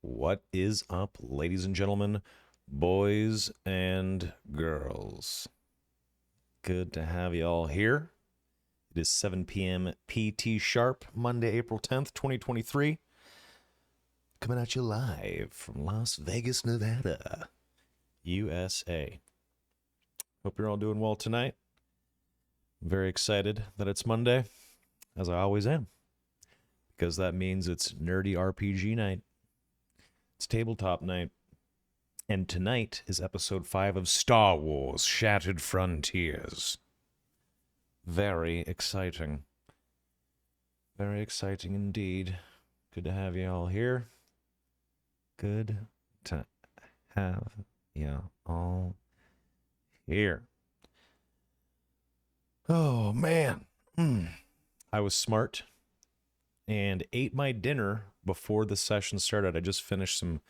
What is up, ladies and gentlemen, boys and girls? Good to have you all here. It is 7 p.m. PT sharp, Monday, April 10th, 2023. Coming at you live from Las Vegas, Nevada, USA. Hope you're all doing well tonight. Very excited that it's Monday, as I always am, because that means it's nerdy RPG night. It's tabletop night. And tonight is episode 5 of Star Wars Shattered Frontiers. Very exciting. Very exciting indeed. Good to have you all here. Good to have you all here. Oh, man. I was smart and ate my dinner before the session started. I just finished some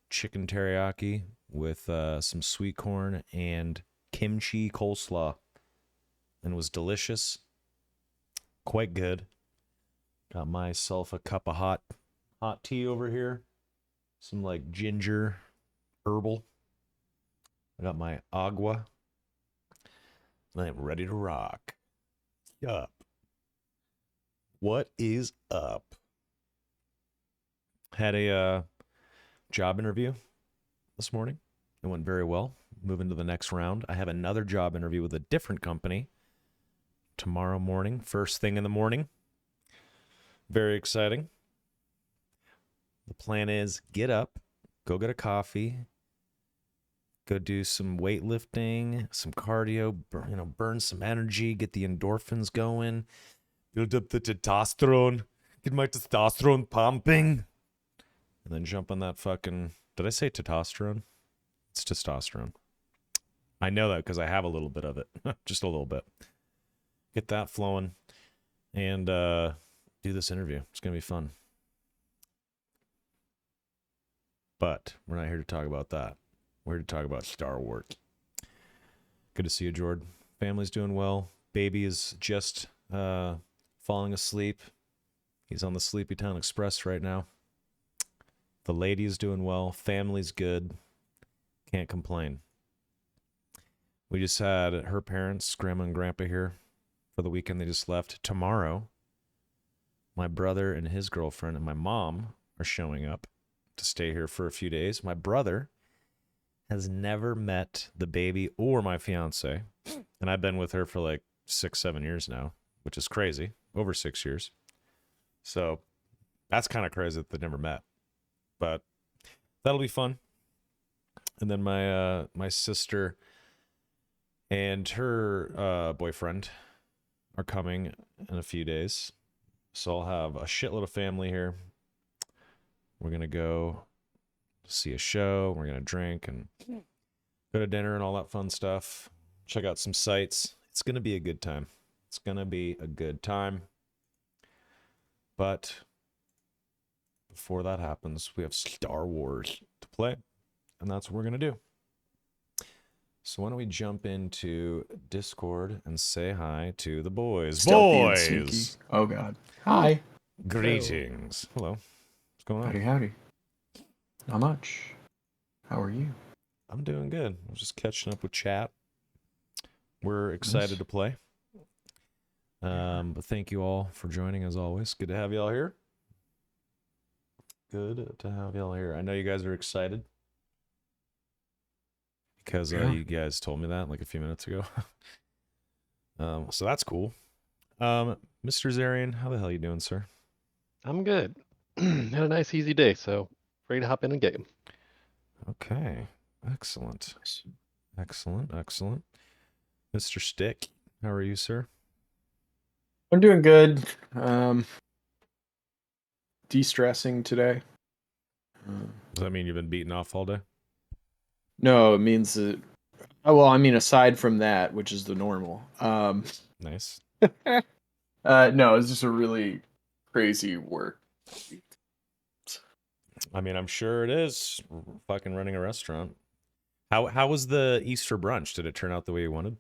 chicken teriyaki with some sweet corn and kimchi coleslaw, and it was delicious. Quite good. Got myself a cup of hot tea over here. Some like ginger herbal. I got my agua. And I'm ready to rock. Yup. What is up? Had a job interview this morning. It went very well. Moving to the next round. I have another job interview with a different company tomorrow morning, first thing in the morning. Very exciting. The plan is get up, go get a coffee, go do some weightlifting, some cardio, burn some energy, get the endorphins going, build up the testosterone, get my testosterone pumping, and then jump on that fucking... Did I say testosterone? It's testosterone. I know that because I have a little bit of it. Just a little bit. Get that flowing and do this interview. It's going to be fun. But we're not here to talk about that. We're here to talk about Star Wars. Good to see you, Jordan. Family's doing well. Baby is just falling asleep. He's on the Sleepy Town Express right now. The lady is doing well. Family's good. Can't complain. We just had her parents, Grandma and Grandpa, here for the weekend. They just left. Tomorrow, my brother and his girlfriend and my mom are showing up to stay here for a few days. My brother has never met the baby or my fiance, and I've been with her for like 6-7 years now, which is crazy. Over 6 years. So that's kind of crazy that they never met. But that'll be fun. And then my sister and her boyfriend are coming in a few days. So I'll have a shitload of family here. We're going to go see a show. We're going to drink and go to dinner and all that fun stuff. Check out some sights. It's going to be a good time. It's going to be a good time. But before that happens, we have Star Wars to play. And that's what we're going to do. So why don't we jump into Discord and say hi to the boys. Stealthy and Boys! sneaky. Oh, God. Hi. Greetings. Hello. What's going on? Howdy. Not much. How are you? I'm doing good. I was just catching up with chat. We're excited to play. But thank you all for joining as always. Good to have you all here. Good to have you all here. I know you guys are excited because you guys told me that like a few minutes ago. So that's cool. Mr. Zarian, how the hell are you doing, sir? I'm good. Had a nice easy day, so ready to hop in and game. Okay. Excellent. Excellent. Mr. Stick, how are you, sir? I'm doing good. De-stressing today. Does that mean you've been beaten off all day? No, it means that... Oh, well, I mean, aside from that, which is the normal. Nice. No, it's just a really crazy work. I mean, I'm sure it is. Fucking running a restaurant. How was the Easter brunch? Did it turn out the way you wanted?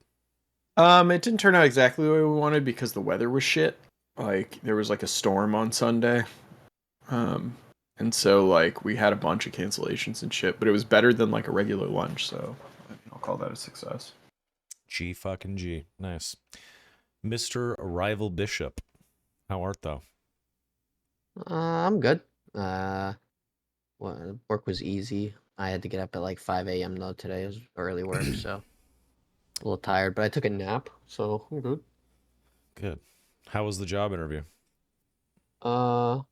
It didn't turn out exactly the way we wanted because the weather was shit. Like, there was like a storm on Sunday. And And so like we had a bunch of cancellations and shit, but it was better than like a regular lunch, so I'll call that a success. G fucking G. Nice. Mr. Arrival Bishop, how art thou? I'm good. Work was easy. I had to get up at like 5 a.m. though today. It was early work, so a little tired. But I took a nap, so I'm good. Good. How was the job interview? Job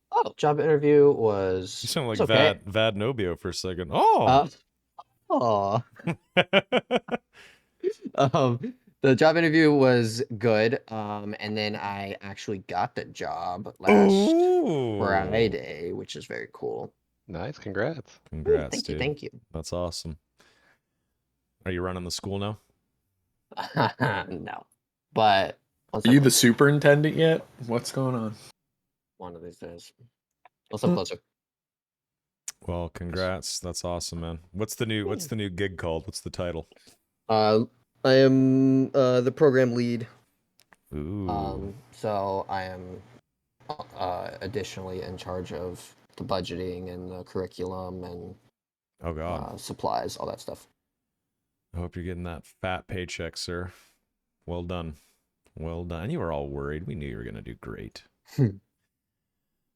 interview You was sound like okay. Vad Nobio for a second. Oh. Oh. The job interview was good. And then I actually got the job last Ooh. Friday, which is very cool. Nice, congrats. Congrats, Thank dude. you, thank you. That's awesome. Are you running the school now? No, but Are you the superintendent yet? What's going on? one of these days. Once I'm closer. Well, congrats. That's awesome, man. What's the new gig called? What's the title? I am the program lead. Ooh. So I am additionally in charge of the budgeting and the curriculum and Oh God. supplies, all that stuff. I hope you're getting that fat paycheck, sir. Well done. Well done. You were all worried. We knew you were gonna do great.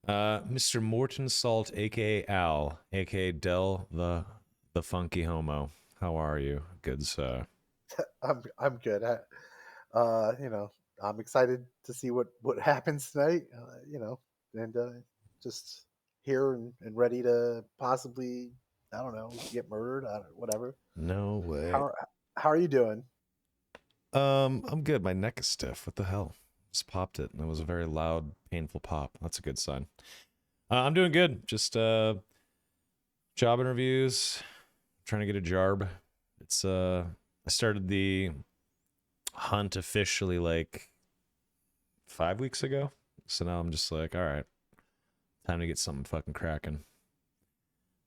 Mr. Morton Salt, aka Al, aka Del the funky homo. How are you? Good sir. I'm good. I'm excited to see what happens tonight. And just here and ready to possibly, I don't know, get murdered. Whatever. No way. How are you doing? I'm good. My neck is stiff. What the hell? Just popped it, and it was a very loud, painful pop. That's a good sign. I'm doing good. Just job interviews, trying to get a job. It's I started the hunt officially like 5 weeks ago. So now I'm just like, all right, time to get something fucking cracking.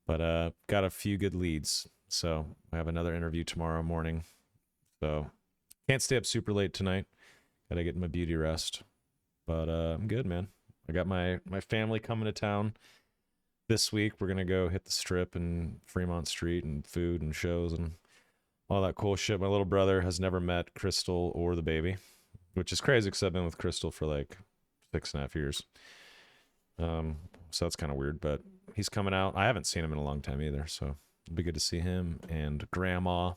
But got a few good leads. So I have another interview tomorrow morning. So can't stay up super late tonight. Gotta get my beauty rest. But I'm good, man. I got my family coming to town this week. We're gonna go hit the strip and Fremont Street and food and shows and all that cool shit. My little brother has never met Crystal or the baby, which is crazy because I've been with Crystal for like 6.5 years. So that's kind of weird, but he's coming out. I haven't seen him in a long time either, so it'll be good to see him and Grandma.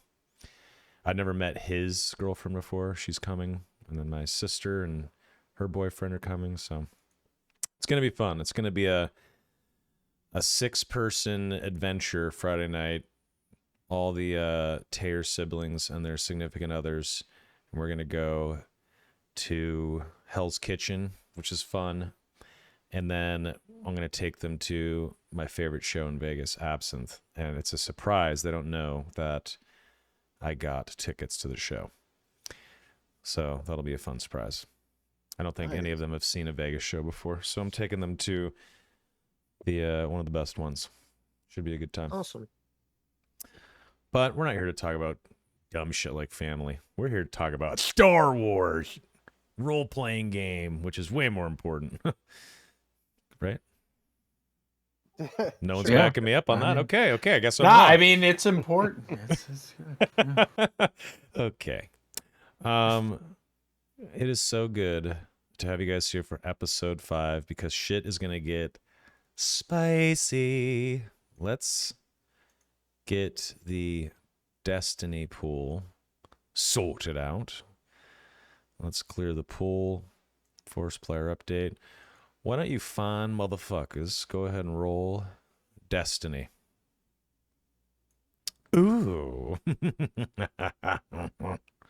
I'd never met his girlfriend before. She's coming, and then my sister and her boyfriend are coming, so it's gonna be fun. It's gonna be a 6-person adventure Friday night. All the Taylor siblings and their significant others, and we're gonna go to Hell's Kitchen, which is fun, and then I'm gonna take them to my favorite show in Vegas, Absinthe, and it's a surprise. They don't know that I got tickets to the show, so that'll be a fun surprise. I don't think any of them have seen a Vegas show before, so I'm taking them to the one of the best ones. Should be a good time. Awesome. But we're not here to talk about dumb shit like family. We're here to talk about Star Wars role-playing game, which is way more important. Right? No one's Sure. backing me up on I that. mean- Okay, I guess I'm Nah, wrong. I mean it's important. It's good. Yeah. Okay. It is so good to have you guys here for episode 5 because shit is gonna get spicy. Let's get the Destiny pool sorted out. Let's clear the pool. Force player update. Why don't you fine motherfuckers go ahead and roll Destiny? Ooh.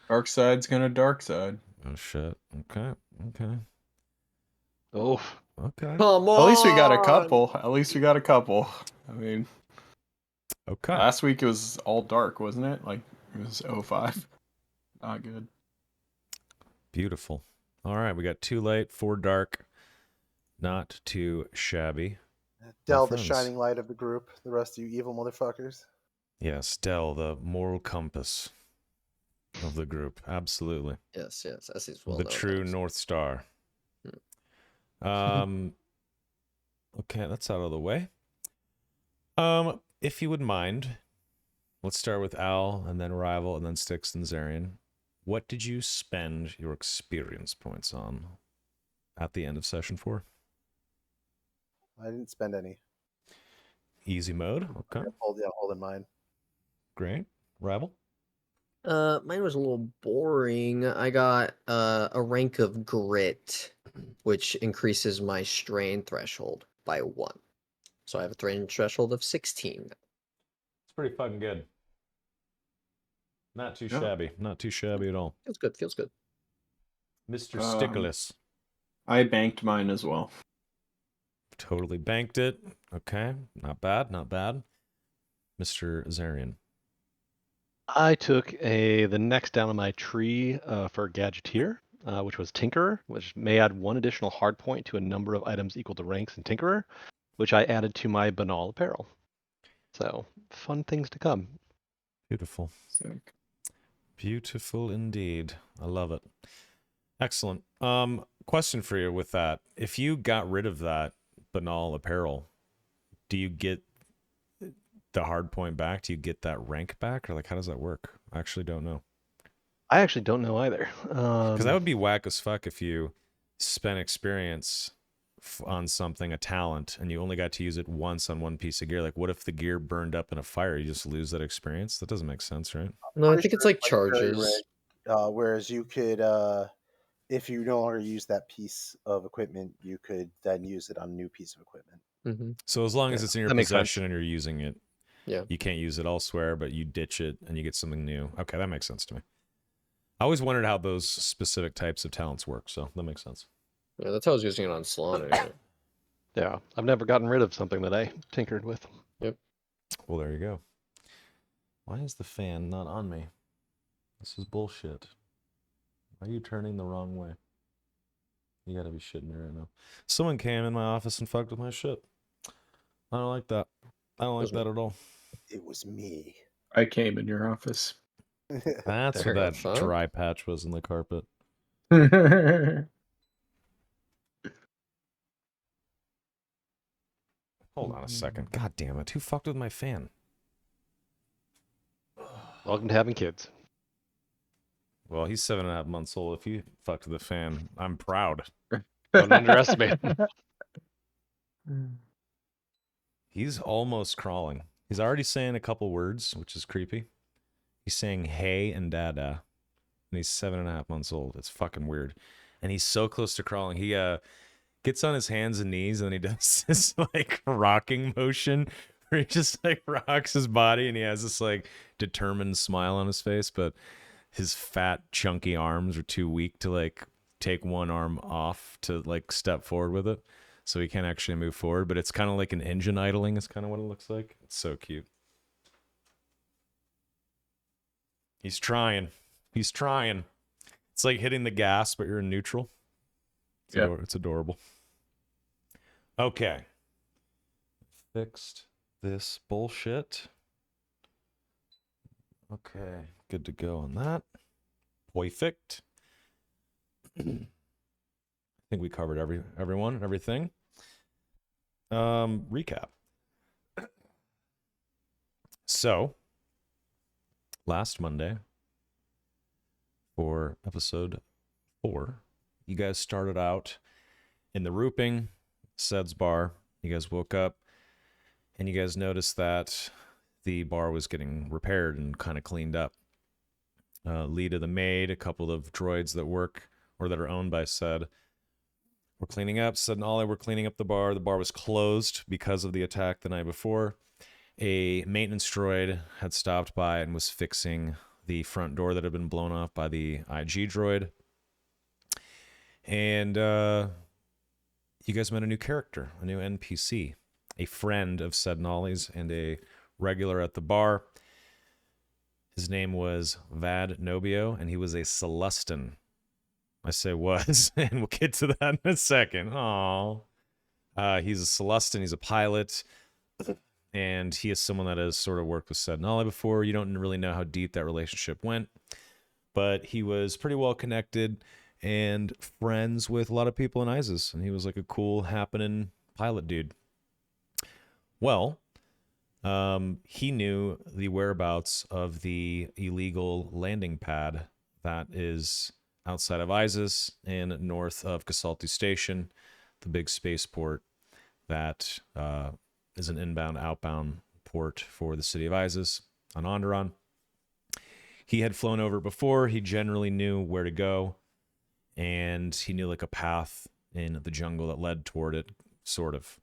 Dark side's gonna dark side. Oh shit. Okay. Oh, Okay. Come on. At least we got a couple. I mean, Okay. last week it was all dark, wasn't it? Like it was 05. Not good. Beautiful. All right, we got 2 light, 4 dark. Not too shabby. Dell, the friends. shining light of the group. The rest of you evil motherfuckers. Yes, Del, the moral compass of the group. Absolutely. Yes, as is well The known true as. North Star. Okay, that's out of the way. If you would mind, let's start with Al, and then Rival, and then Styx and Zarian. What did you spend your experience points on at the end of session 4? I didn't spend any. Easy mode. Okay, Hold in mind. great. Rival. Mine was a little boring. I got a rank of grit, which increases my strain threshold by 1. So I have a strain threshold of 16. It's pretty fucking good. Not too Yeah. shabby. Not too shabby at all. Feels good. Feels good. Mr. Stickless. I banked mine as well. Totally banked it. Okay, not bad, not bad. Mr. Zarian. I took the next down on my tree for Gadgeteer, which was Tinkerer, which may add 1 additional hard point to a number of items equal to ranks in Tinkerer, which I added to my banal apparel. So, fun things to come. Beautiful. Sick. Beautiful indeed. I love it. Excellent. Question for you with that. If you got rid of that banal apparel, do you get the hard point back? Do you get that rank back? Or like, how does that work? I actually don't know. I actually don't know either. Because that would be whack as fuck if you spent experience on something, a talent, and you only got to use it once on one piece of gear. Like, what if the gear burned up in a fire? You just lose that experience? That doesn't make sense, right? No, I Pretty think it's sure like very charges. rare. Whereas you could, if you no longer use that piece of equipment, you could then use it on a new piece of equipment. Mm-hmm. So as long as Yeah, it's in your that makes sense. possession and you're using it, Yeah. you can't use it elsewhere, but you ditch it and you get something new. Okay, that makes sense to me. I always wondered how those specific types of talents work, so that makes sense. Yeah, that's how I was using it on Salon. Anyway. Yeah, I've never gotten rid of something that I tinkered with. Well, there you go. Why is the fan not on me? This is bullshit. Why are you turning the wrong way? You gotta be shitting me right now. Someone came in my office and fucked with my shit. I don't like that. I don't like Doesn't- that at all. It was me. I came in your office. That's There what you that go, son. dry patch was in the carpet. Hold on a second. God damn it. Who fucked with my fan? Welcome to having kids. Well, he's 7.5 months old. If he fucked with the fan, I'm proud. Don't underestimate him. He's almost crawling. He's already saying a couple words, which is creepy. He's saying hey and dada. And he's 7.5 months old. It's fucking weird. And he's so close to crawling. He gets on his hands and knees and then he does this like rocking motion where he just like rocks his body and he has this like determined smile on his face, but his fat chunky arms are too weak to like take one arm off to like step forward with it. So he can't actually move forward, but it's kind of like an engine idling is kind of what it looks like. It's so cute. He's trying. He's trying. It's like hitting the gas, but you're in neutral. It's adorable. Okay. Fixed this bullshit. Okay. Good to go on that. Perfect. I think we covered everyone and everything. Recap. So, last Monday for episode 4, you guys started out in the rooping, Sed's bar. You guys woke up and you guys noticed that the bar was getting repaired and kind of cleaned up. Lita the maid, a couple of droids that work or that are owned by Sed were cleaning up. Sed and Ollie were cleaning up the bar. The bar was closed because of the attack the night before. A maintenance droid had stopped by and was fixing the front door that had been blown off by the IG droid. And you guys met a new character, a new NPC, a friend of Sed and Ollie's and a regular at the bar. His name was Vad Nobio, and he was a Celestin. I say was, and we'll get to that in a second. Aww. He's a Celestin. He's a pilot, and he is someone that has sort of worked with Sed and Ollie before. You don't really know how deep that relationship went, but he was pretty well connected and friends with a lot of people in ISIS, and he was like a cool, happening pilot dude. Well, He knew the whereabouts of the illegal landing pad that is outside of Isis and north of Kasalti Station, the big spaceport that is an inbound outbound port for the city of Isis on Onderon. He had flown over before. He generally knew where to go, and he knew like a path in the jungle that led toward it, sort of.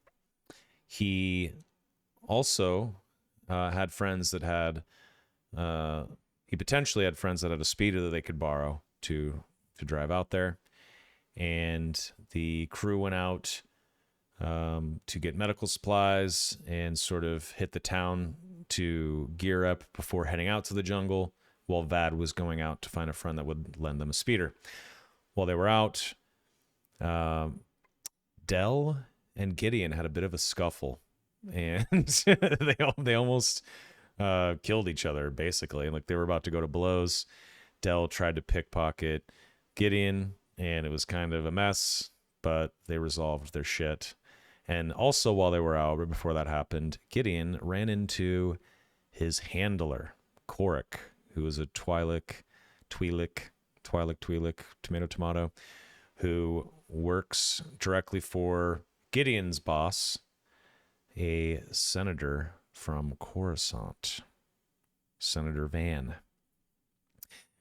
He also had friends that had he potentially had friends that had a speeder that they could borrow to drive out there, and the crew went out to get medical supplies and sort of hit the town to gear up before heading out to the jungle, while Vad was going out to find a friend that would lend them a speeder. While they were out, Dell and Gideon had a bit of a scuffle, and they almost killed each other, basically. Like, they were about to go to blows. Dell tried to pickpocket Gideon, and it was kind of a mess, but they resolved their shit. And also, while they were out, right before that happened, Gideon ran into his handler, Korik, who was a Twi'lek, tomato, who works directly for Gideon's boss, a senator from Coruscant, Senator Van.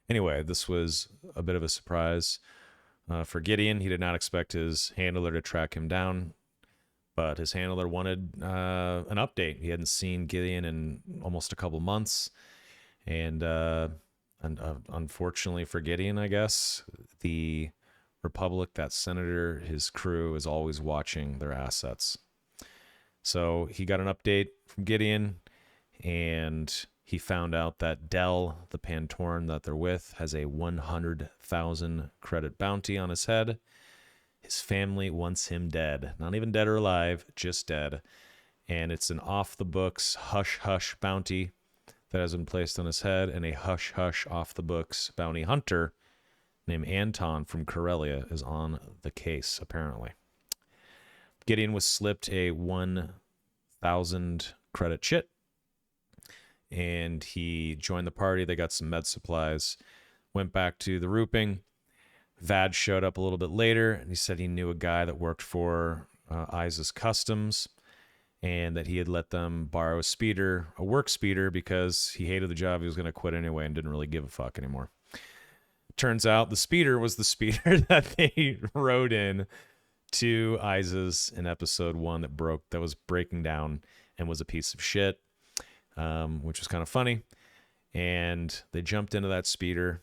Anyway, this was a bit of a surprise for Gideon. He did not expect his handler to track him down, but his handler wanted an update. He hadn't seen Gideon in almost a couple months, and unfortunately for Gideon, I guess, the Republic, that senator, his crew, is always watching their assets. So he got an update from Gideon, and he found out that Dell, the Pantoran that they're with, has a 100,000 credit bounty on his head. His family wants him dead. Not even dead or alive, just dead. And it's an off-the-books hush-hush bounty that has been placed on his head, and a hush-hush off-the-books bounty hunter named Anton from Corellia is on the case, apparently. Gideon was slipped a 1,000 credit chit, and he joined the party. They got some med supplies, went back to the rooping. Vad showed up a little bit later, and he said he knew a guy that worked for Isis Customs, and that he had let them borrow a work speeder, because he hated the job. He was going to quit anyway and didn't really give a fuck anymore. Turns out the speeder was the speeder that they rode in to Isis in episode 1 that was breaking down and was a piece of shit, which was kind of funny. And they jumped into that speeder.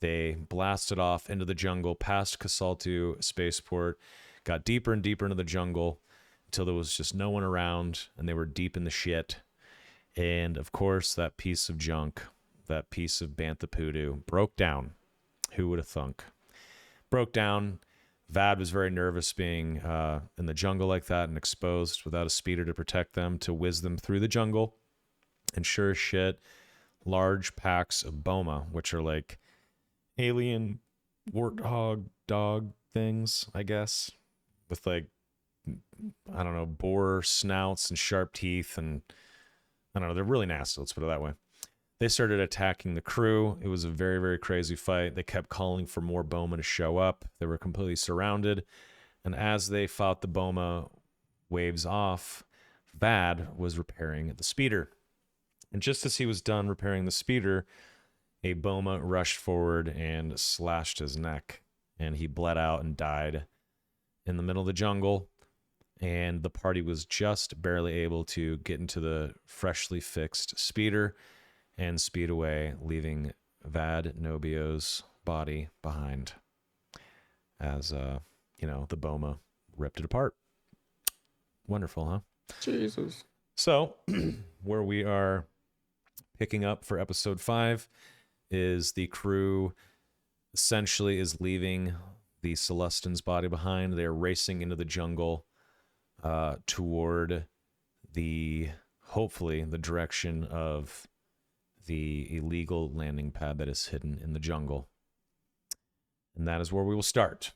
They blasted off into the jungle, past Kasaltu spaceport, got deeper and deeper into the jungle until there was just no one around, and they were deep in the shit. And of course, that piece of junk, that piece of Bantha Poodoo, broke down. Who would have thunk? Broke down. Vad was very nervous being in the jungle like that and exposed without a speeder to protect them, to whiz them through the jungle. And sure as shit, large packs of boma, which are like alien warthog dog things, I guess, with like, I don't know, boar snouts and sharp teeth, and I don't know, they're really nasty, let's put it that way. They started attacking the crew. It was a very, very crazy fight. They kept calling for more boma to show up. They were completely surrounded, and as they fought the boma waves off, Vad was repairing the speeder. And just as he was done repairing the speeder, a boma rushed forward and slashed his neck, and he bled out and died in the middle of the jungle. And the party was just barely able to get into the freshly fixed speeder and speed away, leaving Vad Nobio's body behind as, the boma ripped it apart. Wonderful, huh? Jesus. So, where we are picking up for episode 5 is the crew essentially is leaving the Celestin's body behind. They're racing into the jungle toward hopefully the direction of the illegal landing pad that is hidden in the jungle. And that is where we will start.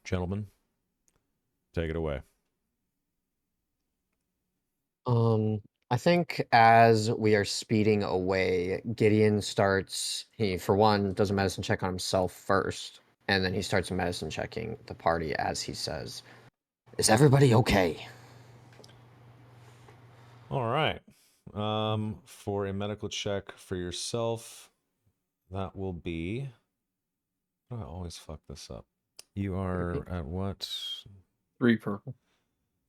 Gentlemen, take it away. I think as we are speeding away, Gideon for one, does a medicine check on himself first, and then he starts medicine checking the party as he says, "Is everybody okay?" All right. For a medical check for yourself, that will be. Oh, I always fuck this up. You are at what? 3 purple.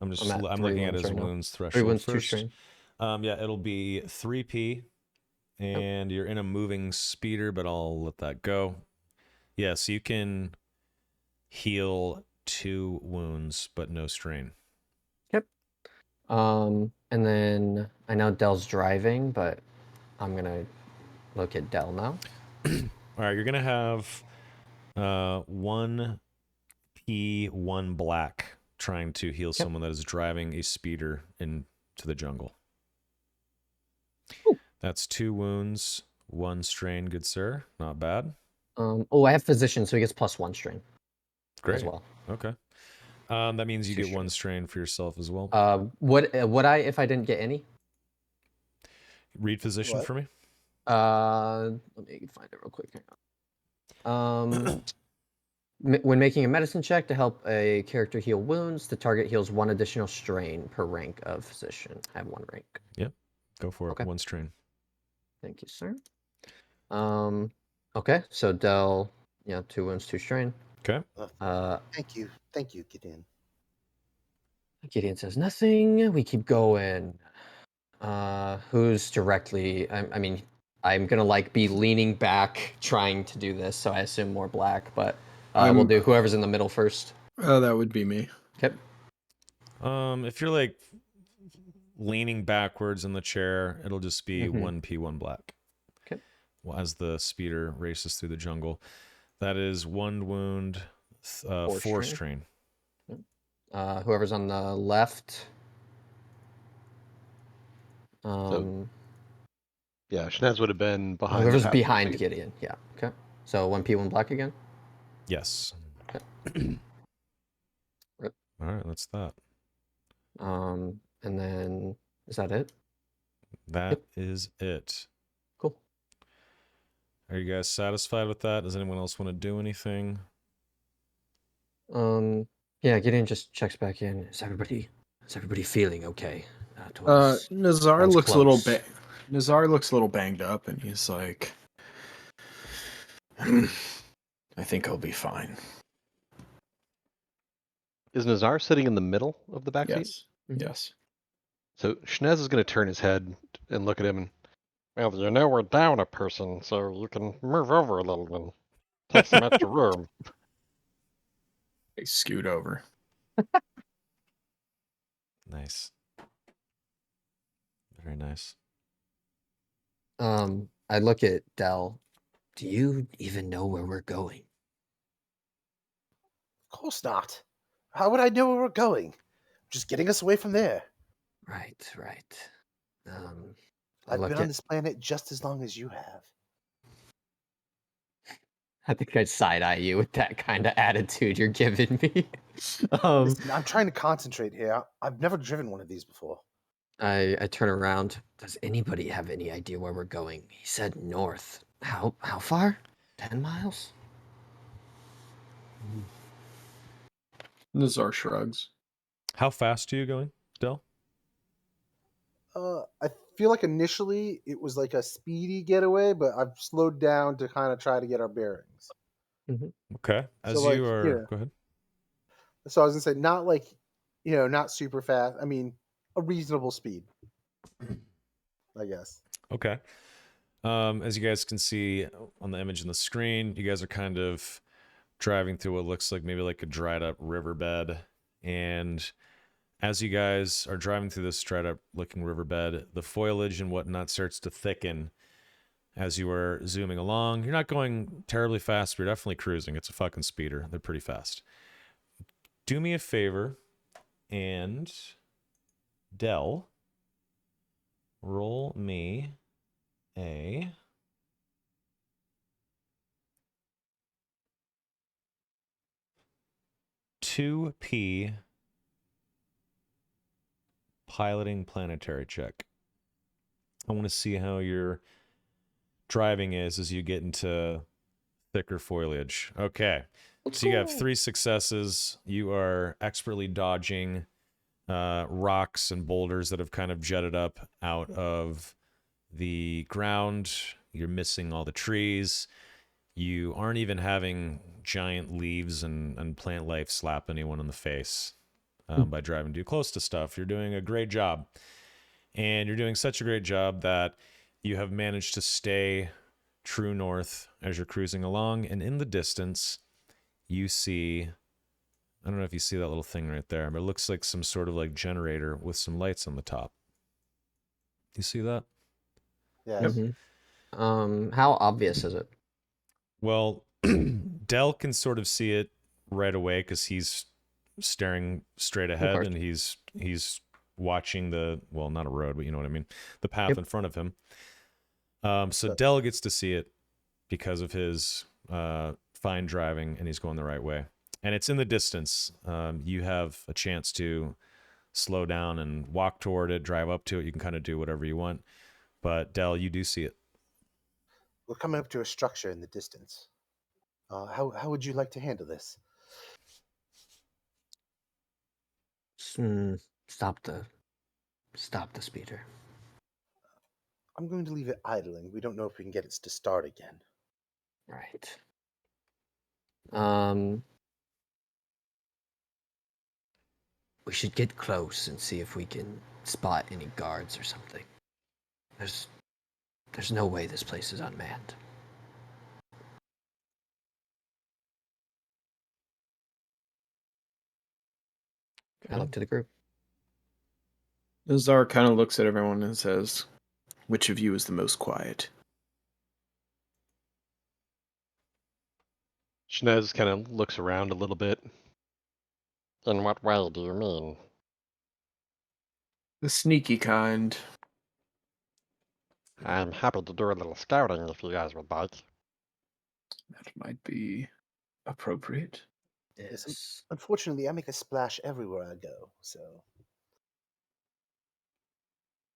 I'm I'm at I'm 3 looking at wounds his right now. wounds 3 threshold wounds, 2 first. strain. Yeah, it'll be 3p, and you're in a moving speeder, but I'll let that go. Yeah, so you can heal 2 wounds, but no strain. Yep. And then I know Dell's driving, but I'm gonna look at Dell now. All right, you're gonna have 1p, 1 black, trying to heal someone that is driving a speeder into the jungle. Ooh. That's 2 wounds, 1 strain, good sir. Not bad. Oh, I have physician, so he gets +1 strain Great. as well. Okay. That means you 2 get 1 strain for yourself as well. Would I if I didn't get any? Read physician What? for me. Let me find it real quick. Hang on. When making a medicine check to help a character heal wounds, the target heals 1 additional strain per rank of physician. I have 1 rank. Yep. Go for it. Okay. 1 strain. Thank you, sir. Okay, so Dell, 2 wounds, 2 strain. Okay. Thank you, Gideon. Gideon says nothing. We keep going. Who's directly? I mean, I'm gonna be leaning back, trying to do this. So I assume more black, but we'll do whoever's in the middle first. Oh, that would be me. Okay. If you're leaning backwards in the chair, it'll just be Mhm. 1p, 1 black. Okay. Well, as the speeder races through the jungle, that is 1 wound, 4 strain. Whoever's on the left. Yeah, Shnez would have been behind. Whoever's the path. behind Gideon. Yeah. Okay. So 1p, 1 black again. Yes. Rip. All right, that's that. And then is that it? That is it. Cool. Are you guys satisfied with that? Does anyone else want to do anything? Yeah, Gideon just checks back in. Is everybody feeling okay? Towards Nazar one's looks a little close. Nazar looks a little banged up, and he's like, I think I'll be fine. Is Nazar sitting in the middle of the back seat? Yes. Yes. So Shnez is going to turn his head and look at him and, well, you know we're down a person, so you can move over a little and take some extra room. I scoot over. Nice. Very nice. I look at Dell. Do you even know where we're going? Of course not. How would I know where we're going? Just getting us away from there. Right. I I've look been on at. this planet just as long as you have. I think I'd side eye you with that kind of attitude you're giving me. Listen, I'm trying to concentrate here. I've never driven one of these before. I turn around. Does anybody have any idea where we're going? He said north. How far? 10 miles? Nazar shrugs. How fast are you going, Del? I feel like initially it was like a speedy getaway, but I've slowed down to kind of try to get our bearings. Okay. As So, you are... Go ahead. So I was gonna say not not super fast. I mean, a reasonable speed, I guess. Okay. As you guys can see on the image on the screen, you guys are kind of driving through what looks like maybe like a dried up riverbed. And as you guys are driving through this dried up looking riverbed, the foliage and whatnot starts to thicken as you are zooming along. You're not going terribly fast, but you're definitely cruising. It's a fucking speeder. They're pretty fast. Do me a favor and Dell, roll me a 2p piloting planetary check. I want to see how your driving is as you get into thicker foliage. Okay. Let's So you have go. 3 successes. You are expertly dodging rocks and boulders that have kind of jutted up out of the ground. You're missing all the trees. You aren't even having giant leaves and plant life slap anyone in the face by driving too close to stuff. You're doing a great job. And you're doing such a great job that you have managed to stay true north as you're cruising along. And in the distance, you see, I don't know if you see that little thing right there, but it looks like some sort of like generator with some lights on the top. You see that? Yes. How obvious is it? Well, Dell can sort of see it right away because he's staring straight ahead course. and he's watching the, well, not a road, but you know what I mean, the path Yep. in front of him. So But- Dell gets to see it because of his fine driving, and he's going the right way. And it's in the distance. You have a chance to slow down and walk toward it, drive up to it. You can kind of do whatever you want. But Dell, you do see it. We're coming up to a structure in the distance. How would you like to handle this? Stop the speeder. I'm going to leave it idling. We don't know if we can get it to start again. Right. We should get close and see if we can spot any guards or something. There's no way this place is unmanned. I look to the group. Azar kind of looks at everyone and says, "Which of you is the most quiet?" Shnez kind of looks around a little bit. In what way do you mean? The sneaky kind. I'm happy to do a little scouting if you guys would like. That might be appropriate. Yes. Unfortunately, I make a splash everywhere I go. So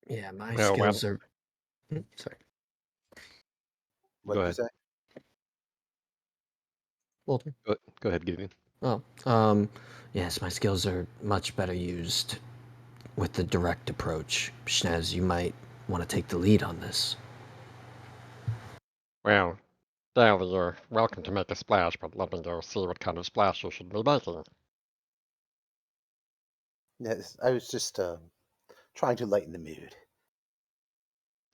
Yeah, my Well, skills are. Sorry, what Go do you ahead. say? Walter. Go ahead, Gideon. Oh, yes, my skills are much better used with the direct approach. Schnez, you might want to take the lead on this. Well, Dale, you're welcome to make a splash, but let me go see what kind of splash you should be making. Yes, I was just trying to lighten the mood.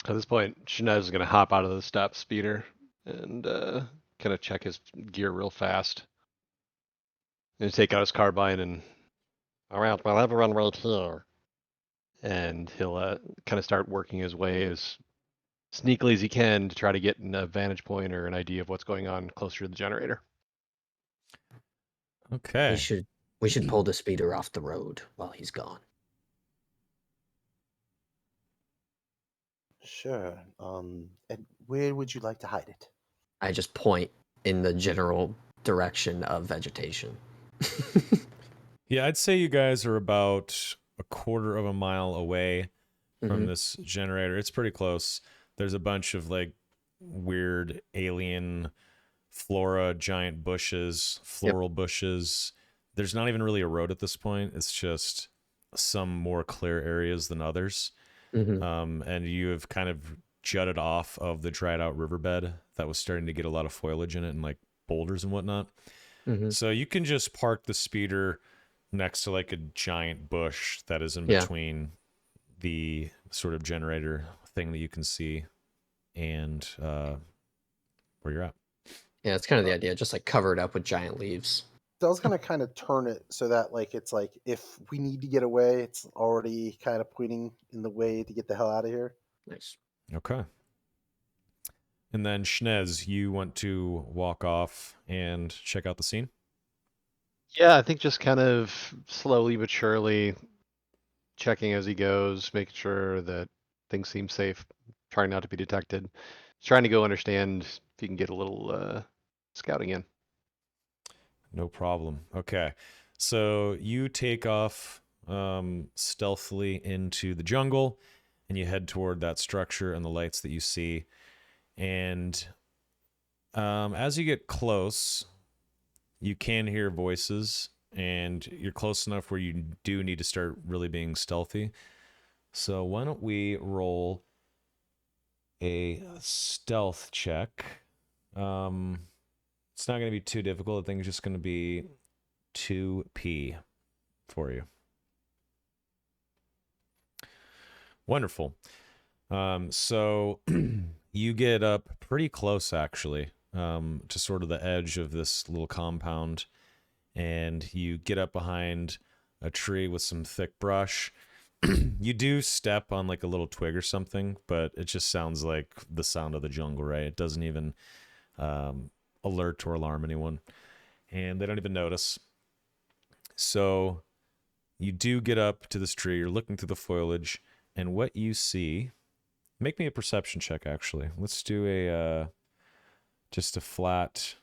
At this point, Shnez is going to hop out of the stop speeder and kind of check his gear real fast. And take out his carbine and Alright, well, everyone wait here. he'll kind of start working his way as sneakily as he can to try to get a vantage point or an idea of what's going on closer to the generator. Okay. We should pull the speeder off the road while he's gone. Sure. And where would you like to hide it? I just point in the general direction of vegetation. Yeah, I'd say you guys are about a quarter of a mile away from Mhm. this generator. It's pretty close. There's a bunch of like weird alien flora, giant bushes, floral bushes. There's not even really a road at this point. It's just some more clear areas than others. Mhm. And you have kind of jutted off of the dried out riverbed that was starting to get a lot of foliage in it and like boulders and whatnot. Mhm. So you can just park the speeder next to like a giant bush that is in Yeah. between the sort of generator thing that you can see and where you're at. Yeah, it's kind of the idea. Just like cover it up with giant leaves. Dell's gonna kind of turn it so that like it's like if we need to get away, it's already kind of pointing in the way to get the hell out of here. Nice. Okay. And then Schnez, you want to walk off and check out the scene? Yeah, I think just kind of slowly but surely checking as he goes, making sure that things seem safe, trying not to be detected. Trying to go understand if you can get a little scouting in. No problem. Okay. So you take off stealthily into the jungle and you head toward that structure and the lights that you see. And as you get close, you can hear voices, and you're close enough where you do need to start really being stealthy. So why don't we roll a stealth check? It's not going to be too difficult. I think it's just going to be 2p for you. Wonderful. So you get up pretty close, actually, to sort of the edge of this little compound, and you get up behind a tree with some thick brush. You do step on like a little twig or something, but it just sounds like the sound of the jungle, right? It doesn't even alert or alarm anyone, and they don't even notice. So you do get up to this tree. You're looking through the foliage, and what you see, make me a perception check, actually. Let's do a just a flat,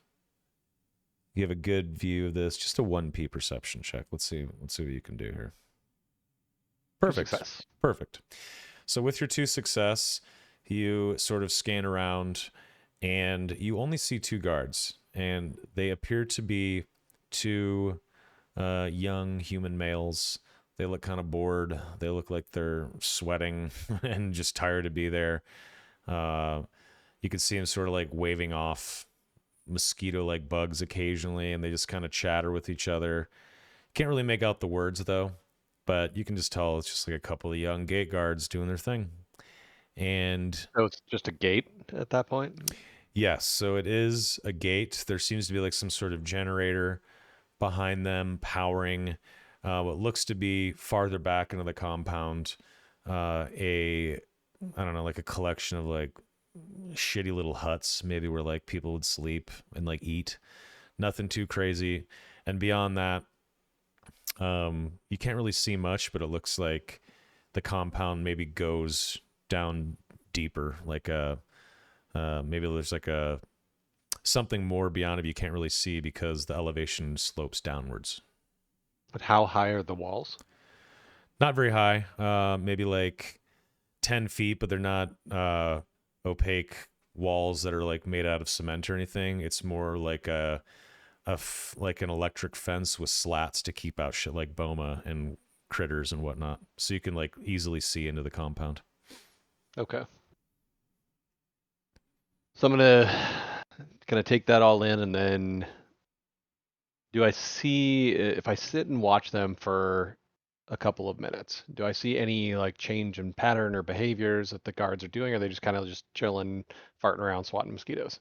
you have a good view of this, just a 1p perception check. Let's see what you can do here. Perfect. Success. Perfect. So with your 2 success, you sort of scan around, and you only see 2 guards, and they appear to be 2 young human males. They look kind of bored. They look like they're sweating and just tired to be there. You can see them sort of like waving off mosquito-like bugs occasionally, and they just kind of chatter with each other. Can't really make out the words, though, but you can just tell it's just like a couple of young gate guards doing their thing. And So it's just a gate at that point? yes, so it is a gate. There seems to be like some sort of generator behind them powering what looks to be farther back into the compound, I don't know, like a collection of like shitty little huts, maybe where like people would sleep and like eat. Nothing too crazy. And beyond that, you can't really see much, but it looks like the compound maybe goes down deeper, like maybe there's like a something more beyond it you can't really see because the elevation slopes downwards. But how high are the walls? Not very high, maybe like 10 feet, but they're not opaque walls that are like made out of cement or anything. It's more like like an electric fence with slats to keep out shit like boma and critters and whatnot, so you can like easily see into the compound. Okay. So I'm gonna take that all in, and then do I see, if I sit and watch them for a couple of minutes, do I see any like change in pattern or behaviors that the guards are doing? Or are they just kind of just chilling, farting around, swatting mosquitoes?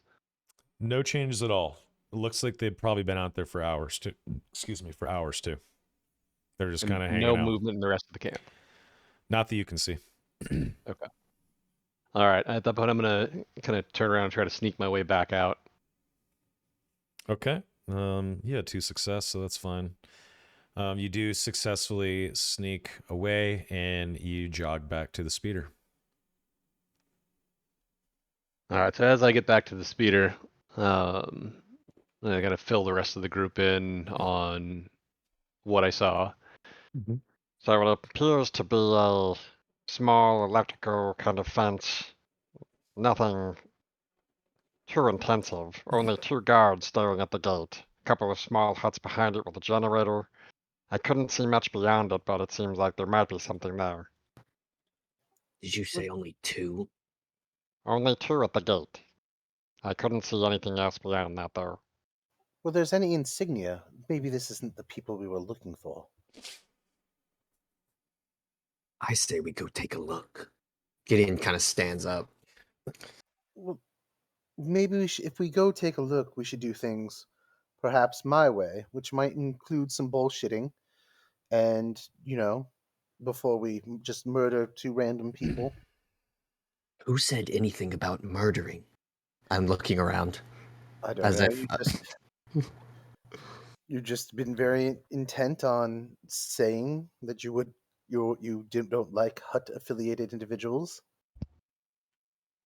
No changes at all. It looks like they've probably been out there for hours too. Excuse me, for hours too. They're just And kind of hanging no out. movement in the rest of the camp. Not that you can see. Okay. All right. At that point, I'm gonna kind of turn around and try to sneak my way back out. Okay. Yeah, 2 success, so that's fine. You do successfully sneak away, and you jog back to the speeder. All right. So as I get back to the speeder, I gotta fill the rest of the group in on what I saw. So it appears to be a small electrical kind of fence. Nothing too intensive. Only 2 guards staring at the gate. A couple of small huts behind it with a generator. I couldn't see much beyond it, but it seems like there might be something there. Did you say only 2? Only 2 at the gate. I couldn't see anything else beyond that, though. Well, there's any insignia. Maybe this isn't the people we were looking for. I say we go take a look. Gideon kind of stands up. Well, maybe if we go take a look, we should do things perhaps my way, which might include some bullshitting and, before we just murder 2 random people. Who said anything about murdering? I'm looking around. I don't As know. if You've just been very intent on saying that you don't like Hut affiliated individuals.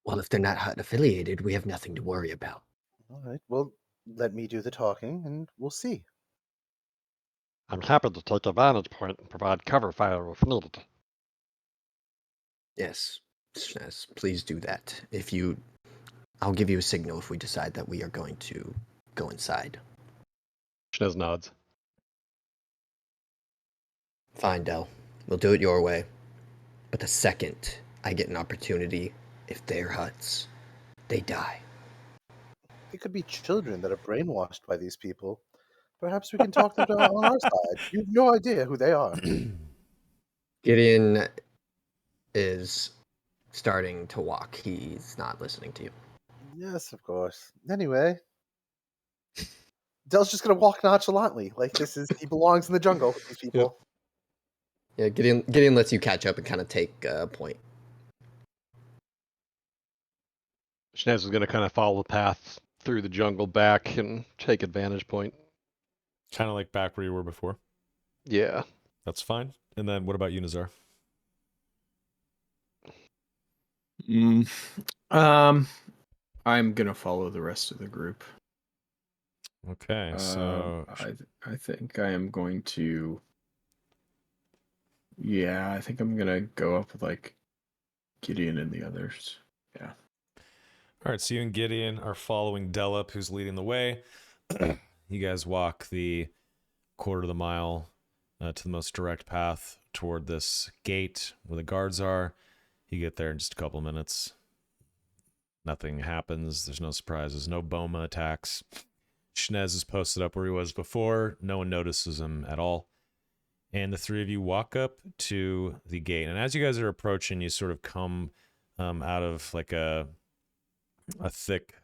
well, if they're not Hut affiliated, we have nothing to worry about. All right. Well, let me do the talking, and we'll see. I'm happy to take a vantage point and provide cover fire if needed. Yes, please do that. I'll give you a signal if we decide that we are going to go inside. Shnez nods. Fine, Del. We'll do it your way. But the second I get an opportunity, if they're huts, they die. They could be children that are brainwashed by these people. Perhaps we can talk them on our side. You have no idea who they are. Gideon is starting to walk. He's not listening to you. Yes, of course. Anyway, Dell's just gonna walk nonchalantly, like he belongs in the jungle with these people. Yeah, Gideon lets you catch up and kind of take point. Shnez is going to kind of follow the path through the jungle back and take advantage point. Kind of like back where you were before. Yeah. That's fine. And then what about you, Nazar? I'm gonna follow the rest of the group. Okay, so I think I am going to. Yeah, I think I'm gonna go up with like Gideon and the others. Yeah. all right, so you and Gideon are following Delup, who's leading the way. You guys walk the quarter of the mile to the most direct path toward this gate where the guards are. You get there in just a couple of minutes. Nothing happens. There's no surprises. No Boma attacks. Shnez is posted up where he was before. No one notices him at all. And the three of you walk up to the gate. And as you guys are approaching, you sort of come out of like a thick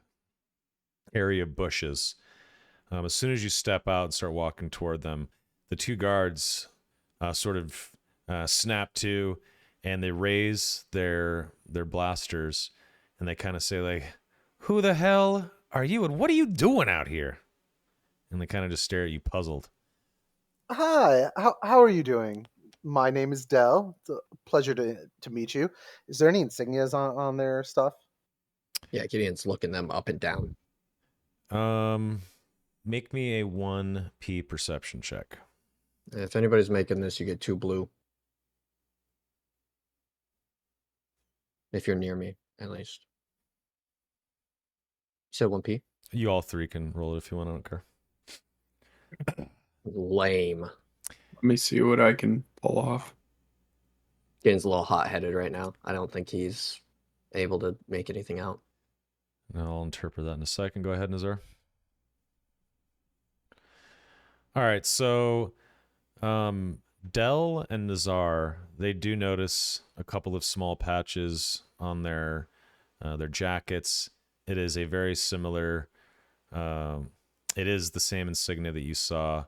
area of bushes. As soon as you step out and start walking toward them, the two guards sort of snap to, and they raise their blasters, and they kind of say like, "Who the hell are you, and what are you doing out here?" And they kind of just stare at you, puzzled. Hi, how are you doing? My name is Dell. It's a pleasure to meet you. Is there any insignias on their stuff? Yeah, Gideon's looking them up and down. Make me a 1P perception check. If anybody's making this, you get 2 blue. If you're near me, at least. You said 1P? You all three can roll it if you want. I don't care. Lame. Let me see what I can pull off. Gideon's a little hot-headed right now. I don't think he's able to make anything out. I'll interpret that in a second. Go ahead, Nazar. All right, so Dell and Nazar, they do notice a couple of small patches on their jackets. It is a very similar. It is the same insignia that you saw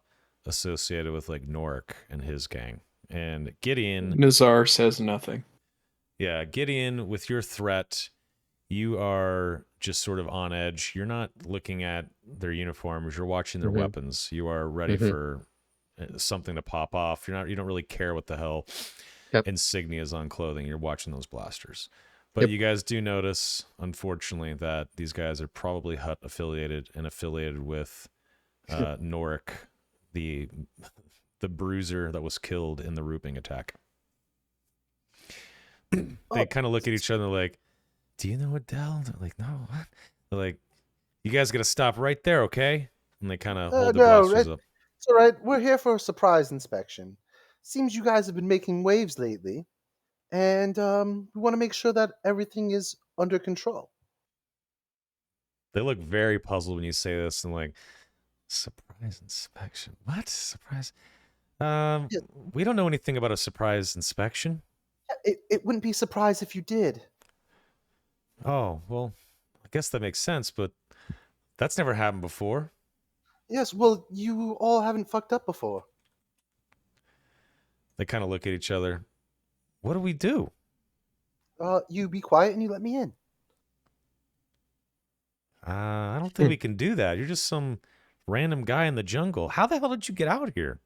associated with like Norik and his gang. And Gideon, Nazar says nothing. yeah, Gideon, with your threat, you are just sort of on edge. You're not looking at their uniforms. You're watching their weapons. You are ready for something to pop off. You don't really care what the hell insignia is on clothing. You're watching those blasters. But you guys do notice, unfortunately, that these guys are probably Hut affiliated and affiliated with Norik, the bruiser that was killed in the Rooping attack. They kind of look at each other like, "Do you know Adele?" They're like, "No, what?" They're like, "You guys got to stop right there, okay?" And they kind of hold their blasters up. It's all right. We're here for a surprise inspection. Seems you guys have been making waves lately, and we want to make sure that everything is under control. They look very puzzled when you say this and like, surprise inspection. What? Surprise? We don't know anything about a surprise inspection. It wouldn't be surprised if you did. Oh, well, I guess that makes sense, but that's never happened before. Yes, well, you all haven't fucked up before. They kind of look at each other. What do we do? You be quiet and you let me in. I don't think we can do that. You're just some random guy in the jungle. How the hell did you get out here?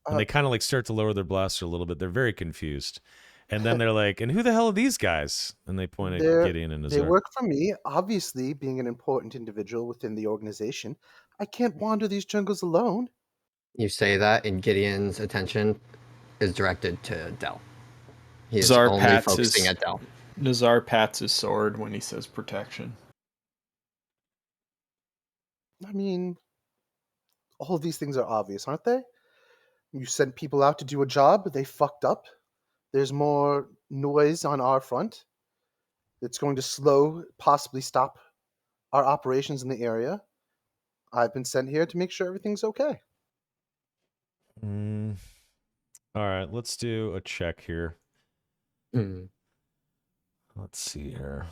And they kind of like start to lower their blaster a little bit. They're very confused. And then they're like, "And who the hell are these guys?" And they point at Gideon and Nazar. They work for me. Obviously, being an important individual within the organization, I can't wander these jungles alone. You say that, and Gideon's attention is directed to Dell. He is Nazar only pats focusing his at Del. Nazar pats his sword when he says protection. I mean, all of these things are obvious, aren't they? You sent people out to do a job, they fucked up. There's more noise on our front. It's going to slow, possibly stop our operations in the area. I've been sent here to make sure everything's okay. Mm. All right, let's do a check here. Mm. Let's see here.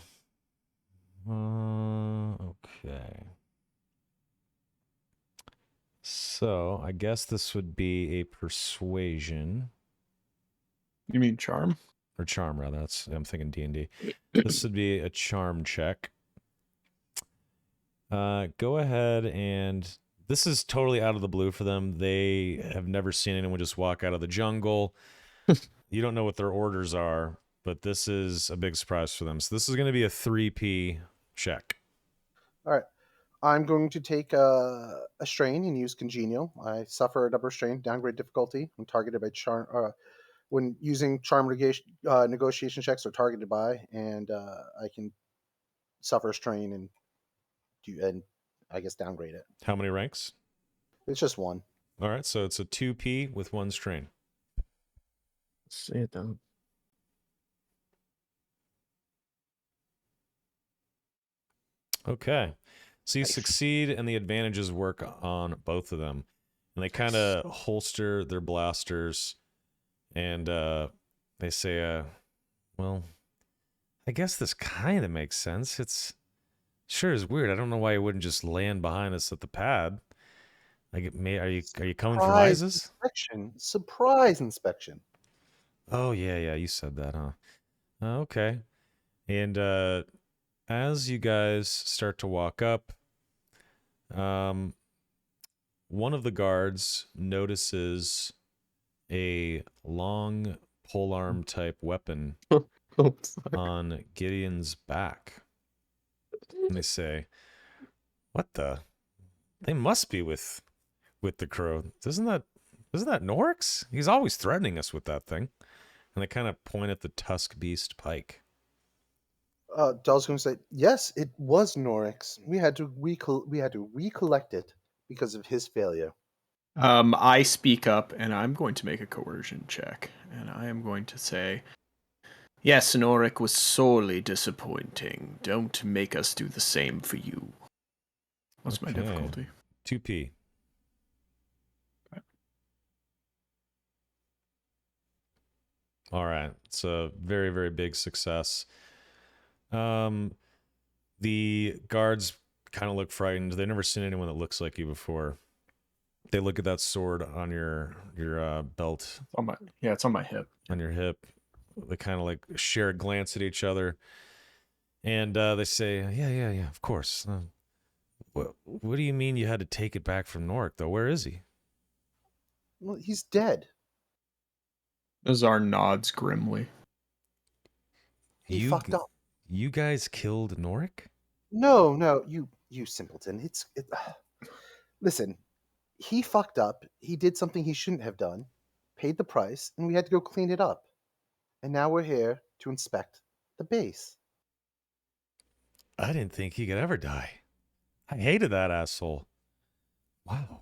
Okay. So I guess this would be a persuasion You mean charm? or charm, rather. I'm thinking D&D. This would be a charm check. Go ahead and this is totally out of the blue for them. They have never seen anyone just walk out of the jungle. You don't know what their orders are, but this is a big surprise for them. So this is going to be a 3P check. All right. I'm going to take a strain and use congenial. I suffer a double strain, downgrade difficulty when targeted by charm. When using charm negotiation checks are targeted by, and I can suffer a strain and I guess downgrade it. How many ranks? It's just one. All right, so it's a 2P with 1 strain. See it then. Okay. So you Nice. succeed, and the advantages work on both of them. And they kind of holster their blasters, and they say, well, I guess this kind of makes sense. It's sure is weird. I don't know why you wouldn't just land behind us at the pad. Like, are you coming for Rises? Surprise inspection. Oh yeah, you said that, huh? Okay. And as you guys start to walk up, one of the guards notices a long polearm type weapon on Gideon's back. And they say, "What the? They must be with the crow. Isn't that Norix? He's always threatening us with that thing." And they kind of point at the tusk beast pike. Dell's going to say, yes, it was Norix. We had to recollect it because of his failure. I speak up and I'm going to make a coercion check. And I am going to say, yes, Noric was sorely disappointing. Don't make us do the same for you. What's my Okay. difficulty? 2P. Okay. All right. It's a very, very big success. The guards kind of look frightened. They've never seen anyone that looks like you before. They look at that sword on your belt. It's on my hip. On your hip. They kind of like share a glance at each other. And they say, yeah, of course. What do you mean you had to take it back from Nork, though? Where is he? Well, he's dead. Nazar nods grimly. He fucked up. You guys killed Norik? No, you simpleton. Listen, he fucked up. He did something he shouldn't have done, paid the price, and we had to go clean it up. And now we're here to inspect the base. I didn't think he could ever die. I hated that asshole. Wow.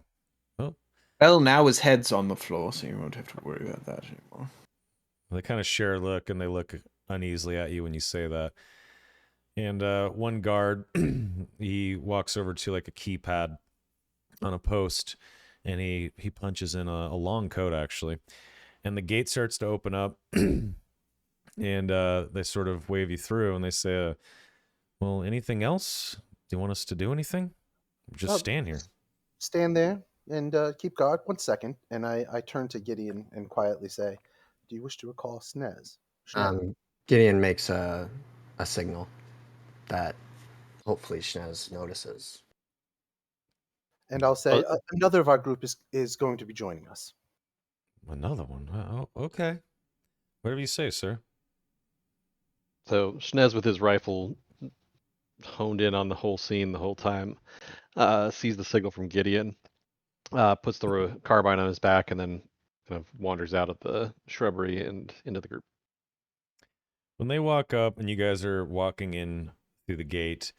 Well, now his head's on the floor, so you won't have to worry about that anymore. They kind of share a look, and they look uneasily at you when you say that. And one guard, he walks over to like a keypad on a post, and he punches in a long code, actually. And the gate starts to open up, and they sort of wave you through, and they say, well, anything else? Do you want us to do anything? Just stand here. Stand there and keep guard. 1 second. And I turn to Gideon and quietly say, do you wish to recall Snez? Gideon makes a signal that hopefully Schnez notices. And I'll say, another of our group is going to be joining us. Another one? Oh, okay. Whatever you say, sir. So Schnez, with his rifle honed in on the whole scene the whole time, sees the signal from Gideon, puts the carbine on his back, and then kind of wanders out of the shrubbery and into the group. When they walk up and you guys are walking in through the gate,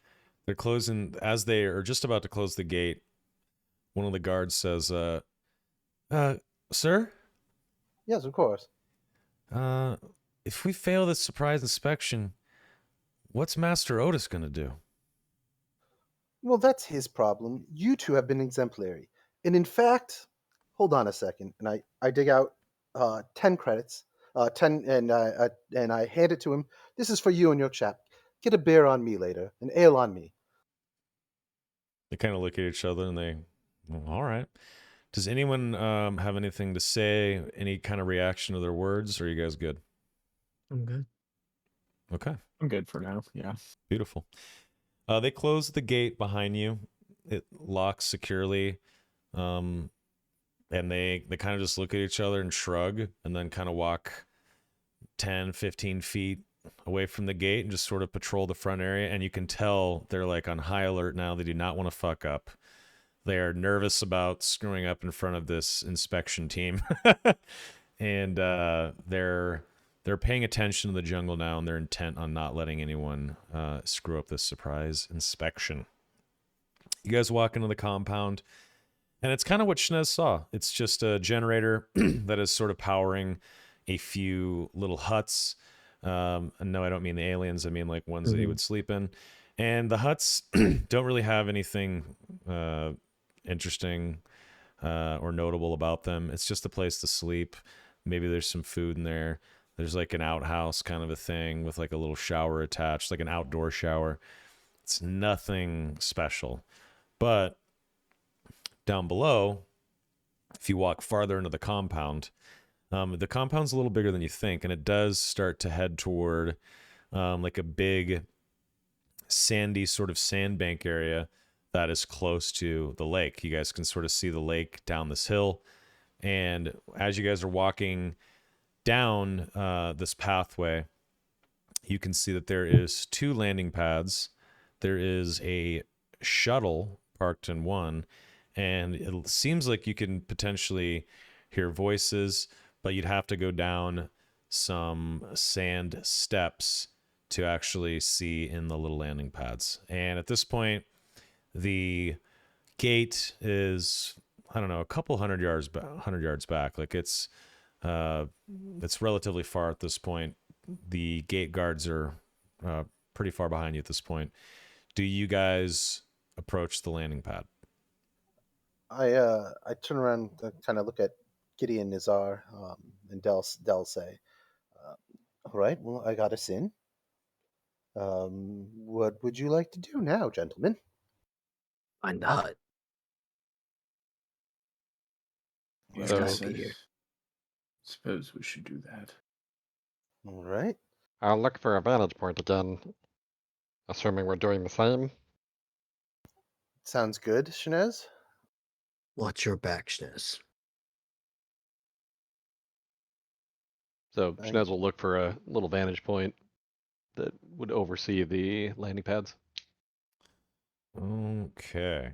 they're closing as they are just about to close the gate. One of the guards says, sir, Yes, of course. if we fail this surprise inspection, what's Master Otis going to do? Well, that's his problem. You two have been exemplary. And in fact, hold on a second. And I dig out 10 credits, 10, and I hand it to him. This is for you and your chap. Get a beer on me later, an ale on me. They kind of look at each other and they, well, all right. Does anyone have anything to say, any kind of reaction to their words, or are you guys good? I'm good. Okay, I'm good for now. Yeah. beautiful. They close the gate behind you. It locks securely. And they kind of just look at each other and shrug and then kind of walk 10, 15 feet away from the gate and just sort of patrol the front area. And you can tell they're like on high alert now. They do not want to fuck up. They are nervous about screwing up in front of this inspection team. And they're paying attention to the jungle now, and they're intent on not letting anyone screw up this surprise inspection. You guys walk into the compound, and it's kind of what Shnez saw. It's just a generator that is sort of powering a few little huts. And no, I don't mean the aliens. I mean like ones that you would sleep in. And the huts don't really have anything interesting or notable about them. It's just a place to sleep. Maybe there's some food in there. There's like an outhouse kind of a thing with like a little shower attached, like an outdoor shower. It's nothing special. But down below, if you walk farther into the compound's a little bigger than you think, and it does start to head toward like a big sandy sort of sandbank area that is close to the lake. You guys can sort of see the lake down this hill. And as you guys are walking down this pathway, you can see that there is 2 landing pads. There is a shuttle parked in one, and it seems like you can potentially hear voices, but you'd have to go down some sand steps to actually see in the little landing pads. And at this point, the gate is, I don't know, a couple hundred yards back. Like it's relatively far at this point. The gate guards are pretty far behind you at this point. Do you guys approach the landing pad? I turn around, kind of look at Gideon, Nizar, and Del say, all right, well, I got us in. What would you like to do now, gentlemen? Find the hut. There's Yeah, gotta be here. Suppose we should do that. All right. I'll look for a vantage point again, assuming we're doing the same. Sounds good, Shanez. Watch your back, Shnez. So Thank Shnez will look for a little vantage point that would oversee the landing pads. Okay.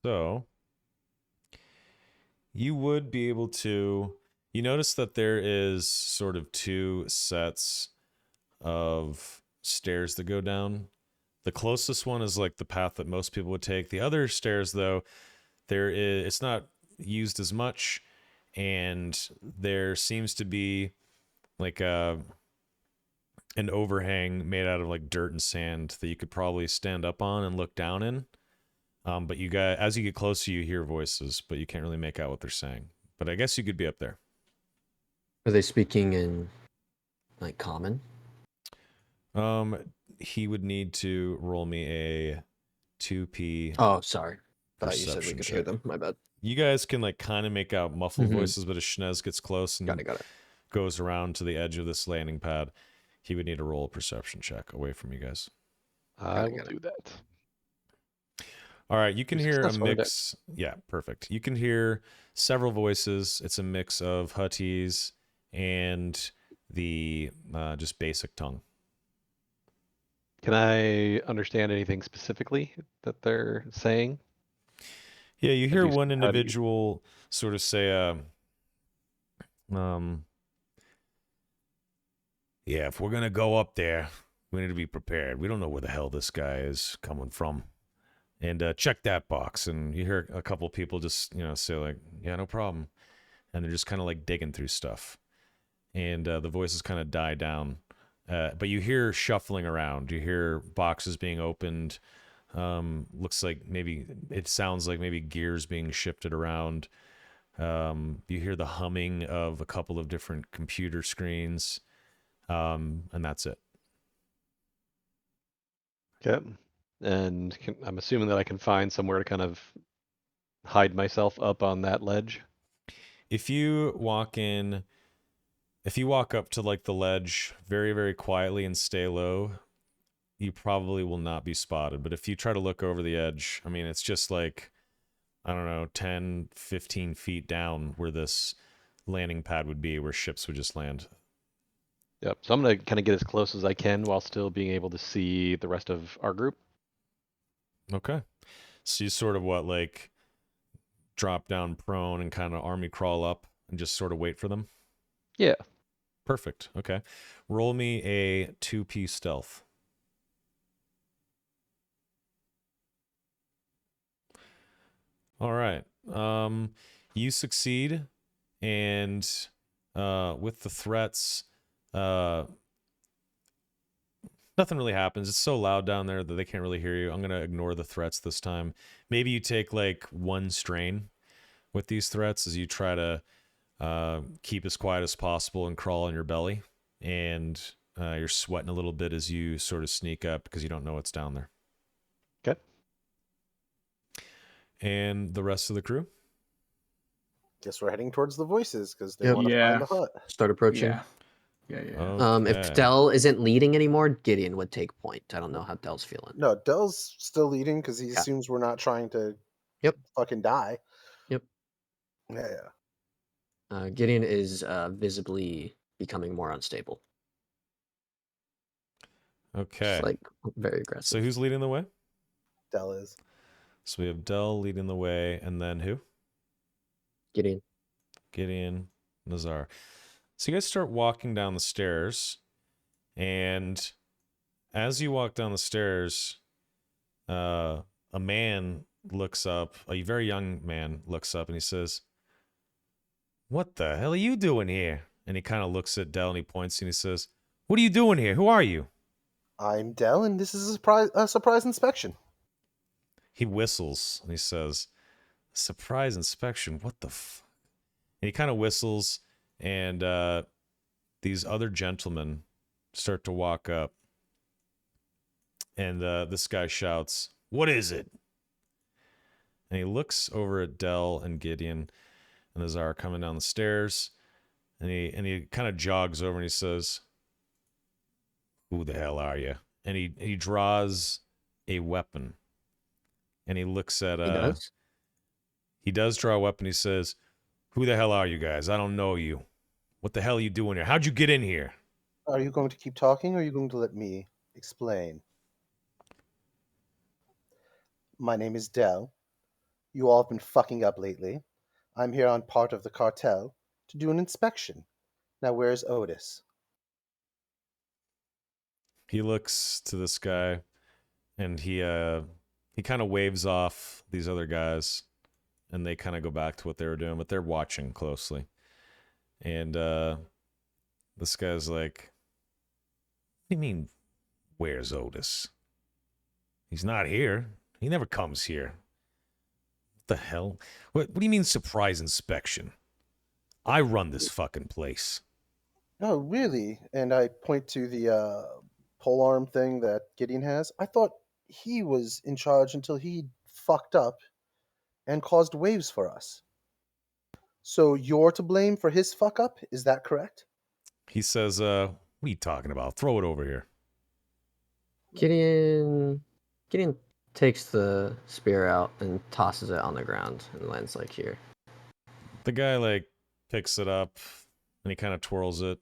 So you would be able to, you notice that there is sort of 2 sets of stairs that go down. The closest one is like the path that most people would take. The other stairs, though, it's not used as much, and there seems to be like an overhang made out of like dirt and sand that you could probably stand up on and look down in. But you guys, as you get closer, you hear voices, but you can't really make out what they're saying. But I guess you could be up there. Are they speaking in like common? He would need to roll me a 2P. Oh, sorry. Thought you said we Perception could hear check. them. My bad. You guys can like kind of make out muffled Mhm. voices, but as Shnez gets close and Got it. goes around to the edge of this landing pad, he would need to roll a perception check away from you guys. I it, will got it. do that. All right, you can You're hear a successful at it. mix. Yeah, perfect. You can hear several voices. It's a mix of Huttese and the just basic tongue. Can I understand anything specifically that they're saying? Yeah, you How hear do you- one how do you- individual sort of say, Yeah, if we're going to go up there, we need to be prepared. We don't know where the hell this guy is coming from. And check that box. And you hear a couple people just, say like, yeah, no problem. And they're just kind of like digging through stuff. And the voices kind of die down. But you hear shuffling around. You hear boxes being opened. It sounds like maybe gears being shifted around. You hear the humming of a couple of different computer screens. And that's it. Okay. And I'm assuming that I can find somewhere to kind of hide myself up on that ledge. If you walk up to like the ledge very, very quietly and stay low, you probably will not be spotted. But if you try to look over the edge, I mean, it's just like, I don't know, 10, 15 feet down where this landing pad would be, where ships would just land. Yep. So I'm going to kind of get as close as I can while still being able to see the rest of our group. Okay. So you sort of drop down prone and kind of army crawl up and just sort of wait for them? Yeah. Perfect. Okay. Roll me a 2P stealth. All right. You succeed, and with the threats, nothing really happens. It's so loud down there that they can't really hear you. I'm gonna ignore the threats this time. Maybe you take like one strain with these threats as you try to keep as quiet as possible and crawl on your belly, and you're sweating a little bit as you sort of sneak up because you don't know what's down there. Okay. And the rest of the crew? Guess we're heading towards the voices because they Yep. want to Yeah. find the hut. Start approaching. Yeah. If Okay. Dell isn't leading anymore, Gideon would take point. I don't know how Dell's feeling. No, Dell's still leading because he Yeah. assumes we're not trying to fucking die. Yep. Yeah. Gideon is visibly becoming more unstable. Okay. Just like very aggressive. So who's leading the way? Dell is. So we have Dell leading the way, and then who? Gideon. Gideon, Nazar. So you guys start walking down the stairs, and as you walk down the stairs, a man looks up, a very young man looks up, and he says, "What the hell are you doing here?" And he kind of looks at Dell and he points and he says, "What are you doing here? Who are you?" I'm Dell, and this is a surprise inspection. He whistles and he says, "Surprise inspection? What the f?" And he kind of whistles, and these other gentlemen start to walk up. And this guy shouts, "What is it?" And he looks over at Dell and Gideon and Azar coming down the stairs. And he kind of jogs over and he says, "Who the hell are you?" And he draws a weapon. And he looks at... He does? He does draw a weapon. He says, "Who the hell are you guys? I don't know you. What the hell are you doing here? How'd you get in here?" Are you going to keep talking, or are you going to let me explain? My name is Dell. You all have been fucking up lately. I'm here on part of the cartel to do an inspection. Now, where's Otis? He looks to this guy, and he kind of waves off these other guys, and they kind of go back to what they were doing, but they're watching closely. And this guy's like, "What do you mean, where's Otis? He's not here. He never comes here. What the hell? What do you mean surprise inspection? I run this fucking place." Oh, really? And I point to the polearm thing that Gideon has. I thought he was in charge until he fucked up and caused waves for us. So you're to blame for his fuck up? Is that correct? He says, "What are you talking about? Throw it over here." Gideon takes the spear out and tosses it on the ground and lands like here. The guy picks it up and he kind of twirls it,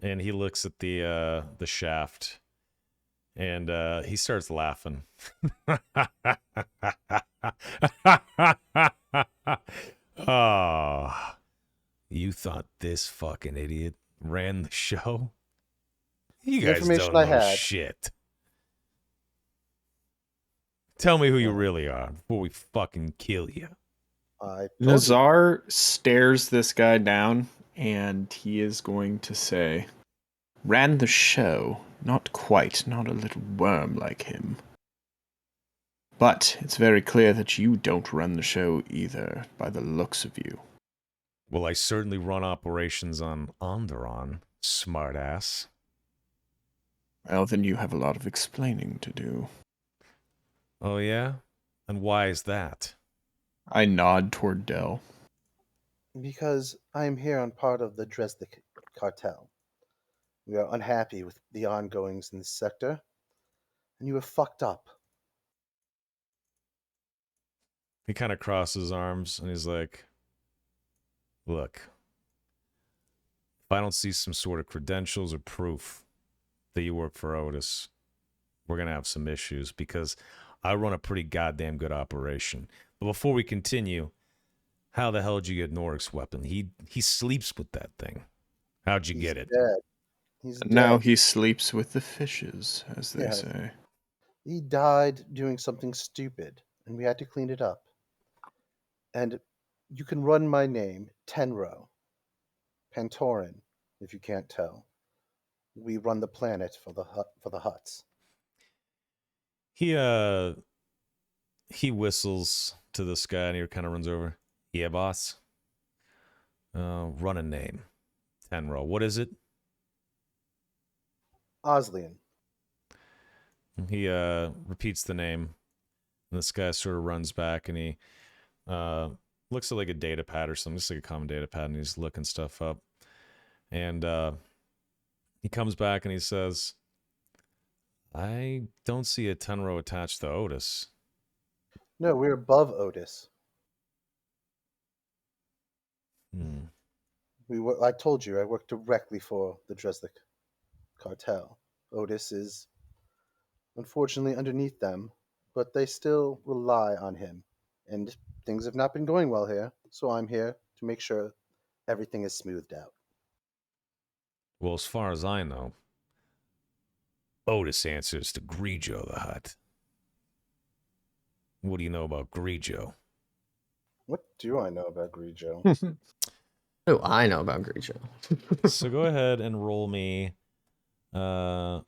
and he looks at the shaft, and he starts laughing. "Oh, you thought this fucking idiot ran the show? You The guys information don't I know had. shit. Tell me who you Well, really are before we fucking kill you. I told you. Nazar stares this guy down, and he is going to say, "Ran the show. Not quite, not a little worm like him. But it's very clear that you don't run the show either, by the looks of you." Well, I certainly run operations on Onderon, smartass. Well, then you have a lot of explaining to do. Oh, yeah? And why is that? I nod toward Dell. Because I am here on part of the Dresden cartel. We are unhappy with the ongoings in this sector, and you have fucked up. He kind of crosses his arms and he's like, look, if I don't see some sort of credentials or proof that you work for Otis, we're going to have some issues because I run a pretty goddamn good operation. But before we continue, how the hell did you get Norik's weapon? He sleeps with that thing. How'd you He's get it? dead. He's And dead. now he sleeps with the fishes, as they Yes. say. He died doing something stupid, and we had to clean it up. And you can run my name, Tenro. Pantoran, if you can't tell. We run the planet for the huts. He whistles to this guy and he kind of runs over. Yeah, boss. Run a name. Tenro. What is it? Oslian. He repeats the name. And this guy sort of runs back and he looks at like a data pad or something, just like a common data pad, and he's looking stuff up. And he comes back and he says, I don't see a Tenro attached to Otis. No, we're above Otis. I told you I work directly for the Dresden cartel. Otis is unfortunately underneath them, but they still rely on him. And things have not been going well here, so I'm here to make sure everything is smoothed out. Well, as far as I know, Otis answers to Grigio the Hutt. What do you know about Grigio? What do I know about Grigio? Oh, I know about Grigio. So go ahead and roll me. Let's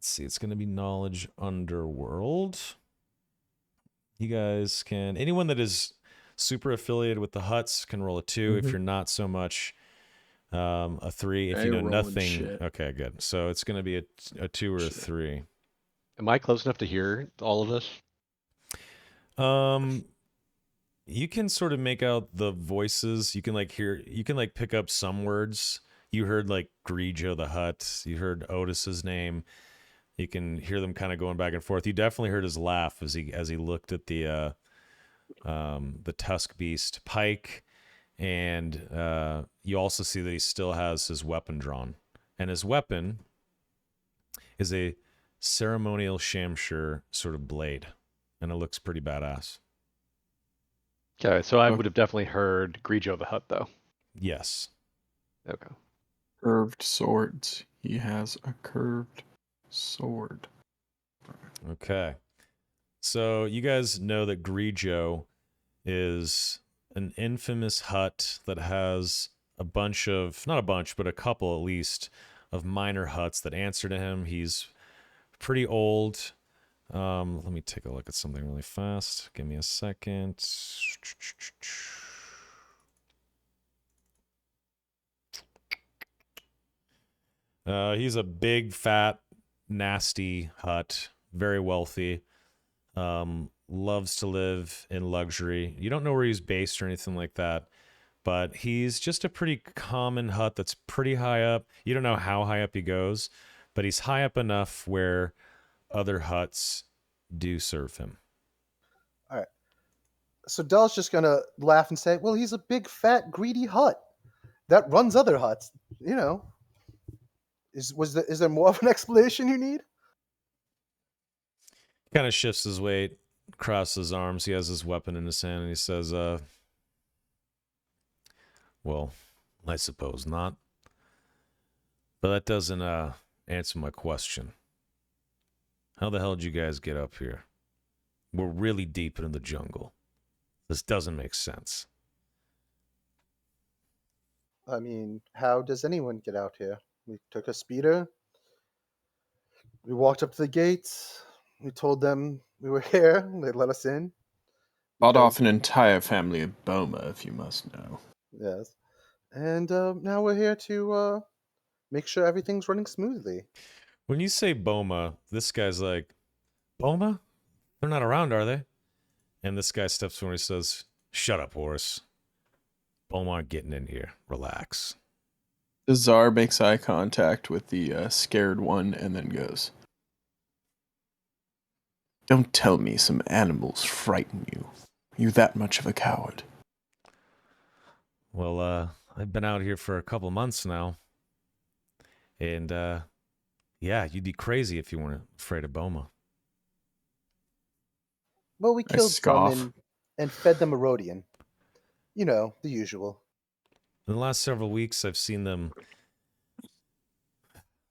see. It's going to be knowledge underworld. You guys can. Anyone that is super affiliated with the Hutts can roll a 2. If Mhm. you're not so much, a 3. If I you know rolling nothing, shit. okay, good. So it's going to be a 2 or a Shit. 3. Am I close enough to hear all of this? You can sort of make out the voices. You can like hear. You can like pick up some words. You heard like Grigio the Hutt. You heard Otis's name. You can hear them kind of going back and forth. You definitely heard his laugh as he looked at the Tusk Beast Pike, and you also see that he still has his weapon drawn, and his weapon is a ceremonial Shamshir sort of blade, and it looks pretty badass. Okay, so I Okay. would have definitely heard Grigio the Hutt, though. Yes. Okay. Curved swords. He has a curved sword. Okay. So you guys know that Grigio is an infamous hut that has a bunch of, not a bunch, but a couple at least, of minor huts that answer to him. He's pretty old. Let me take a look at something really fast. Give me a second. He's a big, fat, nasty hut, very wealthy. Loves to live in luxury. You don't know where he's based or anything like that, but he's just a pretty common hut that's pretty high up. You don't know how high up he goes, but he's high up enough where other huts do serve him. All right. So Dell's just gonna laugh and say, "Well, he's a big, fat, greedy hut that runs other huts." You know, is there more of an explanation you need? Kind of shifts his weight, crosses his arms. He has his weapon in his hand, and he says, well, I suppose not. But that doesn't answer my question. How the hell did you guys get up here? We're really deep into the jungle. This doesn't make sense. I mean, how does anyone get out here? We took a speeder. We walked up to the gates. We told them we were here. They let us in. Bought Because- off an entire family of Boma, if you must know. Yes. And now we're here to make sure everything's running smoothly. When you say Boma, this guy's like, Boma? They're not around, are they? And this guy steps forward and he says, shut up, horse. Boma aren't getting in here. Relax. The Tsar makes eye contact with the scared one and then goes, "Don't tell me some animals frighten you. You that much of a coward." Well, I've been out here for a couple months now. And, yeah, you'd be crazy if you weren't afraid of Boma. Well, we I killed some scoff. and fed them a Rhodian. You know, the usual. In the last several weeks, I've seen them,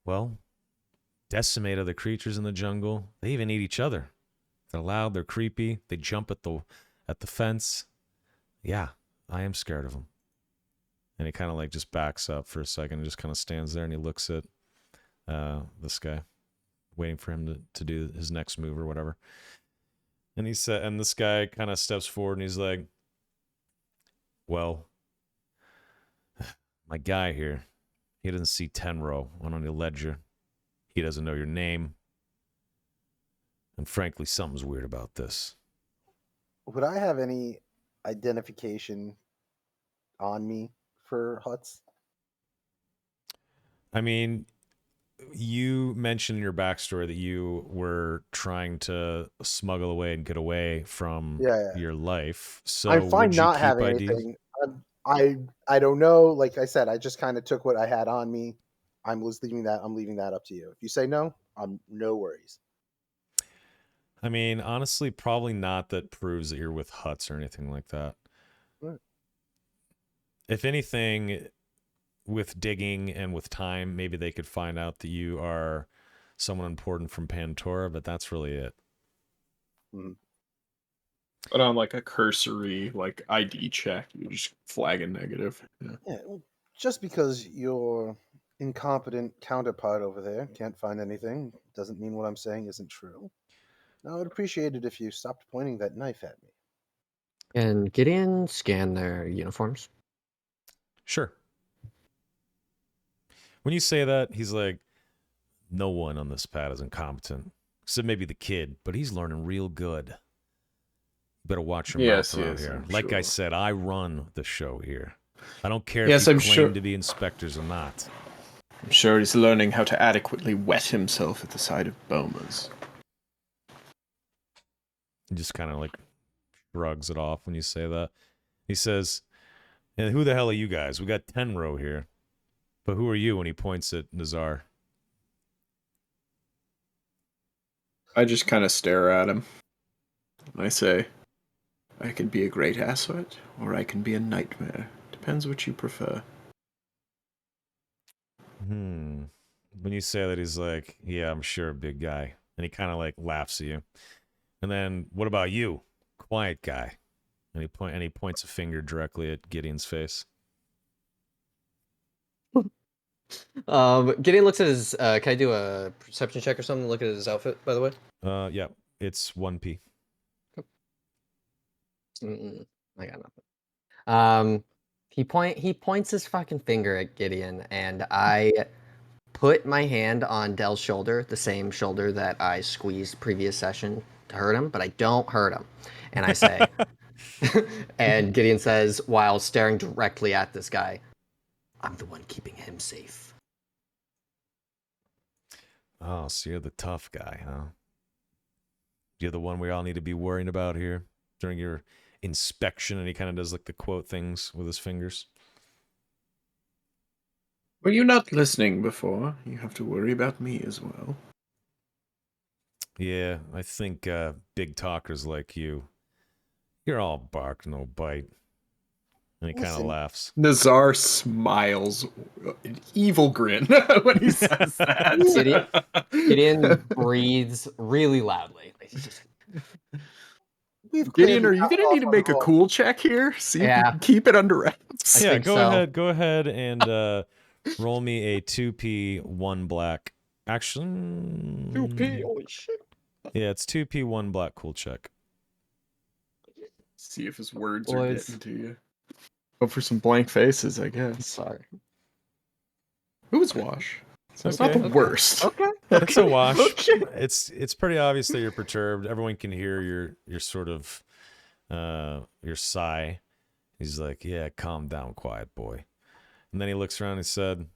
well, decimate other creatures in the jungle. They even eat each other. They're loud, they're creepy, they jump at the fence. Yeah, I am scared of them. And he kind of like just backs up for a second and just kind of stands there and he looks at this guy, waiting for him to do his next move or whatever. And he said, and this guy kind of steps forward and he's like, well, my guy here, he doesn't see Tenro on any ledger. He doesn't know your name. And frankly, something's weird about this. Would I have any identification on me for huts? I mean, you mentioned in your backstory that you were trying to smuggle away and get away from Yeah. your life. So I'm fine would you not keep having IDs? anything. I don't know. Like I said, I just kind of took what I had on me. I'm leaving that up to you. If you say no, I'm no worries. I mean, honestly, probably not. That proves that you're with huts or anything like that. Right. If anything, with digging and with time, maybe they could find out that you are someone important from Pantora, but that's really it. But on like a cursory like ID check, you just flag a negative. Yeah. Yeah, well, just because your incompetent counterpart over there can't find anything doesn't mean what I'm saying isn't true. I would appreciate it if you stopped pointing that knife at me. Can Gideon scan their uniforms? Sure. When you say that, he's like, no one on this pad is incompetent. Except maybe the kid, but he's learning real good. Better watch your Yes, mouth around yes, here. I'm Like I sure. said, I run the show here. I don't care Yes, if you I'm claim sure. to be inspectors or not. I'm sure he's learning how to adequately wet himself at the sight of Bomas. He just kind of like shrugs it off when you say that. He says, and who the hell are you guys? We got Tenro here. But who are you? And he points at Nazar. I just kind of stare at him. I say, I can be a great asset, or I can be a nightmare. Depends what you prefer. When you say that, he's like, yeah, I'm sure, big guy. And he kind of like laughs at you. And then, what about you? Quiet guy. And he points a finger directly at Gideon's face. Gideon looks at his. Can I do a perception check or something? Look at his outfit, by the way. Yeah, it's 1P. I got nothing. He points his fucking finger at Gideon, and I put my hand on Dell's shoulder, the same shoulder that I squeezed previous session to hurt him, but I don't hurt him. And I say, and Gideon says, while staring directly at this guy, I'm the one keeping him safe. Oh, so you're the tough guy, huh? You're the one we all need to be worrying about here during your inspection. And he kind of does like the quote things with his fingers. Were you not listening before? You have to worry about me as well. Yeah, I think big talkers like you, you're all bark, no bite. And he kind of Listen. laughs. Nazar smiles an evil grin when he says that. Gideon breathes really loudly. Like, he's just, We've Gideon, clearly are you gotten gonna off need to on the make a wrong- cool check here? See if you Yeah. can keep it under wraps. I Yeah, think go so. ahead. Go ahead and roll me a 2p 1 black. Actually, 2P, holy shit. yeah, it's 2p 1 black. Cool check. See if his words Boys. are getting to you. Hope for some blank faces, I guess. Sorry. It was Wash. So it's Okay. not the worst. Okay. It's a wash. Okay. It's pretty obvious that you're perturbed. Everyone can hear your sort of your sigh. He's like, "Yeah, calm down, quiet boy." And then he looks around and said,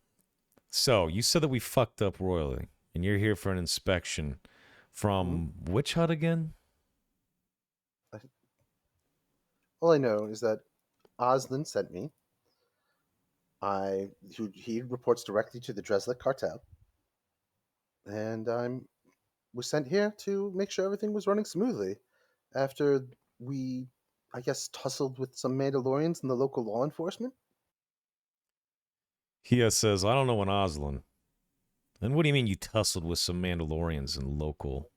"So, you said that we fucked up royally, and you're here for an inspection from which hut again?" All I know is that Oslin sent me. He reports directly to the Dreslet cartel, and was sent here to make sure everything was running smoothly. After we, I guess, tussled with some Mandalorians and the local law enforcement. He says, "I don't know an Oslin." And what do you mean you tussled with some Mandalorians and local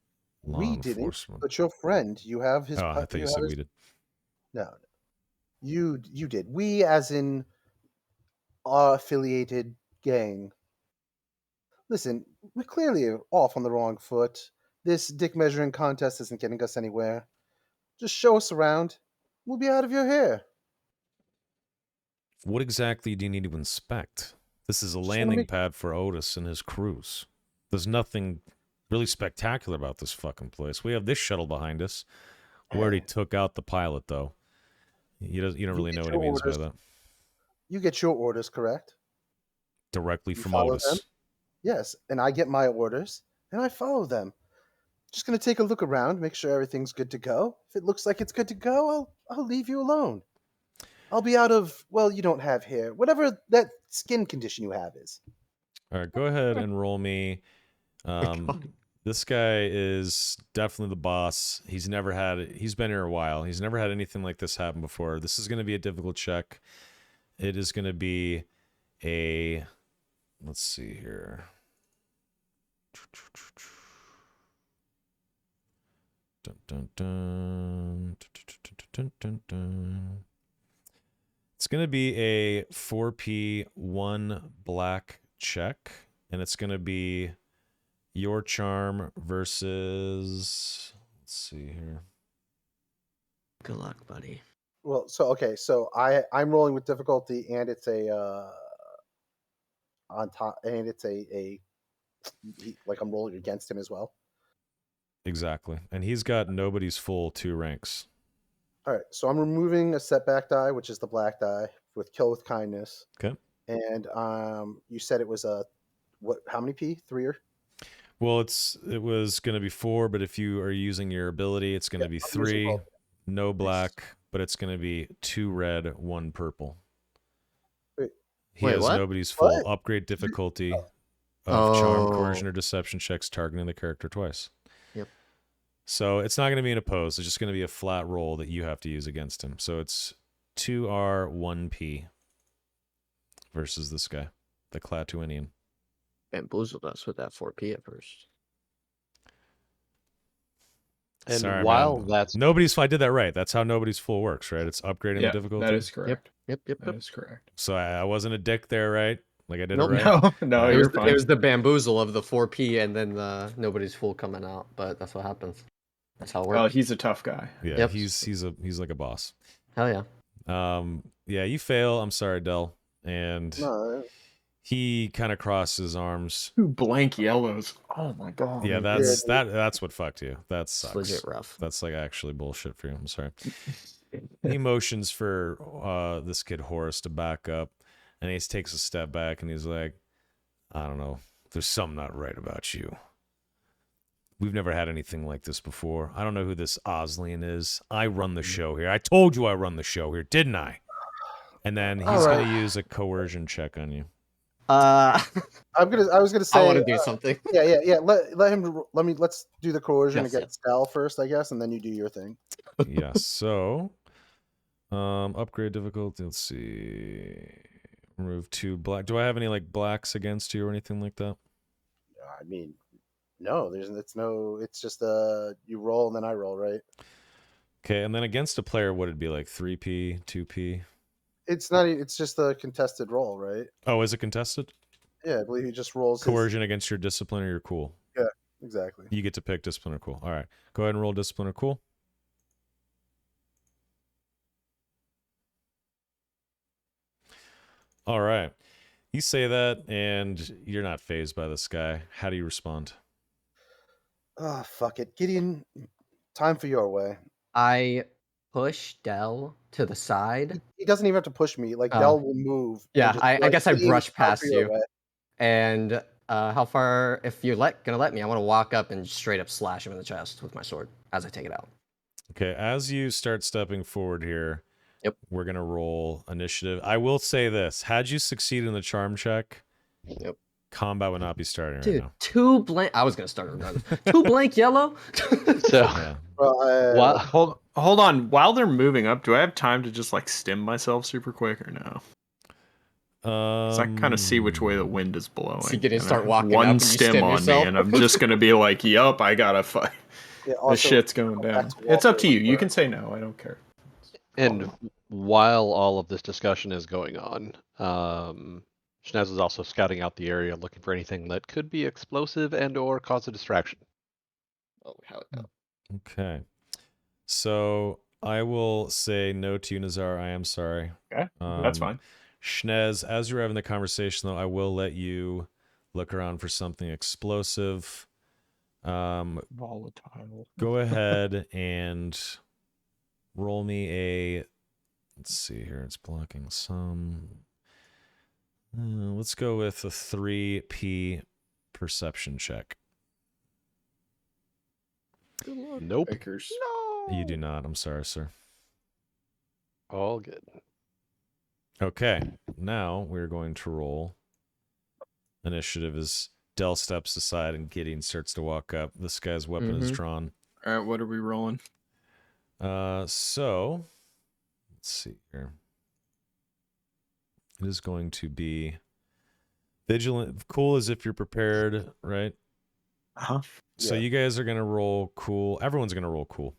law We didn't, enforcement? but your friend, you have his. Oh, I thought you said we did. No, you did. We, as in our affiliated gang. Listen, we clearly are off on the wrong foot. This dick measuring contest isn't getting us anywhere. Just show us around. We'll be out of your hair. What exactly do you need to inspect? This is a Just wanna landing make- pad for Otis and his cruise. There's nothing really spectacular about this fucking place. We have this shuttle behind us. We already took out the pilot, though. You don't really know get what he your means by orders. that. You get your orders, correct? Directly You from follow Otis. them? Yes, and I get my orders, and I follow them. Just gonna take a look around, make sure everything's good to go. If it looks like it's good to go, I'll leave you alone. I'll be out of, well, you don't have hair. Whatever that skin condition you have is. All right, go ahead and roll me. This guy is definitely the boss. He's been here a while. He's never had anything like this happen before. This is going to be a difficult check. It is going to be let's see here. Dun, dun, dun. Dun, dun, dun. It's going to be a 4p 1 black check, and it's going to be your charm versus, let's see here. Good luck, buddy. Well, so I'm rolling with difficulty, and it's a on top, and it's like I'm rolling against him as well. Exactly. And he's got nobody's full 2 ranks. All right, so I'm removing a setback die, which is the black die, with kill with kindness. Okay. And you said it was a what? How many P? 3 or? Well, it was going to be 4, but if you are using your ability, it's going to be I'm using 3, both. no black, but it's going to be 2 red, 1 purple. Wait. He Wait, has what? nobody's full. What? Upgrade difficulty of charm, Oh. coercion, or deception checks targeting the character twice. Yep. So it's not going to be an opposed. It's just going to be a flat roll that you have to use against him. So it's 2R, 1P versus this guy, the Clatuinian. Bamboozled us with that 4P at first. And Sorry, while man. that's I did that right. That's how nobody's full works, right? It's upgrading the difficulty. that is correct. Yep. That is correct. So I wasn't a dick there, right? Like I did Nope. it right. No, It you're was fine. It was the bamboozle of the 4P and then the nobody's fool coming out, but that's what happens. That's how it works. Oh, he's a tough guy. Yeah, Yep. he's like a boss. Hell yeah. Yeah, you fail. I'm sorry, Del. And No, he kind of crosses his arms. 2 blank yellows. Oh my god. Yeah, that's what fucked you. That It's sucks. legit rough. That's like actually bullshit for you. I'm sorry. He motions for this kid Horace to back up, and he takes a step back, and he's like, I don't know. There's something not right about you. We've never had anything like this before. I don't know who this Oslian is. I run the show here. I told you I run the show here, didn't I? And then he's All right. going to use a coercion check on you. I I was gonna say. want to do something. Yeah. Let's do the coercion Yes, against Sal first, I guess, and then you do your thing. Yes. So Upgrade difficulty. Let's see. Remove 2 black. Do I have any like blacks against you or anything like that? I mean, no, it's just you roll and then I roll, right? Okay, and then against a player, would it be like 3p, 2p? It's just a contested roll, right? Oh, is it contested? Yeah, I believe he just rolls Coercion against your discipline or your cool. Yeah, exactly. You get to pick discipline or cool. All right, go ahead and roll discipline or cool. All right. You say that, and you're not phased by this guy. How do you respond? Ah, fuck it. Gideon, time for your way. I push Dell to the side. He doesn't even have to push me. Like, Oh. Dell will move. and Yeah, just be I like, guess I "Gideon, brush time past for your you. way." And how far? If you're gonna let me, I want to walk up and straight up slash him in the chest with my sword as I take it out. Okay, as you start stepping forward here, Yep. we're going to roll initiative. I will say this. Had you succeeded in the charm check, Yep. combat would not be starting Dude, right now. 2 blank. I was gonna start regardless. 2 blank yellow. So Yeah. Well, Hold on. While they're moving up, do I have time to just like stim myself super quick or no? 'Cause I kind of see which way the wind is blowing. So you get to and start I have walking one up and you stim stim on yourself? me, and I'm just gonna be like, "Yup, I gotta fight." yeah, The also, shit's going back down. to It's up Walter to you. You real can quick. say no. I don't care. and while all of this discussion is going on, Schnez is also scouting out the area, looking for anything that could be explosive and/or cause a distraction. Oh, hell no. Okay. So I will say no to you, Nazar. I am sorry. Okay, that's fine. Schnez, as you're having the conversation, though, I will let you look around for something explosive. Volatile. Go ahead and roll me a. Let's see here. It's blocking some. Let's go with a 3p perception check. Good luck. Nope. Bakers. You do not. I'm sorry, sir. All good. Okay. Now we're going to roll initiative as Dell steps aside and Gideon starts to walk up. This guy's weapon is drawn. All right, what are we rolling? So let's see here. It is going to be vigilant. Cool as if you're prepared, right? Uh-huh. So Yeah. you guys are gonna roll cool. Everyone's gonna roll cool.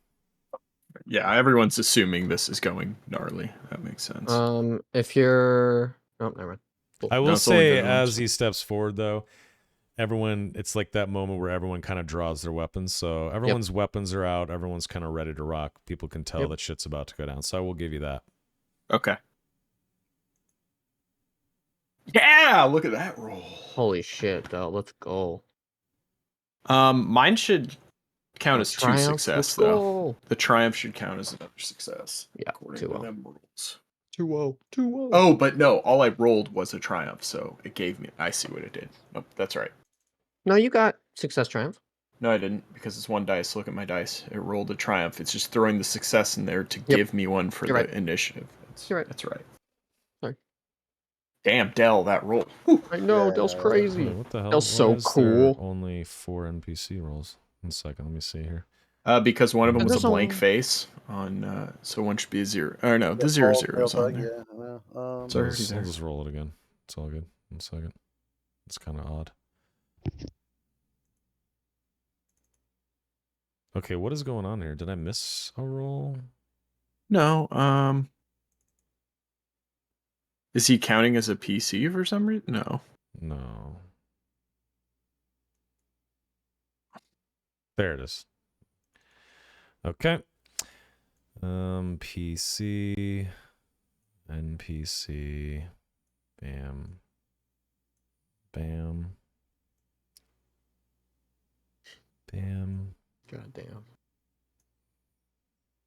Yeah, everyone's assuming this is going gnarly. That makes sense. If you're. Oh, never mind. I No, will it's only say, vigilance. as he steps forward, though, everyone, it's like that moment where everyone kind of draws their weapons. So everyone's weapons are out. Everyone's kind of ready to rock. People can tell that shit's about to go down. So I will give you that. Okay. Yeah, look at that roll. Holy shit, Dell. Let's go. Mine should count as 2 Triumph, success let's though. go. The triumph should count as another success. Yeah, according to 2-0. them rules. 2-0. 2-0. Oh, but no, all I rolled was a triumph, so it gave me. I see what it did. Nope, that's right. No, you got success triumph. No, I didn't, because it's 1 dice. Look at my dice. It rolled a triumph. It's just throwing the success in there to give me one for You're the right. initiative. You're right. That's right. Sorry. Damn, Dell, that roll. Whew. I know, Yeah, Dell's no, crazy. Wait, what the hell? Dell's so Why is there cool. only 4 NPC rolls? 1 second. Let me see here. Because one of them was a There's blank only- face on, so one should be a 0. Or no, the 0 Paul, 0 is on there. Yeah, well, So- I'll already just, I'll there. just roll it again. It's all good. 1 second. It's kind of odd. Okay, what is going on here? Did I miss a roll? No, is he counting as a PC for some reason? No. No. There it is. Okay. PC, NPC, bam, bam, bam, God damn.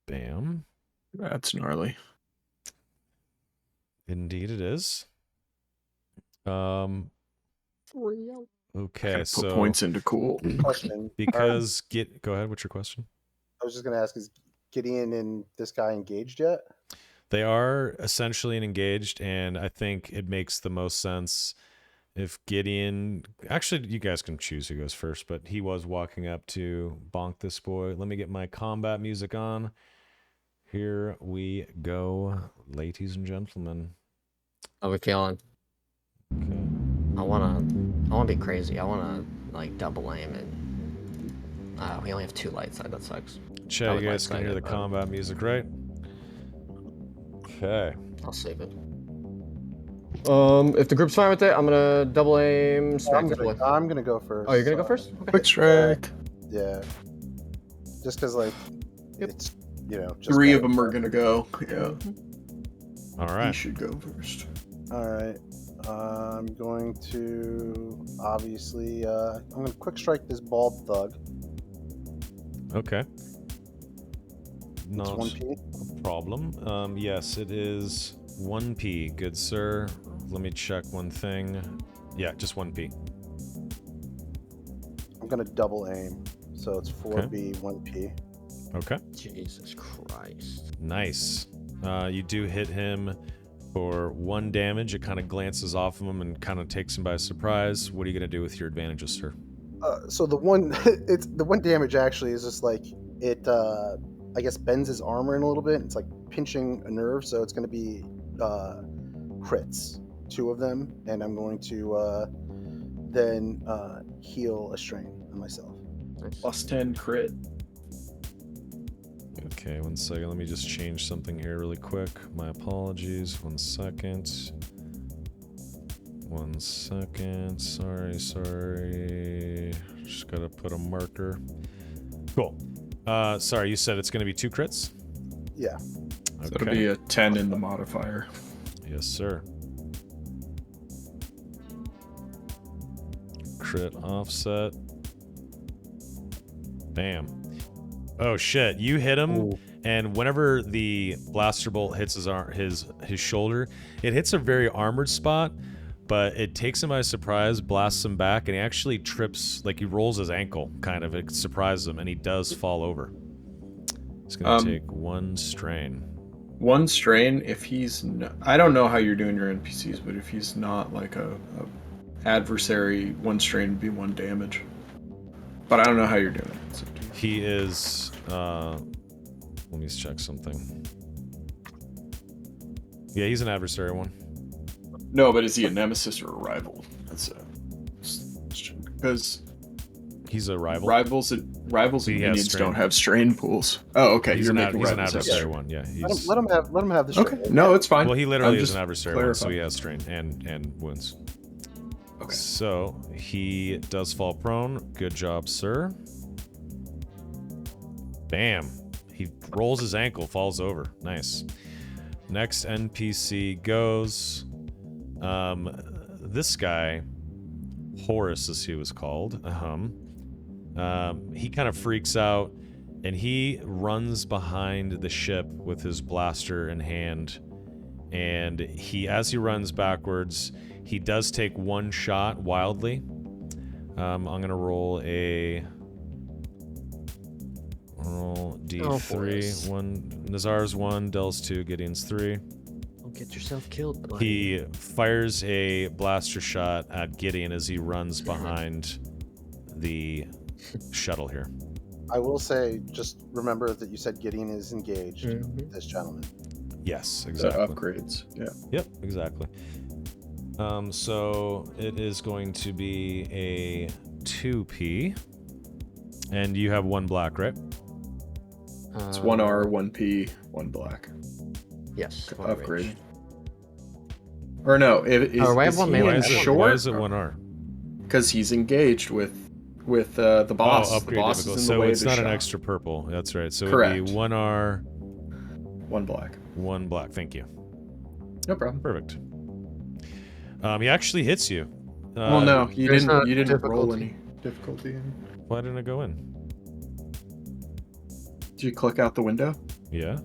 bam. That's gnarly. Indeed, it is. 3-0. Okay, Put so points into cool. question. because go ahead. What's your question? I was just gonna ask: is Gideon and this guy engaged yet? They are essentially engaged, and I think it makes the most sense if Gideon. Actually, you guys can choose who goes first, but he was walking up to bonk this boy. Let me get my combat music on. Here we go, ladies and gentlemen. How we feeling? Okay. I wanna be crazy. I wanna like double aim and. We only have 2 light side. That sucks. I Chat, would you guys light can hear side the it, combat music, right? Okay. I'll save it. If the group's fine with it, I'm gonna double aim. Smack this boy. I'm gonna go first. Oh, you're gonna go first? Okay. Quick strike. Yeah. Just because, like, Yep. it's, just 3 of better. them are gonna go. Yeah. All You right. should go first. All right. I'm going to obviously. I'm gonna quick strike this bald thug. Okay. It's Not 1p. a problem. Yes, it is 1p, good sir. Let me check one thing. Yeah, just 1p. I'm gonna double aim, so it's 4b, 1p. Okay. Jesus Christ. Nice. You do hit him for 1 damage. It kind of glances off of him and kind of takes him by surprise. What are you gonna do with your advantages, sir? So the one, it's the 1 damage actually is just like it. I guess bends his armor in a little bit. It's like pinching a nerve, so it's gonna be crits, 2 of them, and I'm going to then heal a strain on myself. Nice. +10 crit. Okay, 1 second. Let me just change something here really quick. My apologies. 1 second. 1 second. Sorry. Just gotta put a marker. Cool. Sorry, you said it's gonna be 2 crits? Yeah. So it'll be a 10 in the modifier. Yes, sir. Crit offset. Bam. Oh shit! You hit him, Ooh. and whenever the blaster bolt hits his shoulder, it hits a very armored spot, but it takes him by surprise, blasts him back, and he actually trips, like he rolls his ankle, kind of. It surprises him, and he does fall over. It's gonna take 1 strain. 1 strain if he's I don't know how you're doing your NPCs, but if he's not like a adversary, 1 strain would be 1 damage. But I don't know how you're doing it. So. He is. Let me just check something. Yeah, he's an adversary 1. No, but is he a nemesis or a rival? That's a question. Because He's a rival. rivals and He has minions strain. don't have strain pools. Oh, okay. He's You're an making he's an rivals have adversary strain. 1. Yeah. Let He's, him have the Okay. strain. No, it's fine. well, he literally I'm is just an adversary 1, so he clarifying. has strain and wounds. Okay. So he does fall prone. Good job, sir. Bam. He rolls his ankle, falls over. Nice. Next NPC goes. This guy, Horus, as he was called. He kind of freaks out, and he runs behind the ship with his blaster in hand. And as he runs backwards, he does take 1 shot wildly. I'm gonna roll D3. Horus. 1 Nazar's 1, Dell's 2, Gideon's 3. Don't get yourself killed, buddy. He fires a blaster shot at Gideon as he runs behind the shuttle here. I will say, just remember that you said Gideon is engaged. Mhm. This gentleman. Yes, The exactly. upgrades. Yeah. Yep, exactly. So it is going to be a 2p. And you have 1 black, right? It's 1 R, 1 P, 1 black. Yes. one Upgrade. rage. Or no, is I have one he melee. Why in is it, short? why is it 1R? Because he's engaged with the boss. Oh, The upgrade boss difficult. is in the So way it's of the not an shot. extra purple. That's right. So it would Correct. be 1R, 1 black. 1 black. Thank you. No problem. Perfect. He actually hits you. Well, no, you there's no didn't roll difficulty. any difficulty. Why didn't it go in? Did you click out the window? Yeah.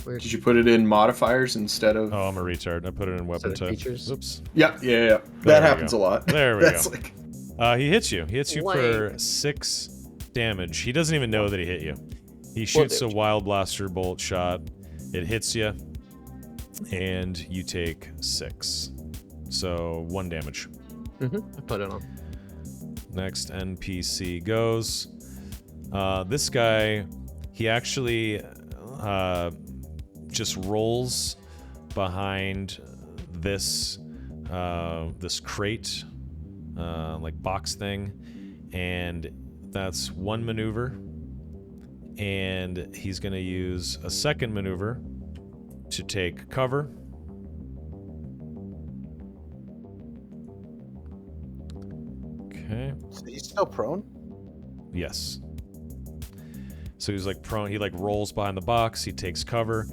Weird. Did you put it in modifiers instead of? Oh, I'm a retard. I put it in weapon Instead type. of features? Oops. Yeah. There That we happens go. a lot. There we That's go. like He hits you. He hits you for Lame. 6 damage. He doesn't even know that he hit you. He shoots a damage. wild blaster bolt shot. It hits you, and you take 6. So 1 damage. I put it on. Next NPC goes. This guy, he actually just rolls behind this this crate, like box thing, and that's one maneuver. And he's going to use a second maneuver to take cover. Okay. So he's still prone? Yes. So he's like prone. He like rolls behind the box. He takes cover,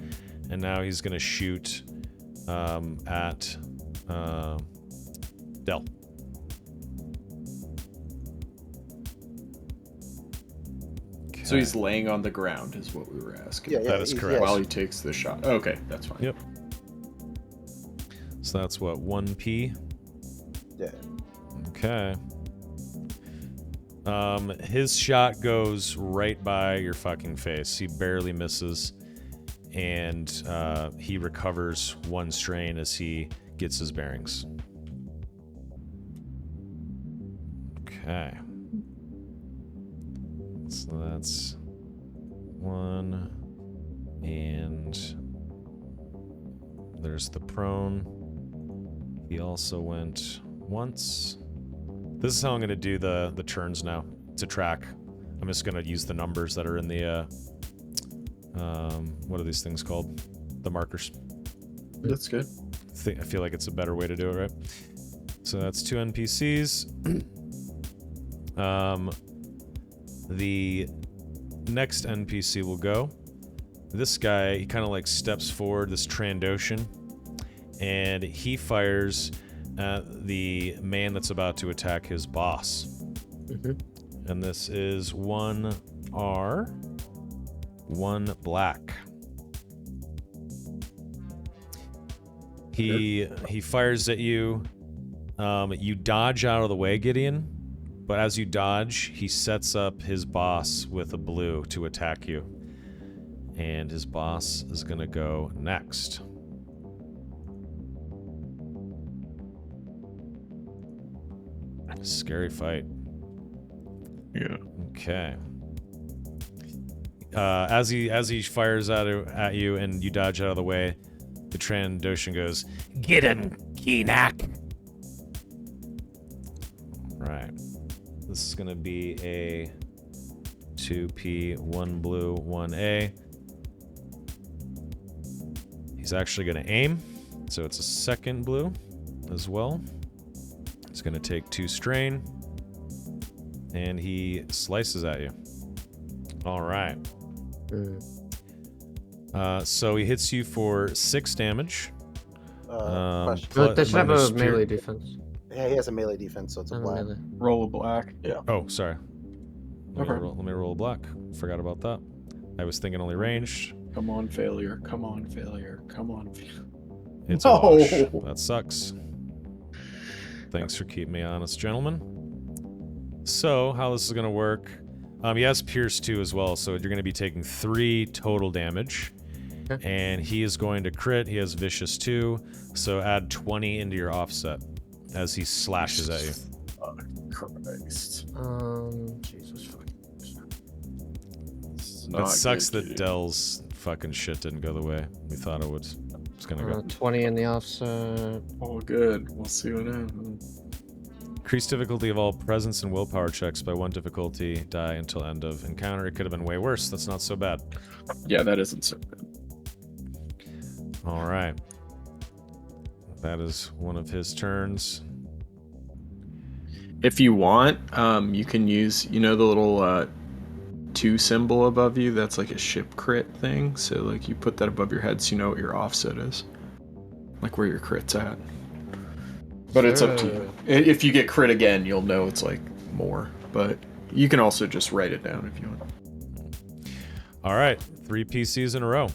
and now he's gonna shoot at Del. So he's laying on the ground, is what we were asking. Yeah, That is correct. While he takes the shot. Okay, that's fine. Yep. So that's what, 1p? Yeah. Okay. His shot goes right by your fucking face. He barely misses, and he recovers 1 strain as he gets his bearings. Okay. So that's 1, and there's the prone. He also went once. This is how I'm going to do the turns now. To track, I'm just going to use the numbers that are in the, what are these things called? The markers. That's good. I feel like it's a better way to do it, right? So that's 2 NPCs. The next NPC will go. This guy, he kind of like steps forward, this Trandoshan, and he fires at the man that's about to attack his boss. And this is 1R, 1 black. He fires at you. You dodge out of the way, Gideon, but as you dodge, he sets up his boss with a blue to attack you. And his boss is gonna go next. Scary fight. Yeah. Okay. As he fires at you and you dodge out of the way, the Trandoshan goes, "Get him, Keenak!" Right. This is gonna be a 2p, 1 blue, 1a. He's actually gonna aim, so it's a second blue as well. He's gonna take 2 strain, and he slices at you. All right. So he hits you for 6 damage. Question. They should have minus a melee defense. Yeah, he has a melee defense, so it's a black. Melee. Roll a black. Yeah. Oh, sorry. Let Okay. me roll a black. Forgot about that. I was thinking only ranged. Come on, failure. Come on, failure. Come on, failure. It's No! a wash. That sucks. Thanks for keeping me honest, gentlemen. So, how this is going to work... he has Pierce 2 as well, so you're going to be taking 3 total damage. Okay. And he is going to crit. He has Vicious 2, so add 20 into your offset as he slashes at you. Christ. Jesus fucking. It sucks that Dell's fucking shit didn't go the way we thought it would. It's gonna go. 20 in the offset. All good. We'll see what happens. Increase difficulty of all presence and willpower checks by 1 difficulty die until end of encounter. It could have been way worse. That's not so bad. Yeah, that isn't so bad. All right. That is one of his turns. If you want, you can use, the little 2 symbol above you. That's like a ship crit thing. So like you put that above your head so you know what your offset is, like where your crit's at. But it's up to you. If you get crit again, you'll know it's like more. But you can also just write it down if you want. All right. 3 PCs in a row.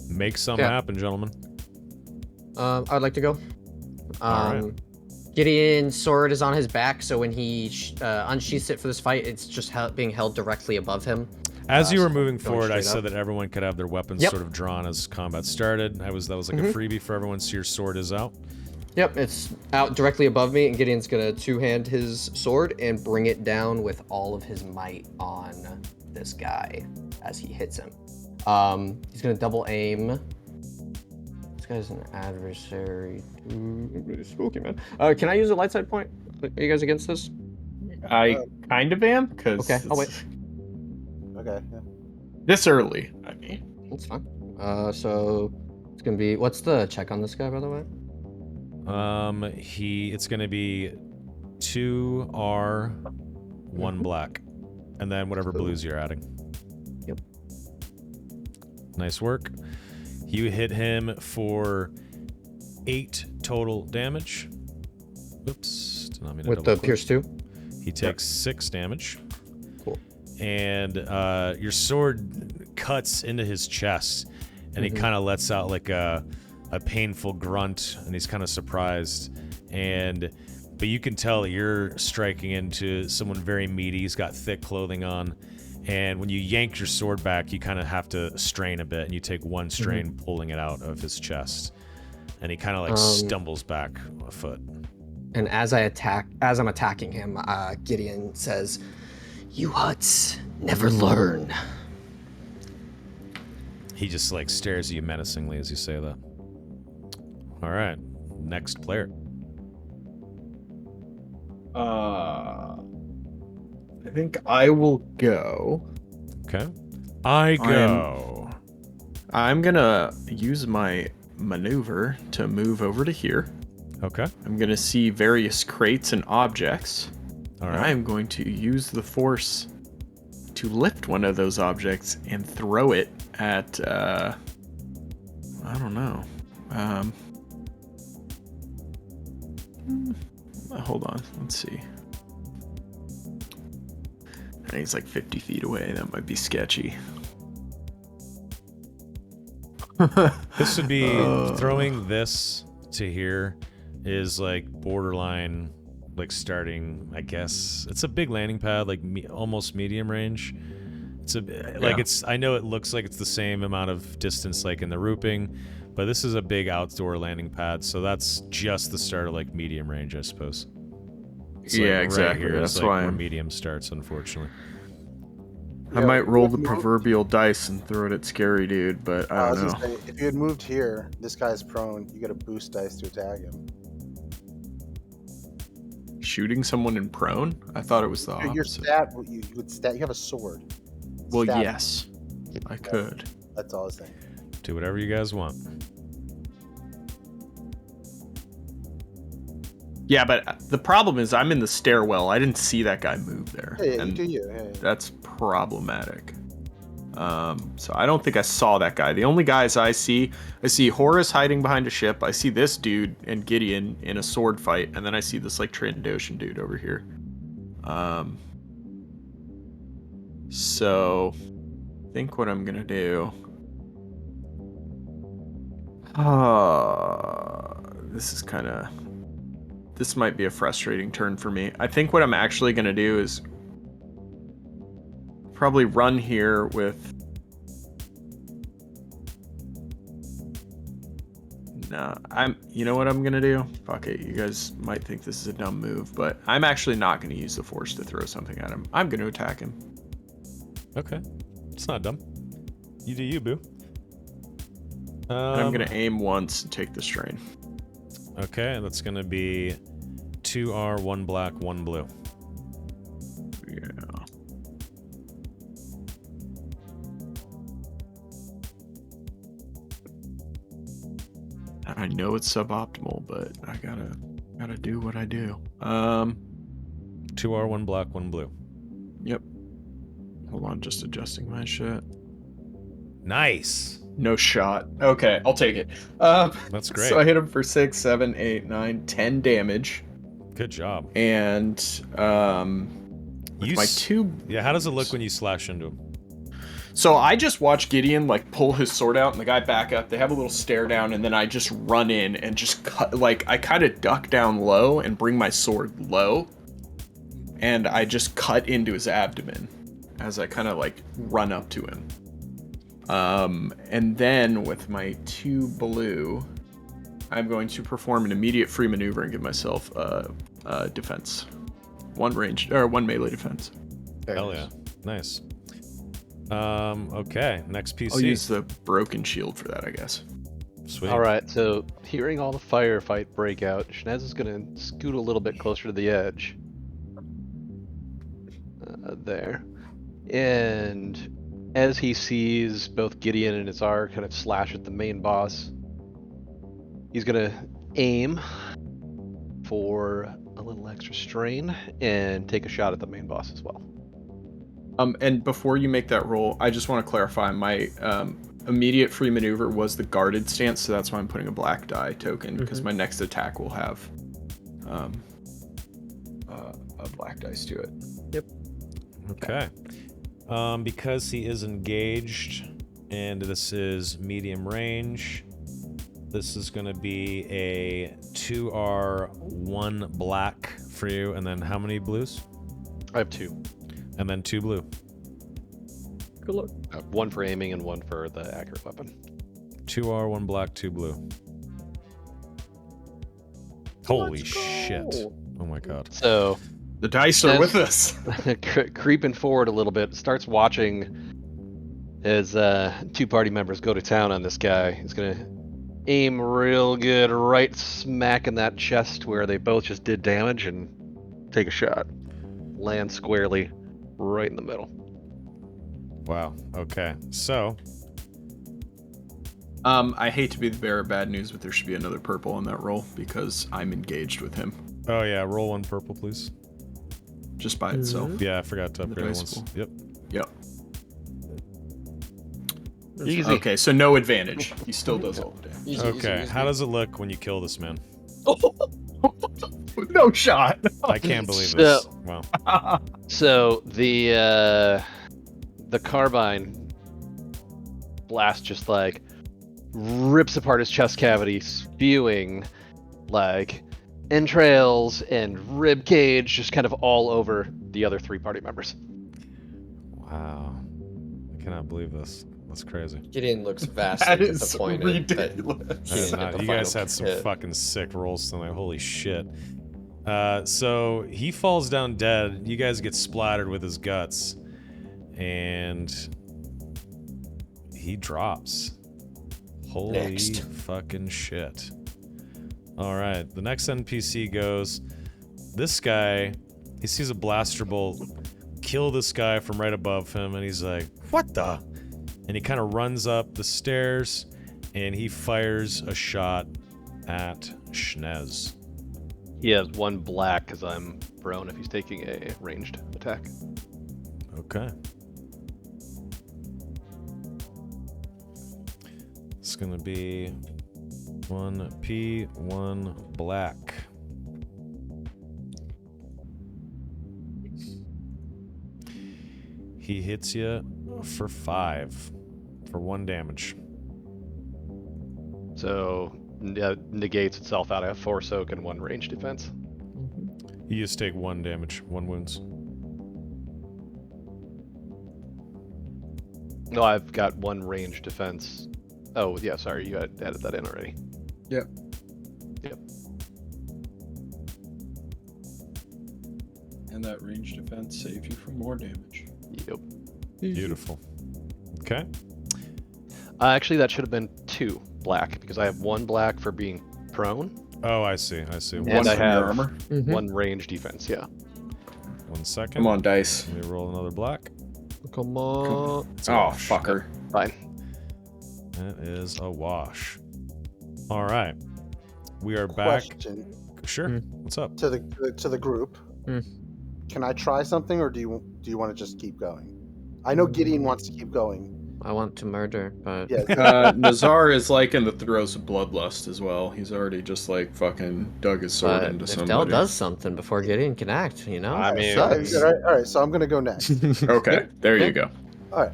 Make something happen, gentlemen. I'd like to go. All right. Gideon's sword is on his back, so when he unsheaths it for this fight, it's just being held directly above him. As you were so moving going forward, I straight said up. that everyone could have their weapons Yep. sort of drawn as combat started. That was like a freebie for everyone, so your sword is out. Yep, it's out directly above me, and Gideon's gonna 2-hand his sword and bring it down with all of his might on this guy as he hits him. He's gonna double aim. This guy's an adversary. Spooky, man. Can I use a light side point? Are you guys against this? I kind of am, because Okay, I'll wait. Okay. Yeah. this early. I mean, That's fine. So it's gonna be. What's the check on this guy, by the way? It's gonna be 2R, 1 black, and then whatever blues you're adding. Yep. Nice work. You hit him for 8 total damage. Oops. Did not mean to With the double click. Pierce 2? He takes 6 damage. Cool. And your sword cuts into his chest, and he kind of lets out like a painful grunt, and he's kind of surprised. But you can tell that you're striking into someone very meaty. He's got thick clothing on. And when you yank your sword back, you kind of have to strain a bit, and you take 1 strain pulling it out of his chest. And he kind of like stumbles back a foot. And as I'm attacking him, Gideon says, "You Huts never learn." He just like stares at you menacingly as you say that. All right, next player. I think I will go. Okay. I go. I'm gonna use my maneuver to move over to here. Okay. I'm gonna see various crates and objects. All And right. I'm going to use the force to lift one of those objects and throw it at, I don't know. Hold on, let's see. He's like 50 feet away. That might be sketchy. This would be throwing this to here is like borderline, like starting. I guess it's a big landing pad, like almost medium range. It's it's. I know it looks like it's the same amount of distance like in the rooping, but this is a big outdoor landing pad, so that's just the start of like medium range, I suppose. It's Yeah, right exactly. here is, That's like, why where I'm- medium starts, unfortunately. I might roll the proverbial dice and throw it at Scary Dude, but I don't know. Say, if you had moved here, this guy's prone. You get a boost dice to attack him. Shooting someone in prone? I thought it was the Your opposite. stat, you would stat. You have a sword. Well, Stab. yes, I could. That's all I was saying. Do whatever you guys want. Yeah, but the problem is I'm in the stairwell. I didn't see that guy move there. Yeah, you and do you. Yeah, yeah. that's problematic. So I don't think I saw that guy. The only guys I see Horus hiding behind a ship. I see this dude and Gideon in a sword fight, and then I see this like Trandoshan dude over here. So I think what I'm gonna do. This might be a frustrating turn for me. I think what I'm actually gonna do is probably run here with. You know what I'm gonna do? Fuck it. You guys might think this is a dumb move, but I'm actually not gonna use the force to throw something at him. I'm gonna attack him. Okay. It's not dumb. You do you, boo. And I'm gonna aim once and take the strain. Okay, that's gonna be 2R, 1 black, 1 blue. Yeah. I know it's suboptimal, but I gotta do what I do. 2R, 1 black, 1 blue. Yep. Hold on, just adjusting my shit. Nice. No shot. Okay, I'll take it. That's great. So I hit him for 6, 7, 8, 9, 10 damage. Good job. And with my two. Yeah, how does it look when you slash into him? So I just watch Gideon like pull his sword out and the guy back up. They have a little stare down, and then I just run in and just cut. Like I kind of duck down low and bring my sword low, and I just cut into his abdomen as I kind of like run up to him. And then with my 2 blue, I'm going to perform an immediate free maneuver and give myself defense, 1 melee defense. Hell yeah, nice. Okay, next PC. I'll use the broken shield for that, I guess. Sweet. All right, so hearing all the firefight break out, Shnez is going to scoot a little bit closer to the edge. There. And as he sees both Gideon and Azar kind of slash at the main boss, he's going to aim for a little extra strain and take a shot at the main boss as well. And before you make that roll, I just want to clarify my immediate free maneuver was the guarded stance, so that's why I'm putting a black die token, because my next attack will have a black dice to it. Yep. Okay. Because he is engaged, and this is medium range, this is going to be a 2R, 1 black for you, and then how many blues? I have 2. And then 2 blue. Good luck. 1 for aiming and 1 for the accurate weapon. 2R, 1 black, 2 blue. Holy shit. Oh my god. So The dice are with us. creeping forward a little bit, starts watching as 2 party members go to town on this guy. He's gonna aim real good right smack in that chest where they both just did damage and take a shot. Land squarely right in the middle. Wow. Okay. So, I hate to be the bearer of bad news, but there should be another purple on that roll because I'm engaged with him oh yeah, roll 1 purple, please. just by itself. Yeah, I forgot to The upgrade it dice once. pool. Yep. Yep. Easy. Okay, so no advantage. He still does all the damage. Okay. How does it look when you kill this man? No shot. I can't believe So- this. Wow. So the carbine blast just like rips apart his chest cavity, spewing like entrails and rib cage just kind of all over the other 3 party members. Wow. I cannot believe this. That's crazy. Gideon looks vastly That is disappointed. ridiculous. That's He didn't not- get the you guys final had some hit. fucking sick rolls tonight. Holy shit. So he falls down dead. You guys get splattered with his guts. And he drops. Holy Next. fucking shit. Alright, the next NPC goes. This guy, he sees a blaster bolt kill this guy from right above him, and he's like, what the? And he kind of runs up the stairs, and he fires a shot at Shnez. He has 1 black because I'm prone if he's taking a ranged attack. Okay. It's gonna be 1 P, 1 black. He hits you for 5 for 1 damage. So negates itself out. I have 4 soak and 1 range defense. You just take 1 damage, 1 wounds. No, I've got 1 range defense. Oh yeah, sorry, you had added that in already. Yep. Yep. And that range defense saves you from more damage. Yep. Beautiful. Okay. Actually, that should have been 2 black because I have 1 black for being prone. Oh, I see. I see. And One I from have your armor. 1 range defense. Yeah. 1 second. Come on, dice. Let me roll another black. Come on. It's a Oh, wash. fucker. Fine. That is a wash. All right. We are back. Question Sure. Hmm. What's up? to the group. Hmm. Can I try something, or do you want to just keep going? I know Gideon wants to keep going. I want to murder, but Yeah. Nazar is like in the throes of bloodlust as well. He's already just like fucking dug his sword but into if somebody. Dell does something before Gideon can act, you know? I It mean- sucks. all right. So I'm gonna go next. Okay, there you Yeah. go. All right.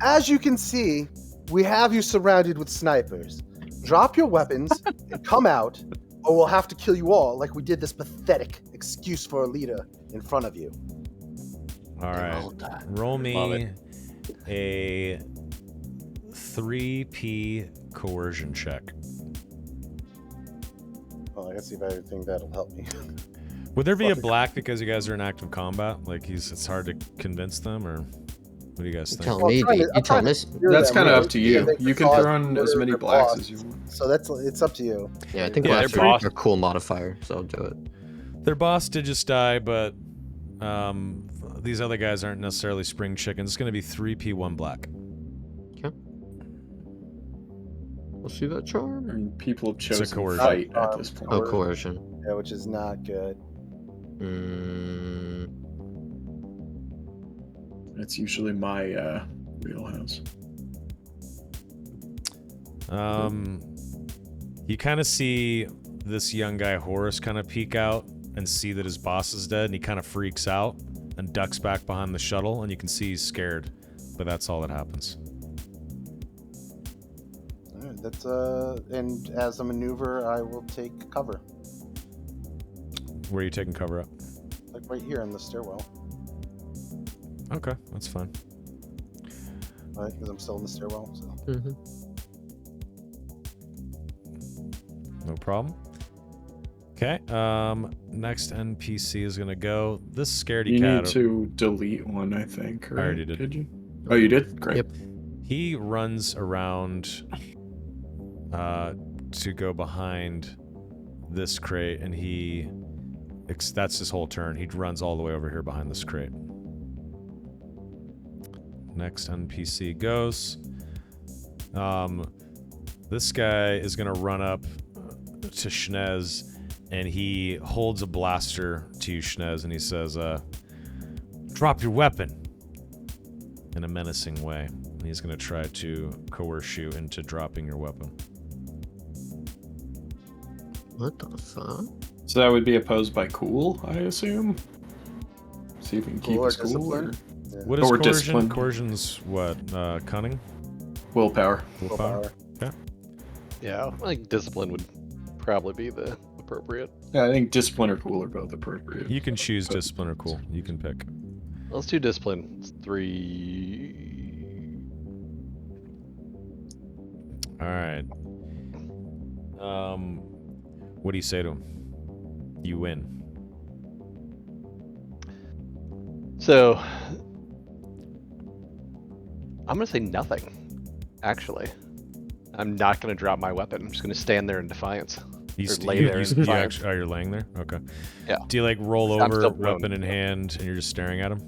As you can see, we have you surrounded with snipers. Drop your weapons and come out, or we'll have to kill you all like we did this pathetic excuse for a leader in front of you. All right. All die. Roll Love me it. a 3P coercion check. Well, I can see if I think that'll help me. Would there be a Fuck. black because you guys are in active combat? Like it's hard to convince them, or What do you guys You think? tell Well, me. I'm trying to- You I'm tell trying to me. secure That's them kind of with up to the you. evicted You can boss throw in as order many their blacks boss. as you want. So it's up to you. Yeah, I think Yeah, blacks their are boss- a cool modifier, so I'll do it. Their boss did just die, but these other guys aren't necessarily spring chickens. It's going to be 3p, 1 black. We'll see that charm. And people have a chosen coercion. fight at this point. Oh, coercion. Yeah, which is not good. Mm, That's usually my wheelhouse. You kind of see this young guy Horace kind of peek out and see that his boss is dead, and he kind of freaks out and ducks back behind the shuttle, and you can see he's scared, but that's all that happens. All right, that's and as a maneuver, I will take cover, Where are you taking cover at? like right here in the stairwell, Okay, that's fine. right? Because I'm still in the stairwell. So mhm. No problem. Okay, next NPC is gonna go. This scaredy You cat. need to delete one, I think. Right? already did. You? Oh, you did? Great. Yep. He runs around to go behind this crate, and that's his whole turn. He runs all the way over here behind this crate. Next NPC goes. This guy is gonna run up to Schnez, and he holds a blaster to you, Schnez, and he says, "Drop your weapon," in a menacing way. And he's gonna try to coerce you into dropping your weapon. What the fuck? So that would be opposed by cool, I assume? See if we can keep Cool or us cool. Or... discipline? Yeah. What is Or coercion? discipline. Coercion's what? Cunning? Willpower. Willpower? Yeah, I think discipline would probably be the appropriate. Yeah, I think discipline or cool are both appropriate. You can choose discipline or cool. You can pick. Let's do discipline. It's 3. All right. What do you say to him? You win. So, I'm gonna say nothing. Actually, I'm not gonna drop my weapon. I'm just gonna stand there in defiance. You Or st- lay you- there you- in you defiance. actually, you're laying there? Okay. Yeah. Do you like roll I'm over, still prone. weapon in hand, and you're just staring at him?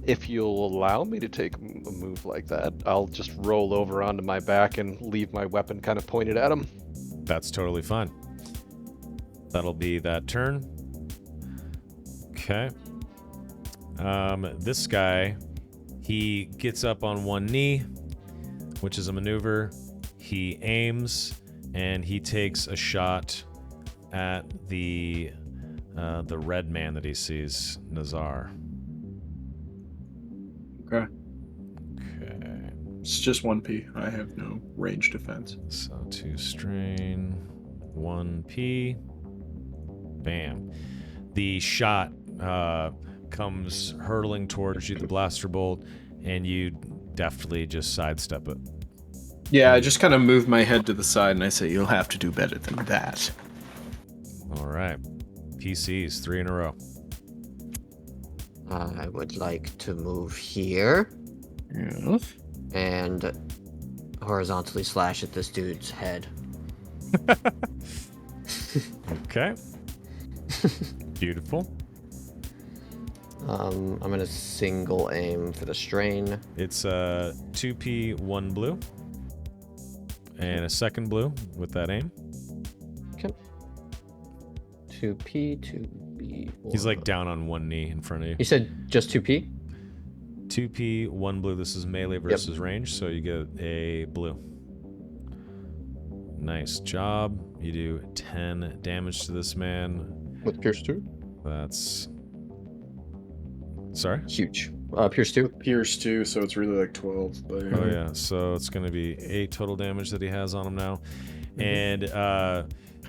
If you'll allow me to take a move like that, I'll just roll over onto my back and leave my weapon kind of pointed at him. That's totally fine. That'll be that turn. Okay. This guy, he gets up on one knee, which is a maneuver. He aims, and he takes a shot at the red man that he sees, Nazar. Okay. Okay. It's just 1p. I have no range defense. So 2 strain, 1p. Bam. The shot comes hurtling towards you, the blaster bolt, and you deftly just sidestep it. Yeah, I just kind of move my head to the side and I say, you'll have to do better than that. All right. PCs, 3 in a row. I would like to move here Yes. and horizontally slash at this dude's head. Okay. Beautiful. I'm gonna single aim for the strain. It's 2p, 1 blue. And a second blue with that aim. 2P, 2B. He's like down on one knee in front of you. You said just 2P? 2p, 1 blue. This is melee versus range, so you get a blue. Nice job. You do 10 damage to this man. With Pierce 2? That's... Sorry? Huge. Pierce 2? Pierce 2, so it's really like 12. But Oh yeah, so it's going to be 8 total damage that he has on him now. And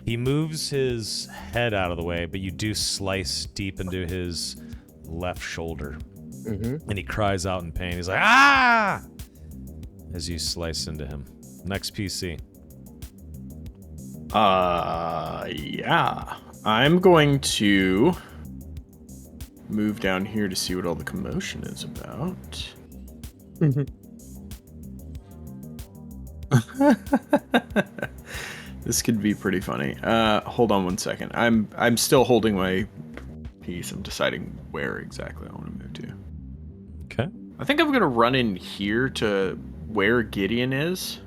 he moves his head out of the way, but you do slice deep into his left shoulder. Mm-hmm. And he cries out in pain. He's like, "Ah!" as you slice into him. Next PC. Yeah. I'm going to move down here to see what all the commotion is about. This could be pretty funny. Hold on one second. I'm still holding my piece. I'm deciding where exactly I want to move to. Okay. I think I'm gonna run in here to where Gideon is.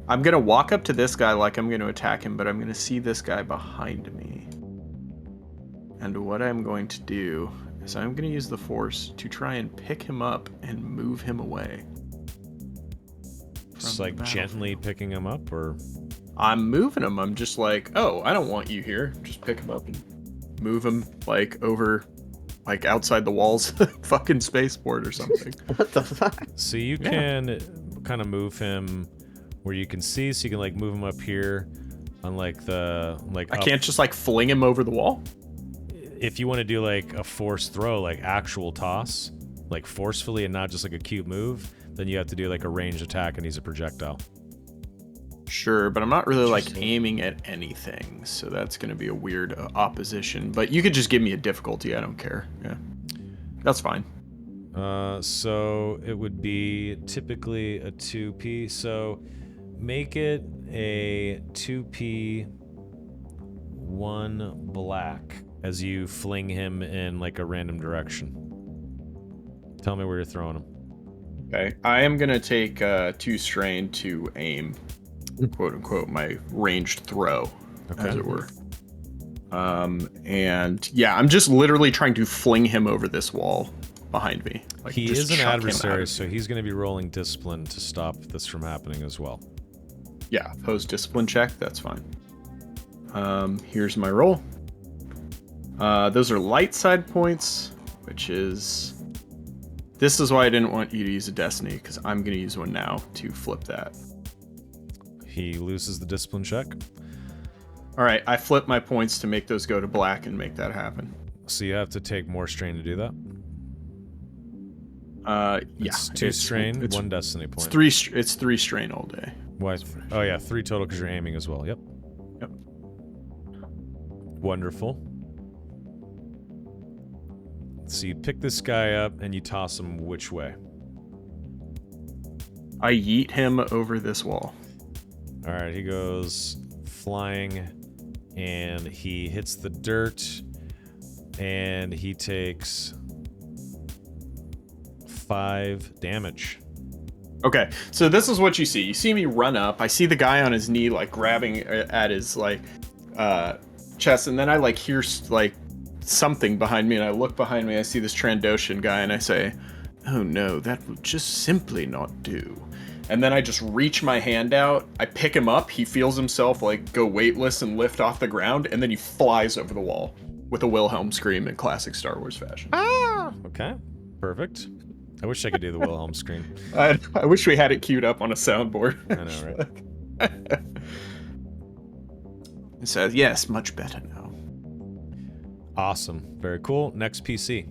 I'm gonna walk up to this guy like I'm gonna attack him, but I'm gonna see this guy behind me. And what I'm going to do is I'm gonna use the force to try and pick him up and move him away. Just from like the gently battlefield. picking him up, or I'm moving him. I'm just like, oh, I don't want you here. Just pick him up and move him like over, like outside the walls, fucking spaceport or something. What the fuck? so you Yeah. can kind of move him where you can see, so you can like move him up here on like the like. I up. can't just like fling him over the wall. If you want to do like a force throw, like actual toss, like forcefully and not just like a cute move, then you have to do like a ranged attack and he's a projectile. Sure, but I'm not really like Interesting. aiming at anything, so that's gonna be a weird opposition. But you could just give me a difficulty. I don't care. Yeah, that's fine. So it would be typically a 2p. So make it a 2p, 1 black as you fling him in like a random direction. Tell me where you're throwing him. Okay, I am gonna take 2 strain to aim, quote unquote, my ranged throw, as it were. And yeah, I'm just literally trying to fling him over this wall behind me. Like, He just is an chuck him out adversary, of so here. he's going to be rolling discipline to stop this from happening as well. Yeah, post discipline check. That's fine. Here's my roll. Those are light side points, which is. This is why I didn't want you to use a destiny, because I'm going to use one now to flip that. He loses the discipline check. All right, I flip my points to make those go to black and make that happen. So you have to take more strain to do that. Yeah, It's 2 strain, it's 1 destiny point. It's 3 strain all day. Why? Oh yeah, 3 total because you're aiming as well. Yep. Yep. Wonderful. So you pick this guy up and you toss him which way? I yeet him over this wall. All right, he goes flying and he hits the dirt and he takes 5 damage. Okay, so this is what you see. You see me run up. I see the guy on his knee, like grabbing at his like chest, and then I like hear like something behind me, and I look behind me. I see this Trandoshan guy, and I say, "Oh no, that will just simply not do." And then I just reach my hand out. I pick him up. He feels himself like go weightless and lift off the ground, and then he flies over the wall with a Wilhelm scream in classic Star Wars fashion. Ah! Okay, perfect. I wish I could do the Wilhelm scream. I wish we had it queued up on a soundboard. I know, right? It says, yes, much better now. Awesome. Very cool. Next PC.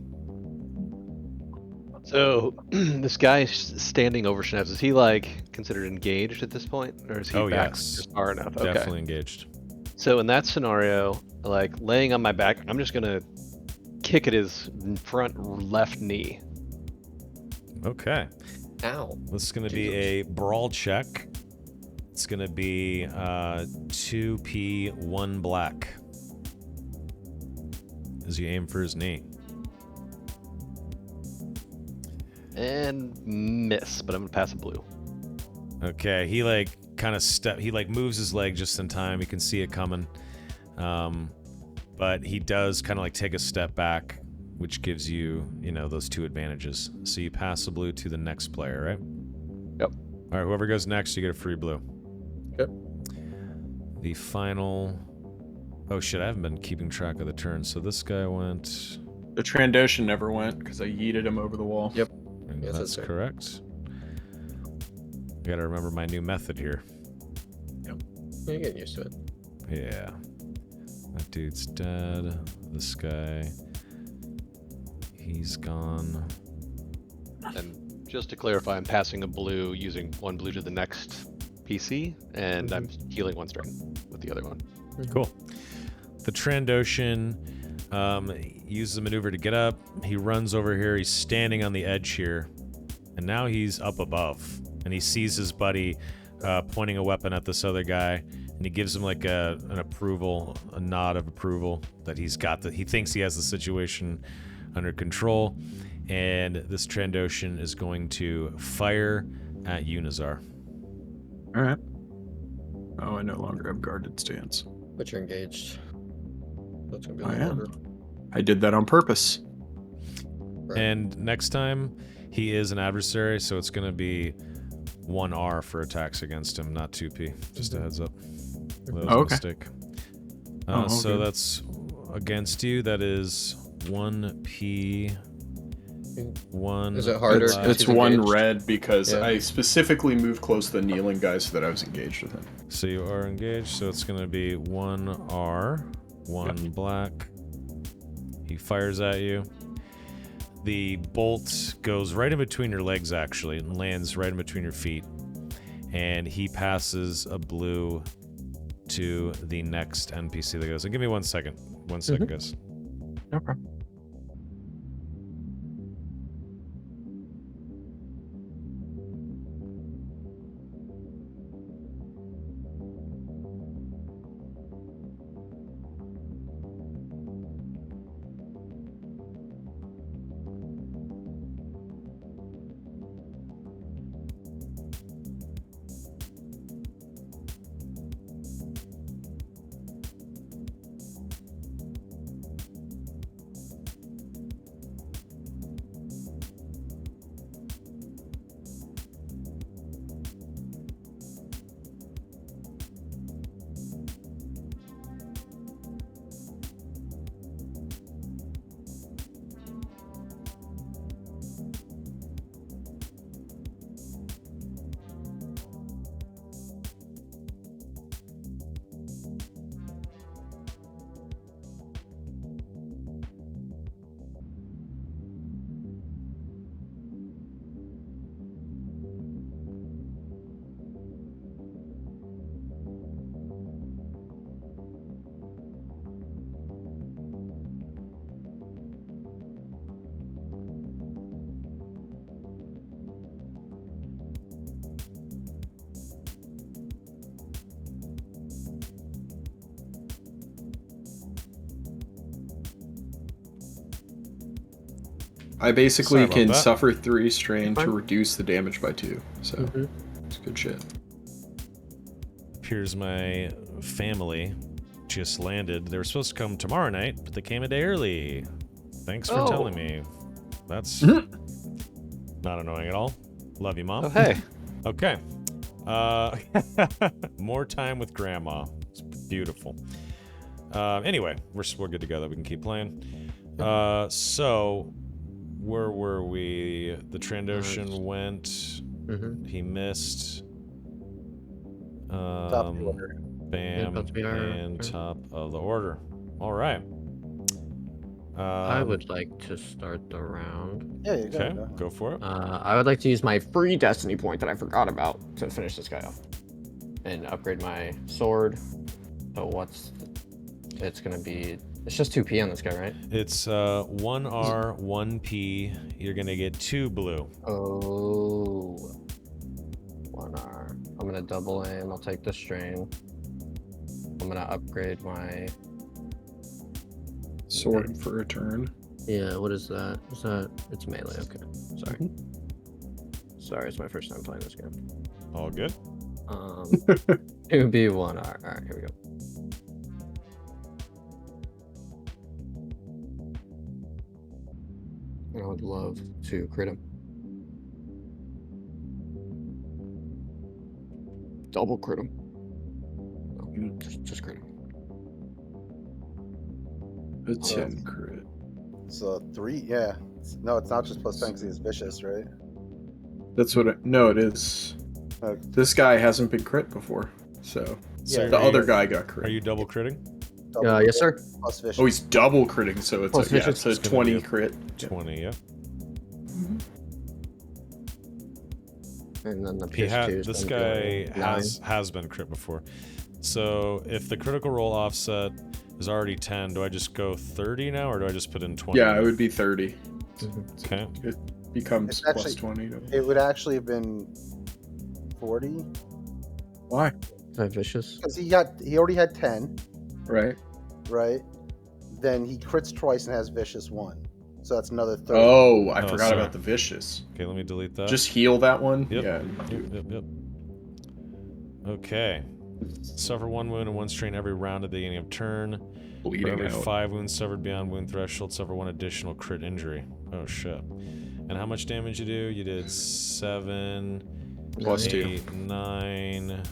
So this guy standing over Schnepps, is he like considered engaged at this point, or is he back yes. just far enough? Okay. Definitely engaged. So in that scenario, like laying on my back, I'm just gonna kick at his front left knee. Okay. Ow. This is going to be a brawl check. It's going to be 2p, 1 black. As you aim for his knee. And miss, but I'm gonna pass a blue. Okay, he like kind of he like moves his leg just in time. You can see it coming. But he does kind of like take a step back, which gives you, you know, those 2 advantages. So you pass the blue to the next player, right? Yep. All right, whoever goes next, you get a free blue. Okay. The final... Oh shit, I haven't been keeping track of the turns. So this guy went... The Trandoshan never went because I yeeted him over the wall. Yep. And Yes, that's that's right. correct. I gotta remember my new method here. You're getting used to it. Yeah. That dude's dead. This guy... He's gone. And just to clarify, I'm passing a blue using 1 blue to the next PC, and I'm healing 1 strain with the other one. Cool. The Trandoshan uses the maneuver to get up. He runs over here. He's standing on the edge here. and now he's up above, and he sees his buddy pointing a weapon at this other guy, and he gives him like an approval, a nod of approval that he thinks he has the situation under control, and this Trandoshan is going to fire at Unizar. All right. Oh, I no longer have guarded stance. But you're engaged. That's gonna be I the am. order. I did that on purpose. Right. And next time, he is an adversary, so it's going to be 1R for attacks against him, not 2P. Just a heads up. That was a Okay. mistake. Oh, So okay. that's against you. That is 1P. One. Is it harder? It's, If it's he's one engaged? red because Yeah. I specifically moved close to the kneeling guy so that I was engaged with him. So you are engaged, so it's going to be 1R, 1 black. He fires at you. The bolt goes right in between your legs, actually, and lands right in between your feet. And he passes a blue to the next NPC that goes. And give me 1 second. 1 second, guys. No problem. I basically Sorry about can that. suffer 3 strain to Fine. reduce the damage by 2. So Mhm. it's good shit. Here's my family. Just landed. They were supposed to come tomorrow night, but they came a day early. Thanks for Oh. telling me. That's not annoying at all. Love you, Mom. Oh, hey. Okay. More time with Grandma. It's beautiful. Anyway, we're good to go. We can keep playing. So, where were we? The Trandoshan went. Mhm. He missed. Top of the order. Bam. top of the order. And top of the order. All right. I would like to start the round. Yeah, you Okay, go. go for it. I would like to use my free destiny point that I forgot about to finish this guy off, and upgrade my sword. So it's gonna be? It's just 2P on this guy, right? It's 1R, 1P. You're gonna get 2 blue. Oh, 1R. I'm gonna double aim. I'll take the strain. I'm gonna upgrade my. Sword for a turn. Yeah, what is that? Is that? It's melee. Okay. Sorry. Sorry, it's my first time playing this game. All good. 2B1R. All right, here we go. I would love to crit him. Double crit him. No, just crit him. A 10 crit. So 3, yeah. No, it's not just plus 10 because he's vicious, right? That's what it. No, it is. Okay. This guy hasn't been crit before, so Yeah, the are other you- guy got Are crit. you double critting? Double Yes, sir. plus vicious. Oh, he's double critting, so it's Plus a, yeah, vicious. it's a It's gonna 20 be a- crit. 20, yeah. And then the He PS2 is this gonna guy be 9. has been crit before. So if the critical roll offset is already 10, do I just go 30 now, or do I just put in 20? Yeah, it would be 30. Okay. Good. becomes It's plus actually- 20. It would actually have been 40 Why? Is that vicious? because he already had 10, Right. right? Then he crits twice and has vicious 1, so that's another 30. Oh, I Oh, forgot sorry. about the vicious. Okay, let me delete that. Just heal that one. Yep. Yeah. Yep. Okay. Suffer 1 wound and 1 strain every round at the beginning of turn. For Bleeding every out. 5 wounds suffered beyond wound threshold, suffer 1 additional crit injury. Oh shit. And how much damage you do? You did 7 Plus 2. 8, 9.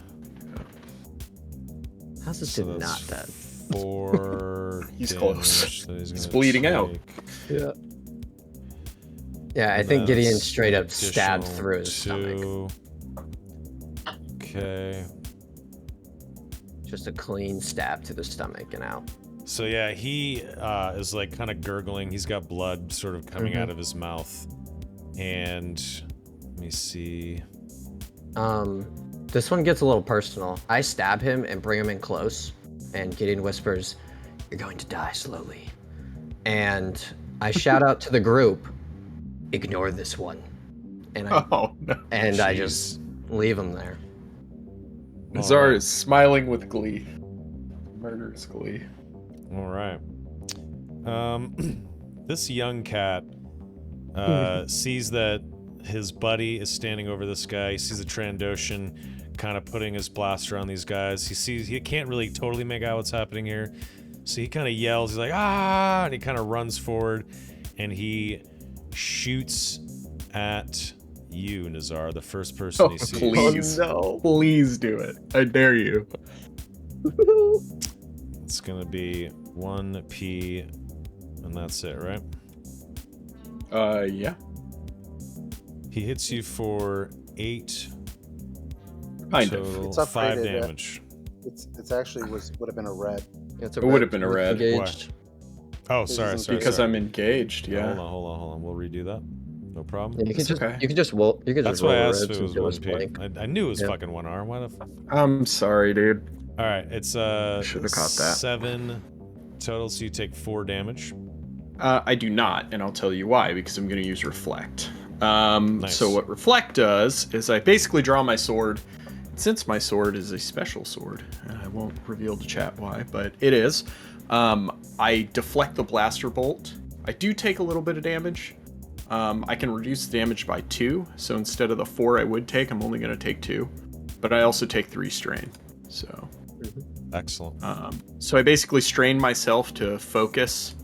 How's this So dude that's not dead? 4 He's damage close. that He's gonna bleeding out. take. Yeah. Yeah, I And think Gideon that's straight an up stabbed additional through his stomach. 2. Okay. Just a clean stab to the stomach and out. So yeah, he is like kind of gurgling. He's got blood sort of coming Mhm. out of his mouth. And let me see. This one gets a little personal. I stab him and bring him in close, and Gideon whispers, "You're going to die slowly." And I shout out to the group, "Ignore this one." And I Oh, no. I just leave him there. Nazar is smiling with glee. Murderous glee. All right. This young cat sees that his buddy is standing over this guy. He sees a Trandoshan kind of putting his blaster on these guys. He can't really totally make out what's happening here. So he kind of yells. He's like, "Ah!" And he kind of runs forward and he shoots at you, Nazar, the first person Oh, he sees. please. no. Please do it. I dare you. It's gonna be 1p, and that's it, right? Yeah. He hits you for 8 Kind of. total, It's 5 upgraded, damage. It's actually would have been a red. It's It would have been a red. Engaged. Oh, This sorry, isn't sorry. Because sorry. I'm engaged, yeah. Hold on. We'll redo that. No problem. Yeah, you could It's just okay. you could just roll. You could That's just why I roll asked red if it was since 1p. blank. I knew it was Yeah. fucking 1R. Why the I'm sorry, dude. All right, it's Should've caught that. 7 total, so you take 4 damage. I do not, and I'll tell you why, because I'm going to use Reflect. Nice. So what Reflect does is I basically draw my sword. Since my sword is a special sword, and I won't reveal to chat why, but it is, I deflect the blaster bolt. I do take a little bit of damage. I can reduce the damage by 2, so instead of the 4 I would take, I'm only going to take 2. But I also take 3 strain, so... Excellent. So I basically strain myself to focus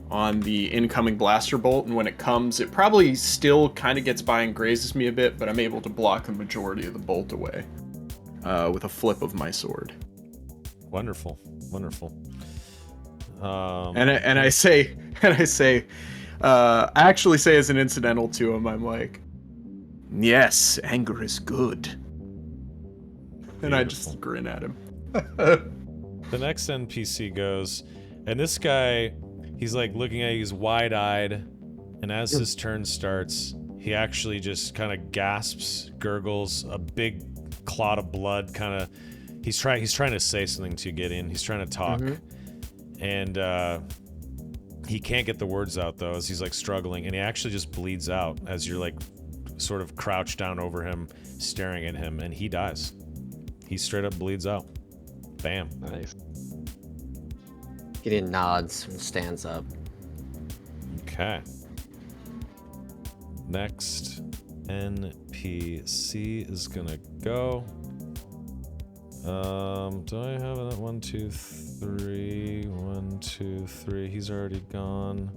on the incoming blaster bolt, and when it comes, it probably still kind of gets by and grazes me a bit, but I'm able to block the majority of the bolt away with a flip of my sword. Wonderful. And I actually say as an incidental to him, I'm like, yes, anger is good. And I Beautiful. just grin at him. The next NPC goes, and this guy, he's like looking at you, he's wide-eyed, and as his turn starts, he actually just kind of gasps, gurgles, a big clot of blood kind of, he's trying to say something to Gideon, he's trying to talk, and he can't get the words out though, as he's like struggling, and he actually just bleeds out as you're like sort of crouched down over him, staring at him, and he dies. He straight up bleeds out. Bam. Nice. Gideon nods and stands up. Okay. Next NPC is gonna go. Do I have that? 1, 2, 3. 1, 2, 3. He's already gone.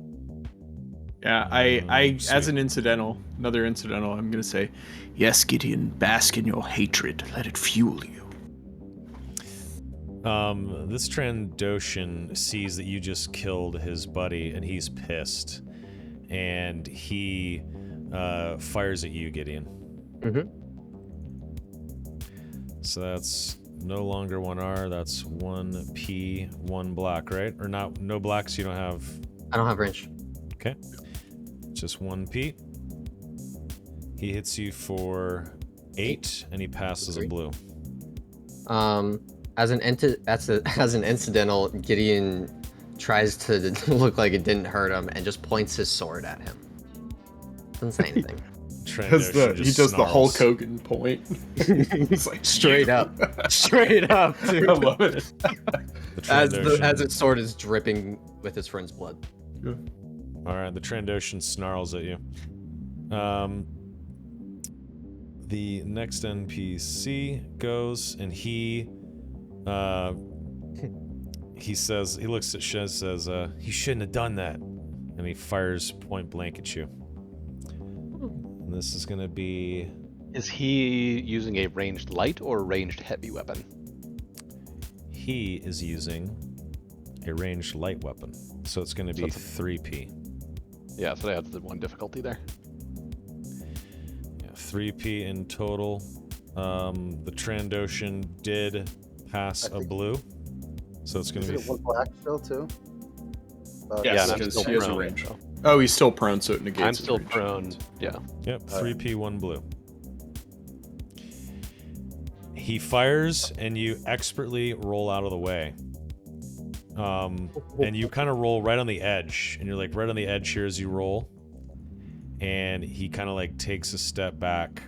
Yeah, I Sweet. as an another incidental, I'm gonna say, yes, Gideon, bask in your hatred. Let it fuel you. This Trandoshan sees that you just killed his buddy, and he's pissed, and he fires at you, Gideon. So that's no longer 1R. That's 1P, 1 black, right? Or not? No blacks. You don't have. I don't have range. Okay. Just 1P. He hits you for 8, and he passes a 3. blue. As an incidental, Gideon tries to look like it didn't hurt him and just points his sword at him. Doesn't say anything. Trandoshan He just does the Hulk snarls. Hogan point. He's like Straight "You." up. Straight up, dude. I love it. The As Trandoshan, its sword is dripping with his friend's blood. all right, the Trandoshan snarls at you. The next NPC goes, and he says, he looks at Shez, says, he shouldn't have done that, and he fires point blank at you. And this is gonna be, Is he using a ranged light or ranged heavy weapon? he is using a ranged light weapon, so it's gonna be it's 3p. Yeah, so that adds the 1 difficulty there. Yeah, 3p in total. The Trandoshan did pass I a think- blue, so it's gonna Is be it one black still too? Yes, Yeah, and I'm because still he has a prone, range. so- Oh, he's still prone, so it negates. I'm his still range. prone. Yeah. Yep, All right. 3p, 1 blue. He fires, and you expertly roll out of the way. And you kind of roll right on the edge, and you're like right on the edge here as you roll. And he kind of like takes a step back,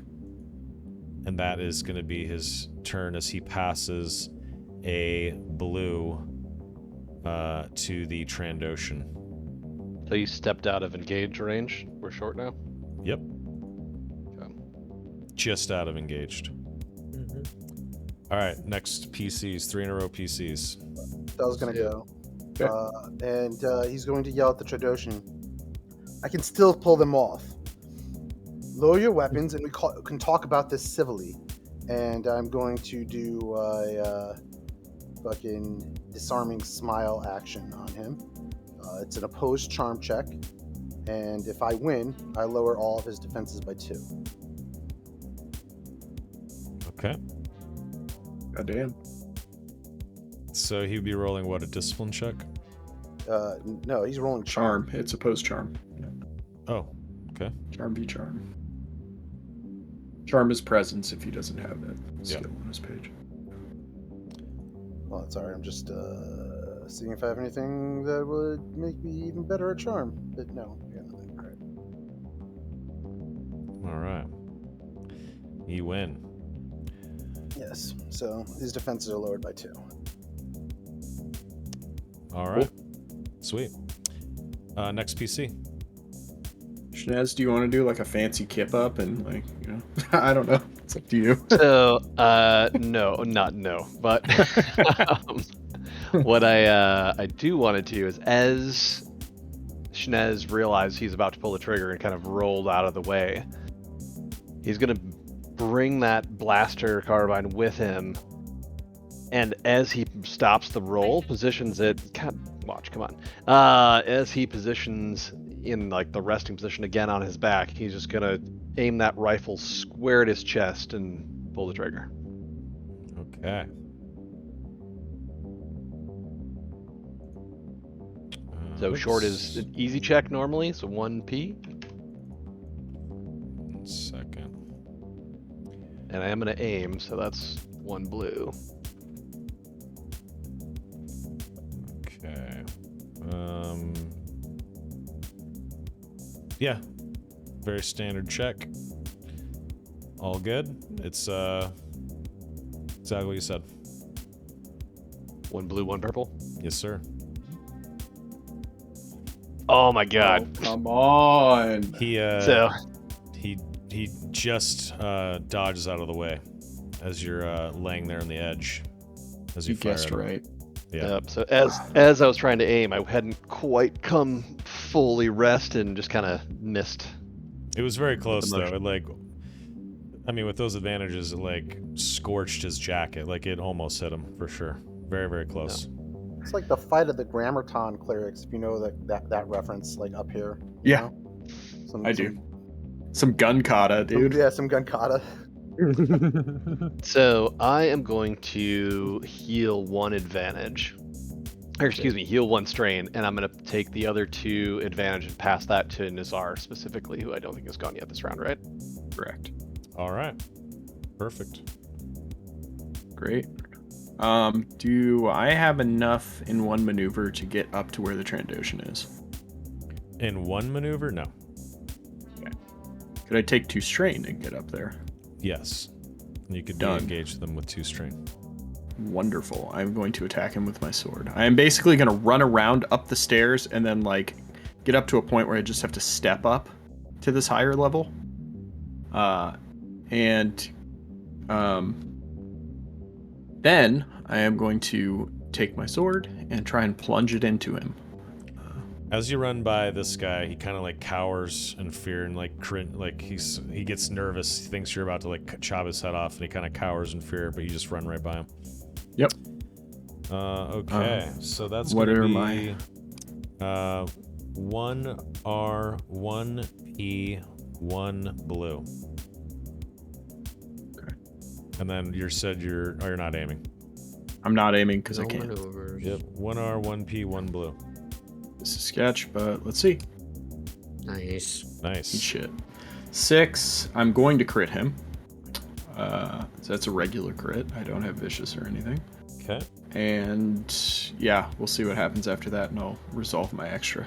and that is going to be his turn as he passes a blue to the Trandoshan. So you stepped out of engage range. We're short now. Yep, Okay. just out of engaged. All right, next PCs, 3 in a row PCs. That was gonna Yeah. go. Okay. And he's going to yell at the Trandoshan. I can still pull them off. Lower your weapons, and we can talk about this civilly. And I'm going to do a fucking disarming smile action on him. It's an opposed charm check, and if I win, I lower all of his defenses by 2. Okay, Goddamn. so he'd be rolling what, a discipline check? No, he's rolling Charm. It's opposed charm. Yeah. Oh, okay. Charm be charm. Charm is presence if he doesn't have that skill on his page. Well, sorry, I'm just seeing if I have anything that would make me even better at charm. But no, yeah, nothing. All right. All right. You win. Yes, so his defenses are lowered by 2. All right. Sweet. Next PC. Shnez, do you want to do like a fancy kip up and like, you know, I don't know. It's up to you. So, no, not no, but what I do want to do is, as Shnez realizes he's about to pull the trigger and kind of rolled out of the way, he's gonna bring that blaster carbine with him, and as he stops the roll, positions it. Watch, come on. As he positions in like the resting position again on his back, he's just gonna aim that rifle square at his chest and pull the trigger. Okay. So short is an easy check normally, so 1p, 1 second. and I am gonna aim, so that's 1 blue. Okay. Yeah. Very standard check. All good. It's exactly what you said. 1 blue, 1 purple. Yes, sir. Oh my god. Oh, come on. He So he just dodges out of the way as you're laying there on the edge. As you You fire guessed at him. right. Yeah. yep. So as I was trying to aim, I hadn't quite come fully rested and just kind of missed. It was very close though. motion. It like, I mean, with those advantages, it like scorched his jacket. Like it almost hit him for sure. Very, very close. It's like the fight of the Grammarton clerics, if you know that reference, like up here. you Yeah. know? I do. Some gun kata, dude. Yeah, some gun kata. So I am going to heal 1 advantage, or excuse me, heal 1 strain, and I'm going to take the other 2 advantage and pass that to Nazar specifically, who I don't think has gone yet this round, right? Correct. All right. Perfect. Great. Do I have enough in 1 maneuver to get up to where the Trandoshan is? In 1 maneuver, no. Could I take 2 strain and get up there? Yes. You could Done. engage them with 2 strain. Wonderful. I'm going to attack him with my sword. I am basically going to run around up the stairs and then like get up to a point where I just have to step up to this higher level. Then I am going to take my sword and try and plunge it into him. As you run by this guy, he kind of like cowers in fear and like he gets nervous. He thinks you're about to like chop his head off, and he kind of cowers in fear. But you just run right by him. Yep. Okay, so that's what gonna are be 1 R, 1 P, 1 blue. Okay. And then you're not aiming. I'm not aiming because I No can't. maneuvers. Yep. 1 R, 1 P, 1 blue. This is sketch, but let's see. Nice. Nice. Shit. 6. I'm going to crit him. So that's a regular crit. I don't have vicious or anything. Okay. And yeah, we'll see what happens after that, and I'll resolve my extra.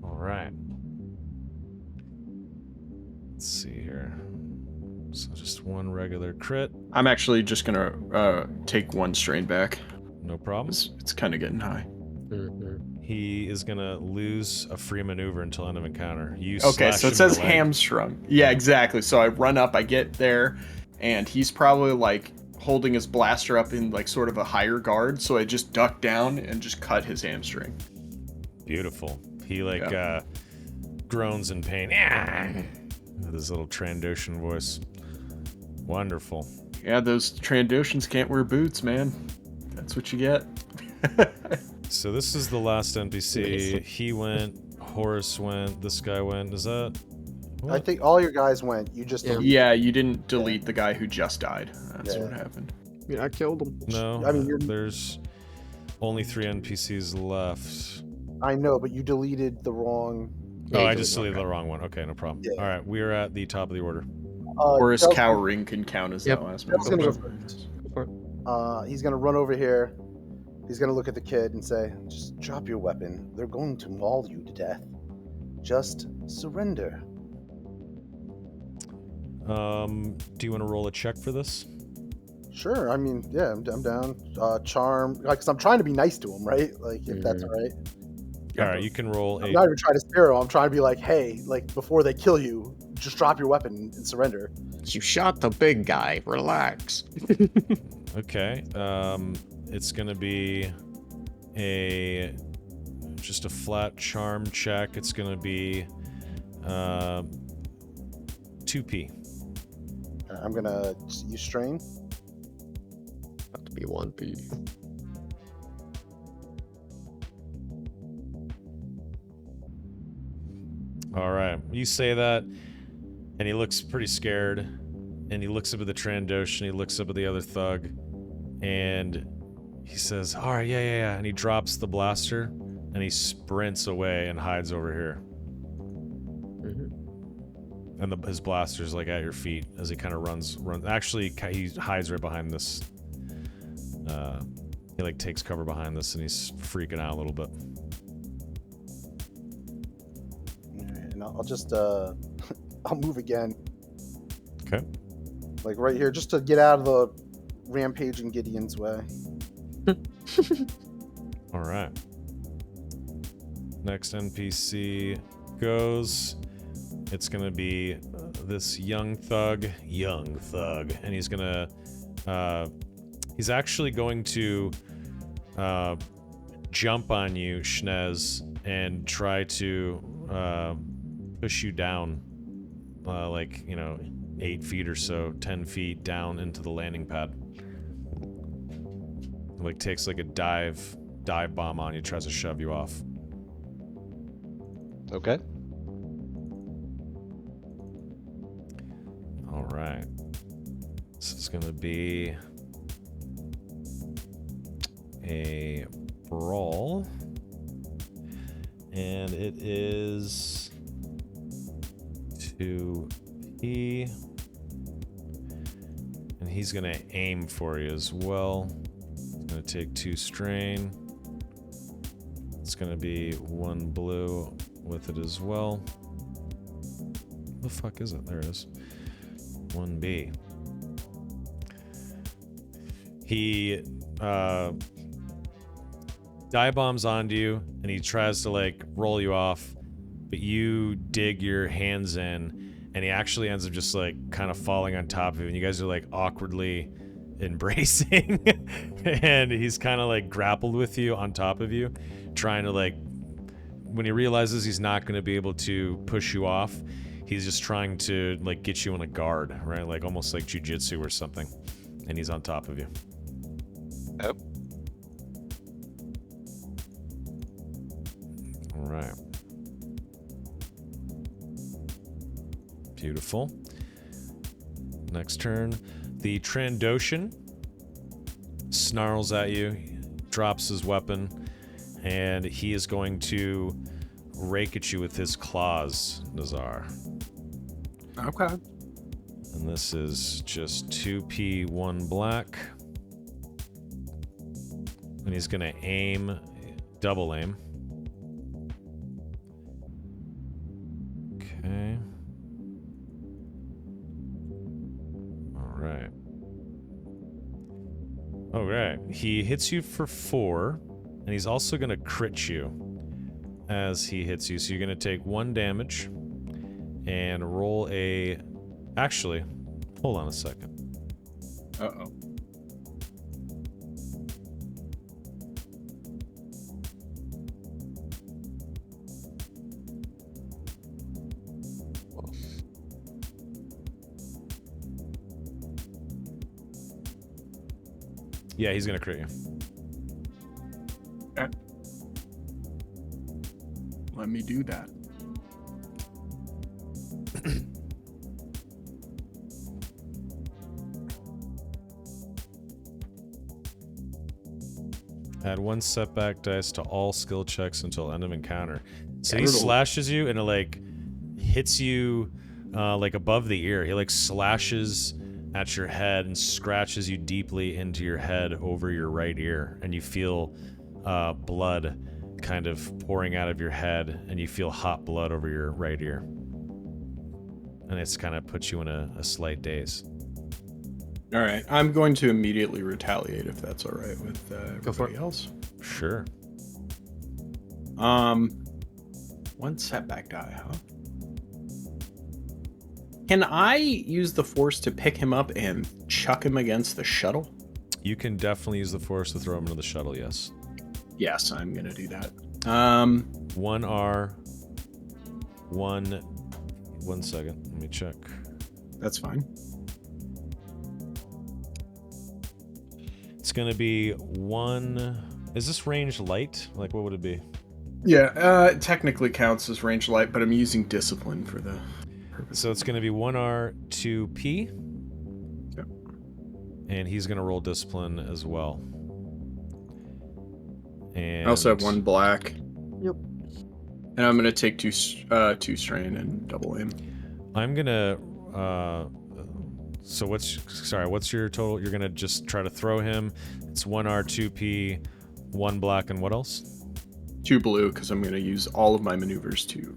All right. Let's see here. So just 1 regular crit. I'm actually just gonna take 1 strain back. No problem. It's kind of getting high. Mm-hmm. He is gonna lose a free maneuver until end of encounter. You Okay, slash so him it says in the leg. hamstrung. Yeah, exactly. So I run up, I get there, and he's probably like holding his blaster up in like sort of a higher guard. So I just duck down and just cut his hamstring. Beautiful. He like groans in pain with his little Trandoshan voice. Wonderful. Yeah, those Trandoshans can't wear boots, man. That's what you get. So this is the last NPC. Amazing. He went. Horace went. This guy went. Is that? I What? think all your guys went. You just Yeah. Yeah, you didn't delete the guy who just died. That's Yeah. what happened. Yeah, I killed him. No. I mean, you're- there's only 3 NPCs left. I know, but you deleted the wrong. Oh, I you just deleted deleted the wrong one. Okay, no problem. Yeah. All right, we are at the top of the order. Horace Del's- cowering can count as Yep. that last Del's one. gonna go first. He's gonna run over here. He's gonna look at the kid and say, "Just drop your weapon. They're going to maul you to death. Just surrender." Do you want to roll a check for this? Sure. I mean, yeah, I'm down. Charm, because I'm trying to be nice to him, right? Like, if that's all right. All right, you can roll I'm a. not even trying to scare him. I'm trying to be like, hey, like before they kill you, just drop your weapon and surrender. You shot the big guy. Relax. Okay. It's gonna be just a flat charm check. It's gonna be 2P. I'm gonna use strain. About to be 1P. All right. You say that, and he looks pretty scared, and he looks up at the Trandoshan. He looks up at the other thug, and he says, "All right, yeah," and he drops the blaster, and he sprints away and hides over here. And his blaster's like at your feet as he kind of runs. Actually, he hides right behind this. He like takes cover behind this, and he's freaking out a little bit. And I'll just I'll move again, Okay. like right here, just to get out of the rampaging Gideon's way. All right. Next NPC goes. It's gonna be this young thug, and he's gonna. He's actually going to jump on you, Schnez, and try to push you down, like 8 feet or so, 10 feet down into the landing pad. Like takes like a dive bomb on you, tries to shove you off. Okay. All right. This is gonna be a brawl, and it is 2P, and he's gonna aim for you as well. He's gonna take 2 strain. It's gonna be 1 blue with it as well. The fuck is it? There it is. 1B. He dive bombs onto you, and he tries to like roll you off, but you dig your hands in, and he actually ends up just like kind of falling on top of you, and you guys are like awkwardly embracing, and he's kind of like grappled with you on top of you, trying to like, when he realizes he's not going to be able to push you off, he's just trying to like get you in a guard, right? Like almost like jujitsu or something, and he's on top of you. Yep. All right. Beautiful. Next turn, the Trandoshan snarls at you, drops his weapon, and he is going to rake at you with his claws, Nazar. Okay. And this is just 2p, 1 black. And he's going to aim, double aim. Okay. All right. All right. He hits you for 4, and he's also going to crit you as he hits you. So you're going to take 1 damage and roll a... Actually, hold on a second. Uh-oh. Yeah, he's going to crit you. Okay. Let me do that. Add 1 setback dice to all skill checks until end of encounter. So he Brutal. slashes you, and it like hits you like above the ear. He like slashes at your head and scratches you deeply into your head over your right ear, and you feel blood kind of pouring out of your head, and you feel hot blood over your right ear, and it's kind of puts you in a slight daze. All right. I'm going to immediately retaliate if that's all right with Go for everybody else. Sure. 1 setback die, huh? Can I use the force to pick him up and chuck him against the shuttle? You can definitely use the force to throw him into the shuttle, yes. Yes, I'm gonna do that. 1 R. 1 second. Let me check. That's fine. It's gonna be 1. Is this range light? Like, what would it be? Yeah, it technically counts as range light, but I'm using discipline for the purpose. So it's gonna be 1R, 2P. Yep. And he's gonna roll discipline as well. And I also have 1 black. Yep. And I'm gonna take 2 strain and double aim. I'm gonna. So what's your total? You're gonna just try to throw him. It's 1R, 2P, 1 black, and what else? 2 blue, because I'm gonna use all of my maneuvers to.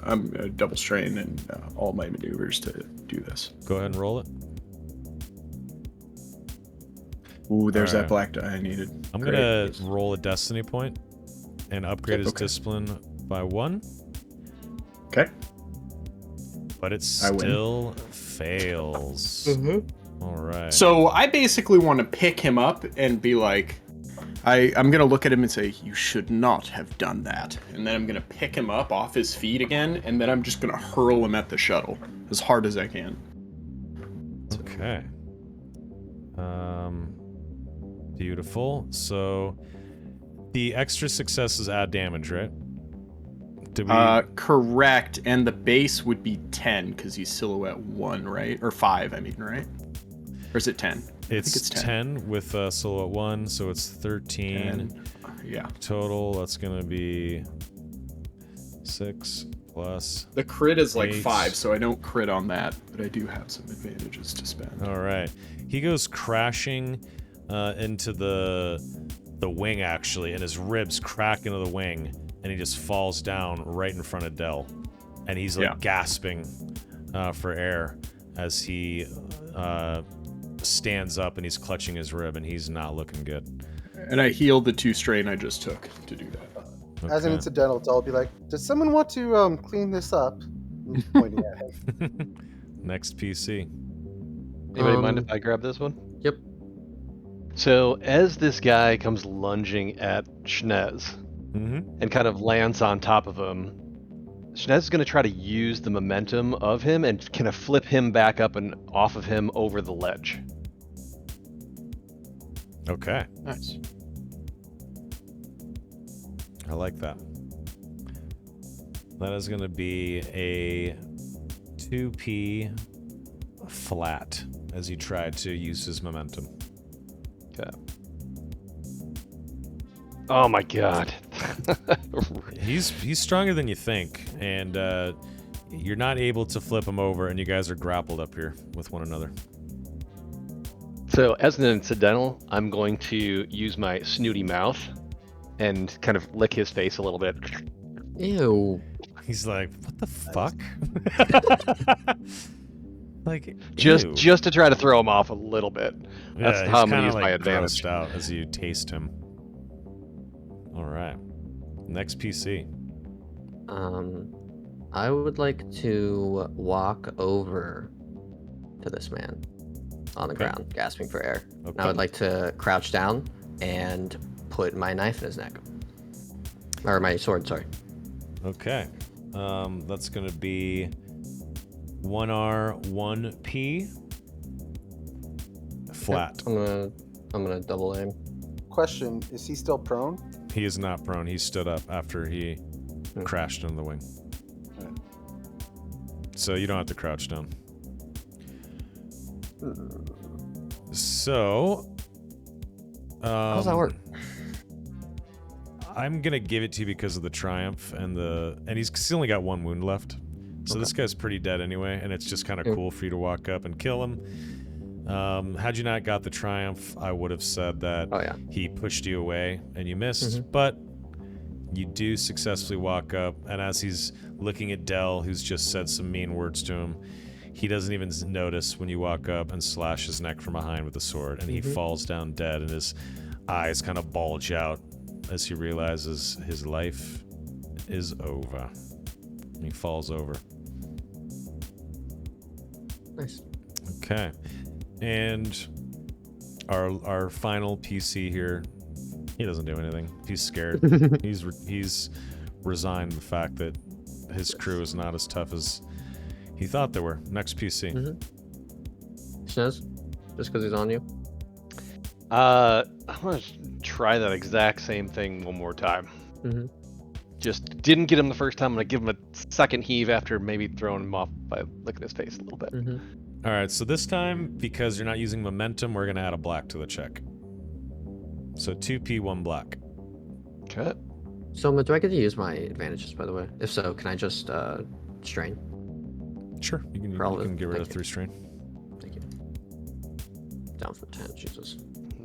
I'm gonna double strain and all my maneuvers to do this. Go ahead and roll it. Ooh, there's Alright. that black die I needed. I'm Great. gonna roll a destiny point and upgrade his Okay. discipline by 1. Okay. But it I win. still fails. All right. So I basically want to pick him up and be like, I'm gonna look at him and say, "You should not have done that." And then I'm gonna pick him up off his feet again, and then I'm just gonna hurl him at the shuttle as hard as I can. Okay. Beautiful. So the extra successes add damage, right? Did we? Correct. And the base would be 10 because he's silhouette 1, right? Or 5, I mean, right? Or is it 10? I think it's 10 with silhouette 1, so it's 13 And, yeah. total. That's gonna be 6 plus. The crit is like 8. 5, so I don't crit on that, but I do have some advantages to spend. All right. He goes crashing into the wing, actually, and his ribs crack into the wing, and he just falls down right in front of Dell, and he's like gasping for air as he stands up and he's clutching his rib, and he's not looking good. And I heal the 2 strain I just took to do that. As an incidental, I'll be like, does someone want to clean this up? I'm pointing at him. Next PC. Anybody mind if I grab this one? Yep. So as this guy comes lunging at Schnez and kind of lands on top of him, Schnez is going to try to use the momentum of him and kind of flip him back up and off of him over the ledge. Okay. Nice. I like that. That is going to be a 2p flat as he tried to use his momentum. Okay. Oh my god. He's stronger than you think, and you're not able to flip him over, and you guys are grappled up here with one another. So as an incidental, I'm going to use my snooty mouth and kind of lick his face a little bit. Ew. He's like, what the fuck? Like, ew. just to try to throw him off a little bit. That's Yeah, how I'm he's gonna use kinda, my like, advantage. grossed out as you taste him. All right. Next PC. I would like to walk over to this man on the ground, gasping for air. Okay. And I would like to crouch down and put my knife in his neck. Or my sword, sorry. Okay. That's gonna be 1R, 1P. Flat. I'm gonna double aim. Question, is he still prone? He is not prone. He stood up after he crashed into the wing. So you don't have to crouch down. So, How does that work? I'm gonna give it to you because of the triumph and he's only got 1 wound left. So this guy's pretty dead anyway, and it's just kind of cool for you to walk up and kill him. Had you not got the triumph, I would have said that he pushed you away and you missed, but you do successfully walk up, and as he's looking at Dell, who's just said some mean words to him, he doesn't even notice when you walk up and slash his neck from behind with the sword, and he falls down dead, and his eyes kind of bulge out as he realizes his life is over. And he falls over. Nice. Okay. And our final PC here, he doesn't do anything. He's scared. He's resigned to the fact that his crew is not as tough as he thought they were. Next PC. Schnez? Just because he's on you? I'm gonna try that exact same thing one more time. Just didn't get him the first time. I'm gonna give him a second heave after maybe throwing him off by licking his face a little bit. All right, so this time, because you're not using momentum, we're going to add a black to the check. So 2p, 1 black. Okay. So, do I get to use my advantages, by the way? If so, can I just strain? Sure, you can, get rid of 3 strain. Thank you. Down from 10, Jesus.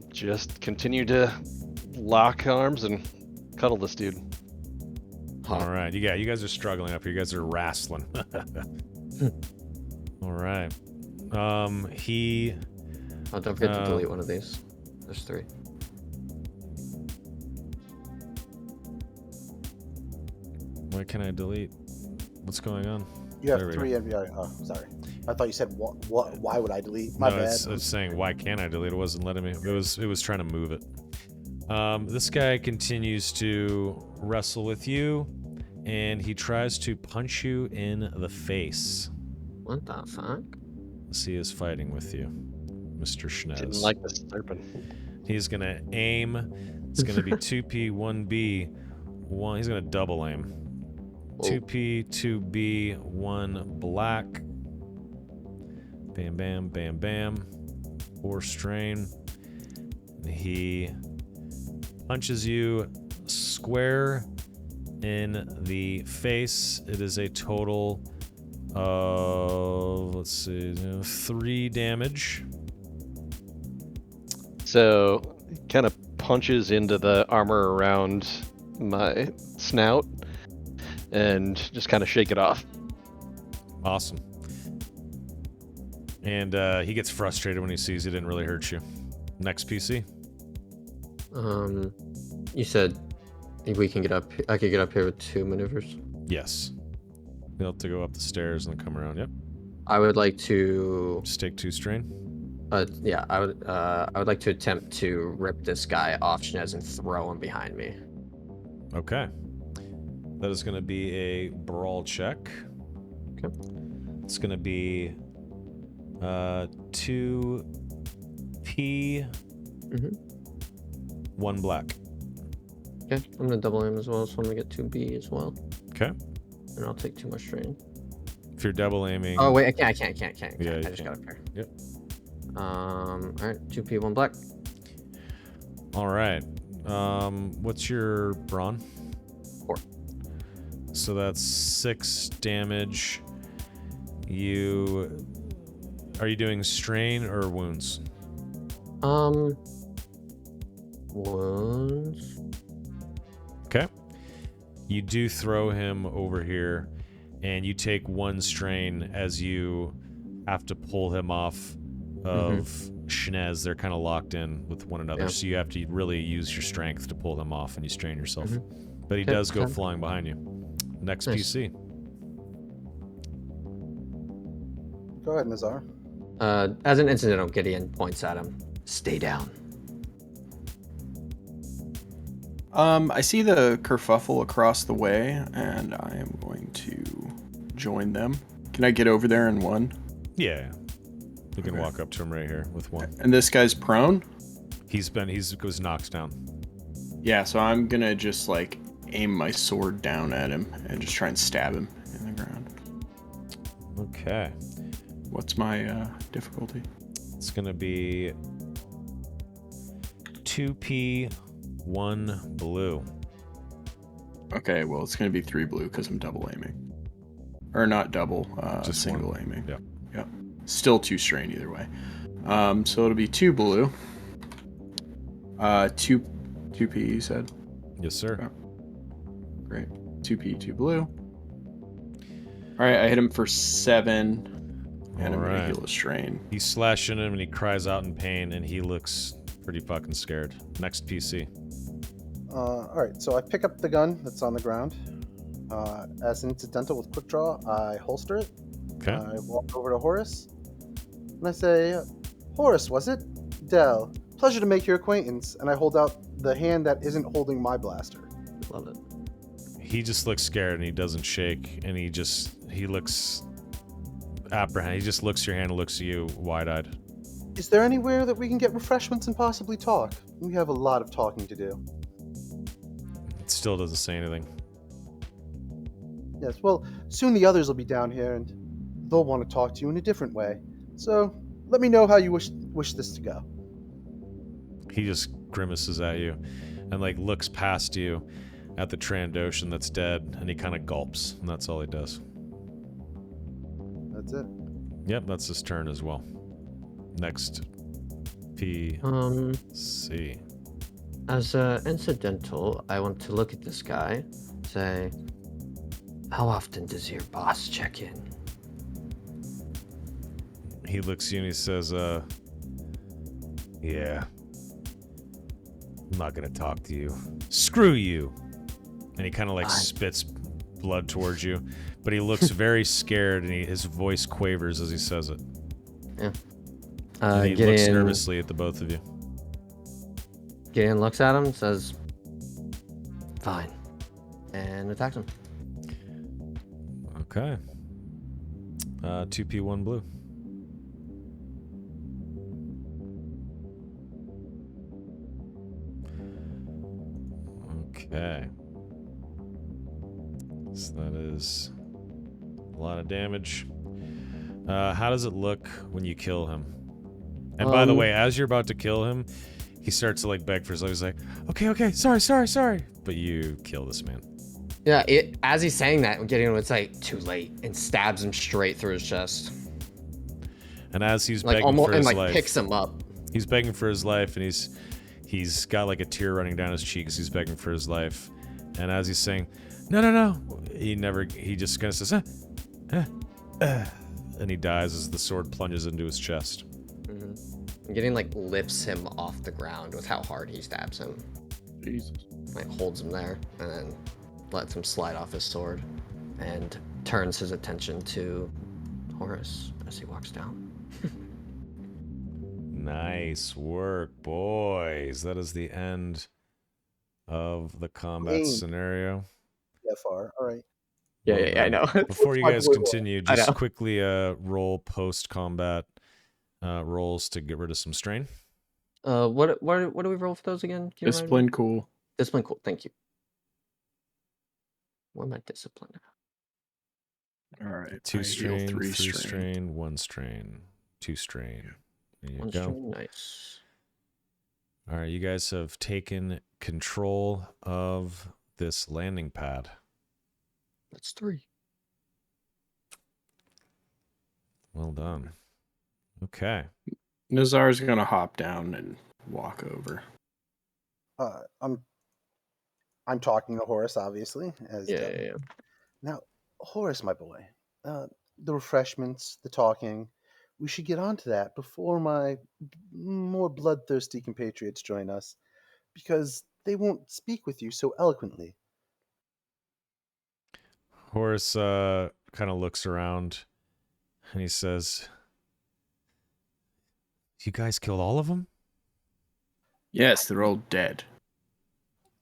Just continue to lock arms and cuddle this dude. All right, you guys are struggling up here. You guys are wrestling. All right. He... Oh, don't forget to delete one of these. There's 3. What can I delete? What's going on? You have There we 3 NVR. Oh, sorry. I thought you said what? Why would I delete? My bad. It's saying why can't I delete? It wasn't letting me. It was trying to move it. This guy continues to wrestle with you, and he tries to punch you in the face. What the fuck? He is fighting with you, Mr. Schnez. Didn't like this serpent. He's gonna aim. It's gonna be 2p, 1b, 1. He's gonna double aim. 2p, 2b, 1 black. Bam, bam, bam, bam. 4 strain. He punches you square in the face. It is a total of, let's see, 3 damage. So, kind of punches into the armor around my snout and just kind of shake it off. Awesome. And he gets frustrated when he sees he didn't really hurt you. Next PC. You said we can get up. I could get up here with 2 maneuvers. Yes. You'll have to go up the stairs and then come around. Yep. I would like to. Just take 2 strain. Yeah, I would like to attempt to rip this guy off Shnez and throw him behind me. Okay. That is going to be a brawl check. Okay. It's going to be 2P, 1 black. Okay, I'm gonna double aim as well, so I'm gonna get 2B as well. Okay. And I'll take too much strain. If you're double aiming. Oh wait, I can't. Yeah, I you just can't. got up here. Yep. Alright, 2P, 1 black. All right. What's your brawn? 4. So that's 6 damage. Are you doing strain or wounds? Wounds. Okay. You do throw him over here, and you take 1 strain as you have to pull him off of Shnez. They're kind of locked in with one another, so you have to really use your strength to pull them off, and you strain yourself. But he Okay, does go fine. flying behind you. Next Nice. PC. Go ahead, Nazar. As an incidental, Gideon points at him. Stay down. I see the kerfuffle across the way, and I am going to join them. Can I get over there in 1? Yeah. You can Okay. walk up to him right here with 1. And this guy's prone? He was knocked down. Yeah, so I'm gonna just like aim my sword down at him and just try and stab him in the ground. Okay. What's my difficulty? It's gonna be 2P, 1 blue. Okay, well it's gonna be 3 blue because I'm double aiming. Or not double, Just single 1. aiming. Yeah. Yep. Still 2 strain either way. So it'll be 2 blue. 2P you said? Yes, sir. Okay. Great. 2P, 2 blue. Alright, I hit him for 7. And I'm gonna Alright. heal a strain. He's slashing him and he cries out in pain and he looks pretty fucking scared. Next PC. All right, so I pick up the gun that's on the ground. As an incidental with quick draw, I holster it. Okay. I walk over to Horace, and I say, "Horace, was it? Dell, pleasure to make your acquaintance." And I hold out the hand that isn't holding my blaster. Love it. He just looks scared and he doesn't shake and he looks apprehended. He just looks at your hand and looks at you wide-eyed. Is there anywhere that we can get refreshments and possibly talk? We have a lot of talking to do. It still doesn't say anything. Yes, well, soon the others will be down here, and they'll want to talk to you in a different way. So let me know how you wish this to go. He just grimaces at you and like looks past you at the Trandoshan that's dead and he kind of gulps and that's all he does. That's it. Yep, that's his turn as well. Next PC. As incidental, I want to look at this guy, say, how often does your boss check in? He looks at you and he says, yeah. I'm not gonna talk to you. Screw you! And he kind of like spits blood towards you, but he looks very scared and his voice quavers as he says it. Yeah. And he looks nervously at the both of you. Gideon looks at him, says, fine, and attacks him. Okay. 2P, 1 blue. Okay. So that is a lot of damage. How does it look when you kill him? And by the way, as you're about to kill him, he starts to like beg for his life. He's like, okay, sorry. But you kill this man. Yeah, as he's saying that, Gideon was like, too late, and stabs him straight through his chest. And as he's Like begging almost, for his and like life, picks him up. he's begging for his life, and he's got like a tear running down his cheek as he's begging for his life. And as he's saying, no, he just kind of says, and he dies as the sword plunges into his chest. Gideon like lifts him off the ground with how hard he stabs him. Jesus. Like holds him there and then lets him slide off his sword and turns his attention to Horus as he walks down. Nice work, boys. That is the end of the combat Clean. scenario. FR. All right. Yeah, I know. Before you My guys boy. continue, I just know. quickly roll post-combat rolls to get rid of some strain. What do we roll for those again? Can you remind me? Discipline, cool. Discipline, cool. Thank you. What am I discipline? All right. 2 I heal strain, 3 3 strain. strain, 1 strain, 2 strain. There you One go. string, nice. All right, you guys have taken control of this landing pad. That's 3. Well done. Okay. Nazar's gonna hop down and walk over. I'm talking to Horace, obviously. As Yeah. Now, Horace, my boy, the refreshments, the talking, we should get on to that before my more bloodthirsty compatriots join us, because they won't speak with you so eloquently. Horace kind of looks around and he says, "You guys killed all of them?" Yes, they're all dead.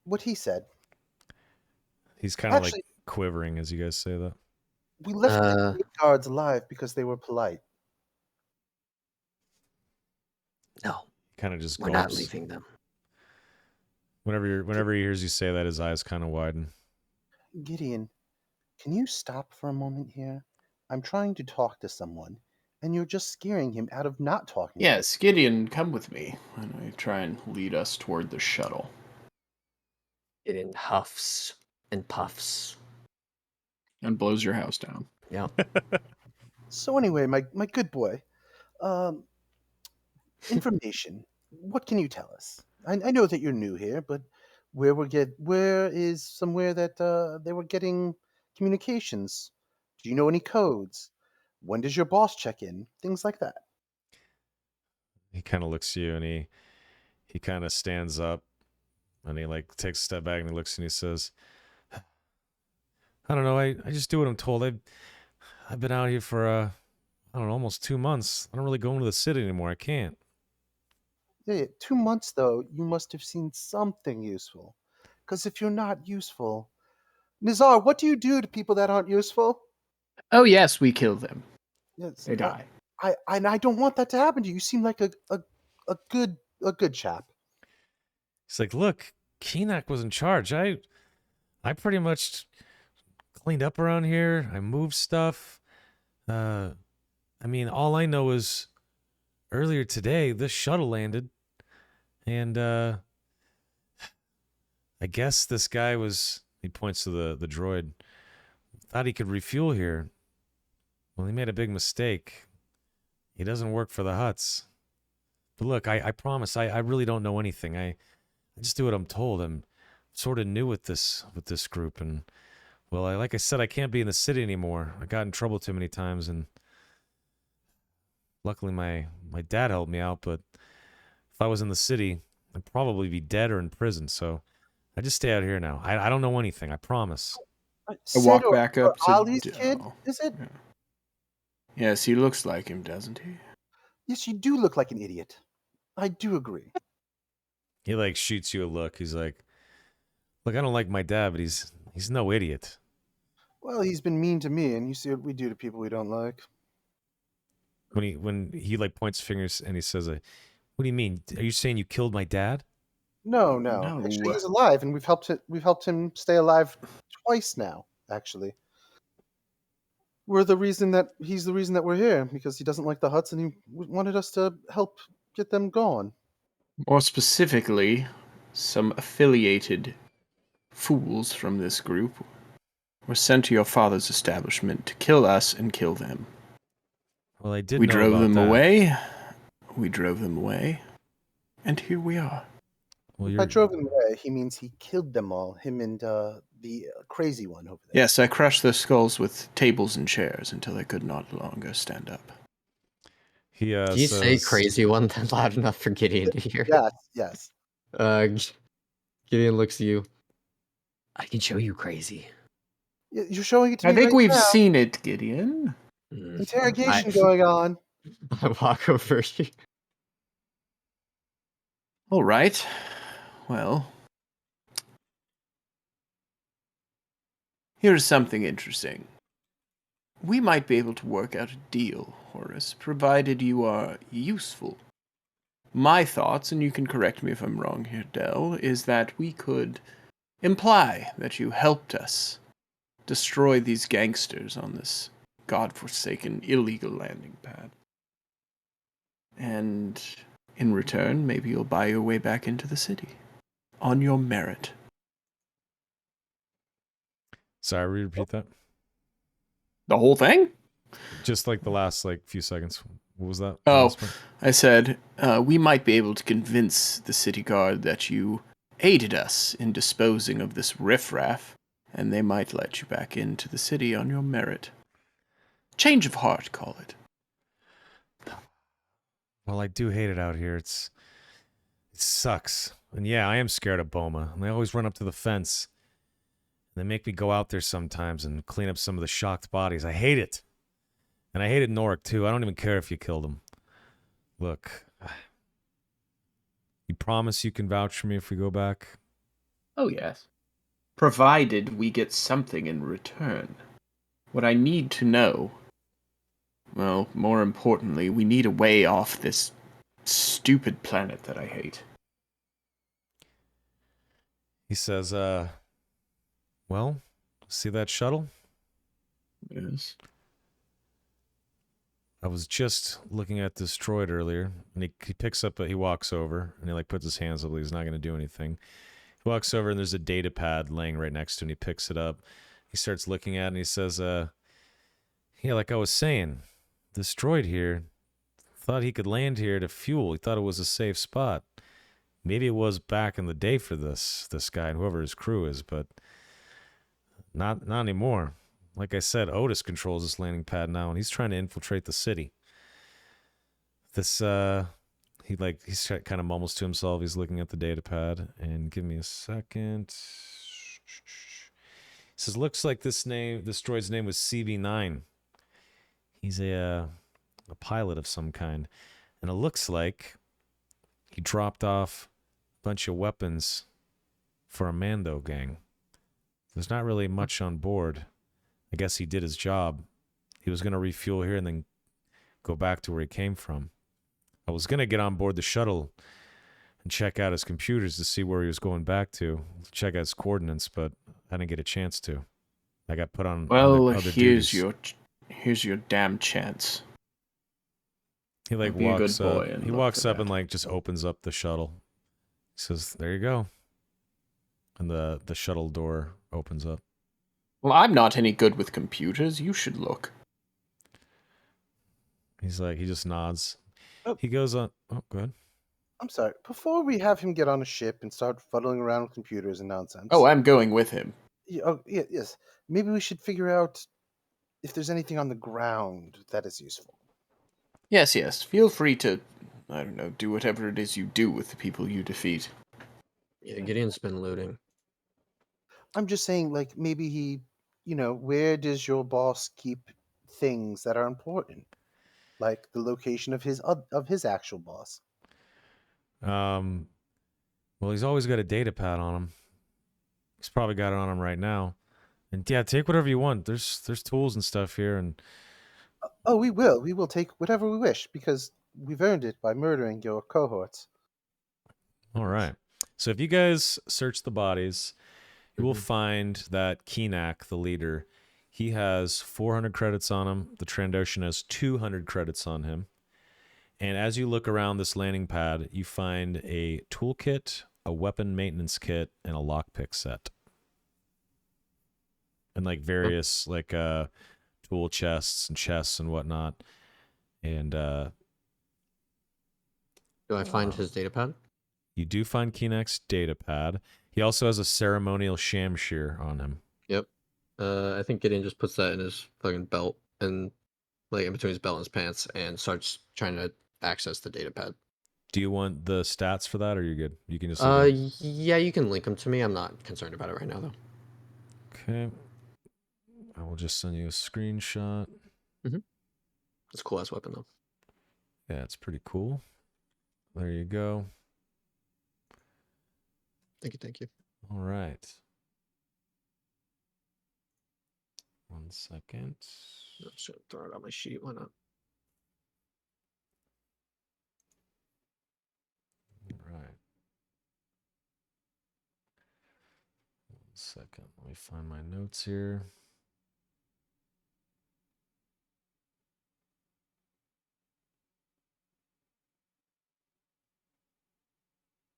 What he said. He's kind of like Actually- quivering as you guys say that. We left the gate guards alive because they were polite. No, Kind of just we're not gulps. leaving them. Whenever he hears you say that, his eyes kind of widen. Gideon, can you stop for a moment here? I'm trying to talk to someone, and you're just scaring him out of not talking. Yes, Gideon, come with me. And I try and lead us toward the shuttle. Gideon huffs and puffs. And blows your house down. Yeah. So anyway, my good boy, information. What can you tell us? I know that you're new here, but where is somewhere that they were getting communications? Do you know any codes? When does your boss check in? Things like that. He kind of looks at you and he kind of stands up and he like takes a step back and he looks and he says, "I don't know. I just do what I'm told. I've been out here for I don't know, almost 2 months. I don't really go into the city anymore. I can't." Yeah, 2 months though, you must have seen something useful. Because if you're not useful, Nizar, what do you do to people that aren't useful? Oh, yes, we kill them. Yes, They die. I don't want that to happen to you. You seem like a good chap. He's like, "Look, Keenak was in charge. I pretty much cleaned up around here. I moved stuff. I mean, all I know is earlier today this shuttle landed, and I guess this guy was." He points to the droid. Thought he could refuel here. Well, he made a big mistake. He doesn't work for the Hutts. But look, I promise, I really don't know anything. I just do what I'm told. I'm sort of new with this group, and well, like I said, I can't be in the city anymore. I got in trouble too many times, and luckily my dad helped me out. But if I was in the city, I'd probably be dead or in prison. So I just stay out here now. I don't know anything. I promise. I walk back up to Ali's kid, is it? Yeah. Yes, he looks like him, doesn't he? Yes, you do look like an idiot. I do agree. He like shoots you a look. He's like, "Look, I don't like my dad, but he's no idiot." Well, he's been mean to me, and you see what we do to people we don't like. When he like points fingers and he says, "What do you mean? Are you saying you killed my dad?" No. No. Actually, he's alive, and we've helped him stay alive twice now. Actually, he's the reason that we're here, because he doesn't like the Hutts, and he wanted us to help get them gone. More specifically, some affiliated fools from this group were sent to your father's establishment to kill us and kill them. Well, I did We know drove about them that. away. We drove them away. And here we are. Well, If I drove them away, he means he killed them all. Him and the crazy one over there. Yes, I crushed their skulls with tables and chairs until they could not longer stand up. he Can you say says, crazy one loud enough for Gideon to hear? Yes. Gideon looks at you. I can show you crazy. You're showing it to I me think right we've now. seen it, Gideon. Interrogation going on. I walk over here. All right. Well, here's something interesting. We might be able to work out a deal, Horace, provided you are useful. My thoughts, and you can correct me if I'm wrong here, Dell, is that we could imply that you helped us destroy these gangsters on this godforsaken illegal landing pad. And in return, maybe you'll buy your way back into the city. On your merit. sorry, repeat that. The whole thing? Just like the last few seconds. What was that? Oh, last part? I said, we might be able to convince the city guard that you aided us in disposing of this riffraff, and they might let you back into the city on your merit. Change of heart, call it. Well, I do hate it out here. It sucks. And yeah, I am scared of Boma. And they always run up to the fence. They make me go out there sometimes and clean up some of the shocked bodies. I hate it. And I hated Norik, too. I don't even care if you killed him. Look, you promise you can vouch for me if we go back? Oh, yes. Provided we get something in return. What I need to know, well, more importantly, we need a way off this stupid planet that I hate. He says, well, see that shuttle? Yes. I was just looking at this droid earlier, and he picks up, he walks over, and he puts his hands up, he's not going to do anything. He walks over, and there's a data pad laying right next to him, and he picks it up. He starts looking at it, and he says, yeah, like I was saying, this droid here thought he could land here to fuel. He thought it was a safe spot. Maybe it was back in the day for this guy and whoever his crew is, but not anymore. Like I said, Otis controls this landing pad now, and he's trying to infiltrate the city. This, he kind of mumbles to himself. He's looking at the data pad, and give me a second. He says, looks like this droid's name was CB9. He's a pilot of some kind, and it looks like he dropped off a bunch of weapons for a Mando gang. There's not really much on board. I guess he did his job. He was going to refuel here and then go back to where he came from. I was going to get on board the shuttle and check out his computers to see where he was going back to, check out his coordinates, but I didn't get a chance to. I got put on other here's duties. here's your damn chance. He Be a walks good boy up. and He look walks for up that. and just opens up the shuttle. He says, "There you go." And the shuttle door opens up. Well, I'm not any good with computers. You should look. He's he just nods. Oh. He goes on. Oh, go ahead. I'm sorry. Before we have him get on a ship and start fuddling around with computers and nonsense. Oh, I'm going with him. Yes. Maybe we should figure out if there's anything on the ground that is useful. Yes. Feel free to, I don't know, do whatever it is you do with the people you defeat. Yeah, Gideon's been looting. I'm just saying, maybe he, where does your boss keep things that are important? Like the location of his actual boss. Well, he's always got a data pad on him. He's probably got it on him right now. And yeah, take whatever you want. There's tools and stuff here, and Oh, we will. We will take whatever we wish because we've earned it by murdering your cohorts. all right. So if you guys search the bodies, you will Mhm. find that Keenak, the leader, he has 400 credits on him. The Trandoshan has 200 credits on him. And as you look around this landing pad, you find a toolkit, a weapon maintenance kit, and a lockpick set. And various tool chests and whatnot. And Do I find his data pad? You do find Kinec's data pad. He also has a ceremonial shamshir on him. Yep. I think Gideon just puts that in his fucking belt and like in between his belt and his pants and starts trying to access the data pad. Do you want the stats for that, or are you good? You can just look it up. Yeah, you can link them to me. I'm not concerned about it right now, though. Okay. I will just send you a screenshot. It's a cool ass weapon, though. Yeah, it's pretty cool. There you go. Thank you. All right. 1 second. I'm just gonna throw it on my sheet. Why not? All right. 1 second. Let me find my notes here.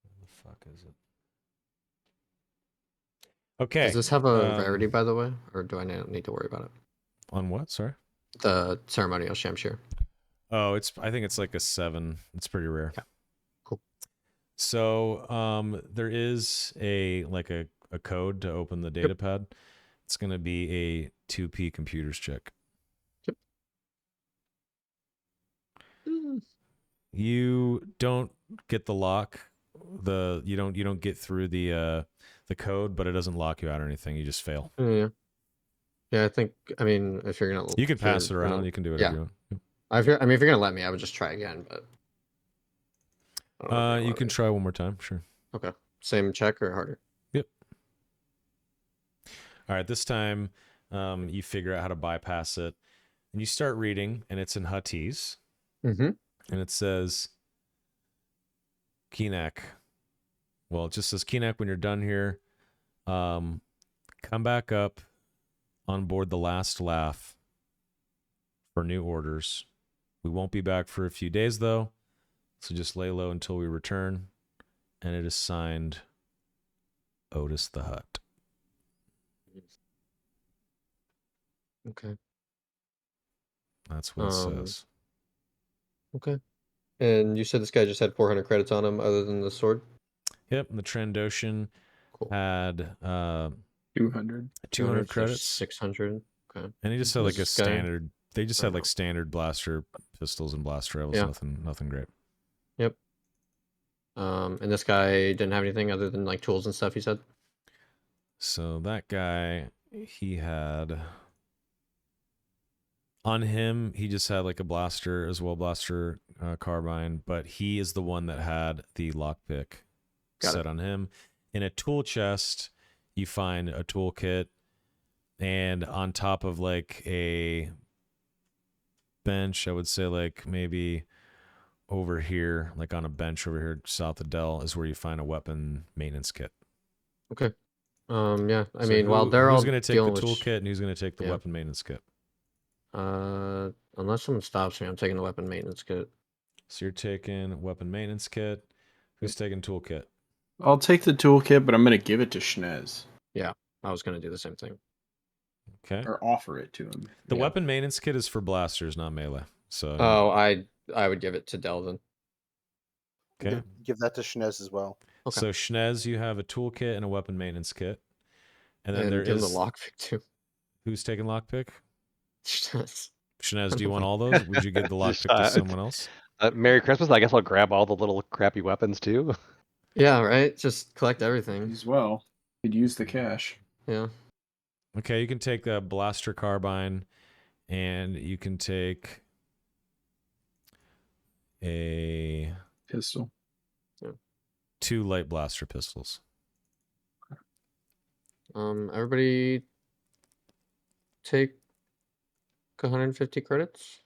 Where the fuck is it? Okay. Does this have a rarity, by the way, or do I need to worry about it? On what? Sorry. The ceremonial shamshir. Oh, I think it's like a 7. It's pretty rare. Yeah. Cool. So, there is a code to open the data pad. It's going to be a 2P computers check. Yep. You don't get the lock. You don't get through the code, but it doesn't lock you out or anything. You just fail. Yeah. I mean, if you're gonna, You can if you're pass it around. gonna- You can do whatever yeah. you want. I mean, if you're gonna let me, I would just try again. But I don't know if you're gonna You let can me. try one more time. Sure. Okay. Same check or harder? All right. This time, you figure out how to bypass it, and you start reading, and it's in Huttese, Mm-hmm. and it says, Kinek. Well, it just says Kinek. When you're done here, come back up on board the last laugh for new orders. We won't be back for a few days though, so just lay low until we return. And it is signed Otis the Hutt. Okay. That's what it says. Okay. And you said this guy just had 400 credits on him, other than the sword. Yep, and the Trandoshan Cool. had 200. 200 so credits, 600. Okay. and he just had like a This guy- standard. They just had I like know. standard blaster pistols and blaster rifles. Yeah. Nothing great. Yep. And this guy didn't have anything other than like tools and stuff. He said. So that guy, he had on him, he just had like a blaster as well, blaster carbine, but he is the one that had the lockpick Got set it. on him. In a tool chest, you find a toolkit, and on top of like a bench, I would say like maybe over here, like on a bench over here south of Dell, is where you find a weapon maintenance kit. Okay. Yeah. I So mean, while they're who's all going to take the dealing with toolkit and who's going to take the Yeah. weapon maintenance kit? Unless someone stops me, I'm taking the weapon maintenance kit. So you're taking weapon maintenance kit. Who's taking toolkit? I'll take the toolkit, but I'm going to give it to Schnez. I was gonna do the same thing. Okay. Or offer it to him. The Yeah. weapon maintenance kit is for blasters, not melee. So Oh, I would give it to Delvin. okay. Give that to Schnez as well. Okay. So Schnez, you have a toolkit and a weapon maintenance kit, and then And there give him is the lockpick too. who's taking lockpick? Schnez. Schnez, do you want all those? Would you give the Just, lockpick to someone else? Merry Christmas. I guess I'll grab all the little crappy weapons too. Yeah, right. Just collect everything. As well. Could use the cash. Yeah. Okay, you can take the blaster carbine, and you can take a Pistol. 2 light blaster pistols. Everybody take 150 credits.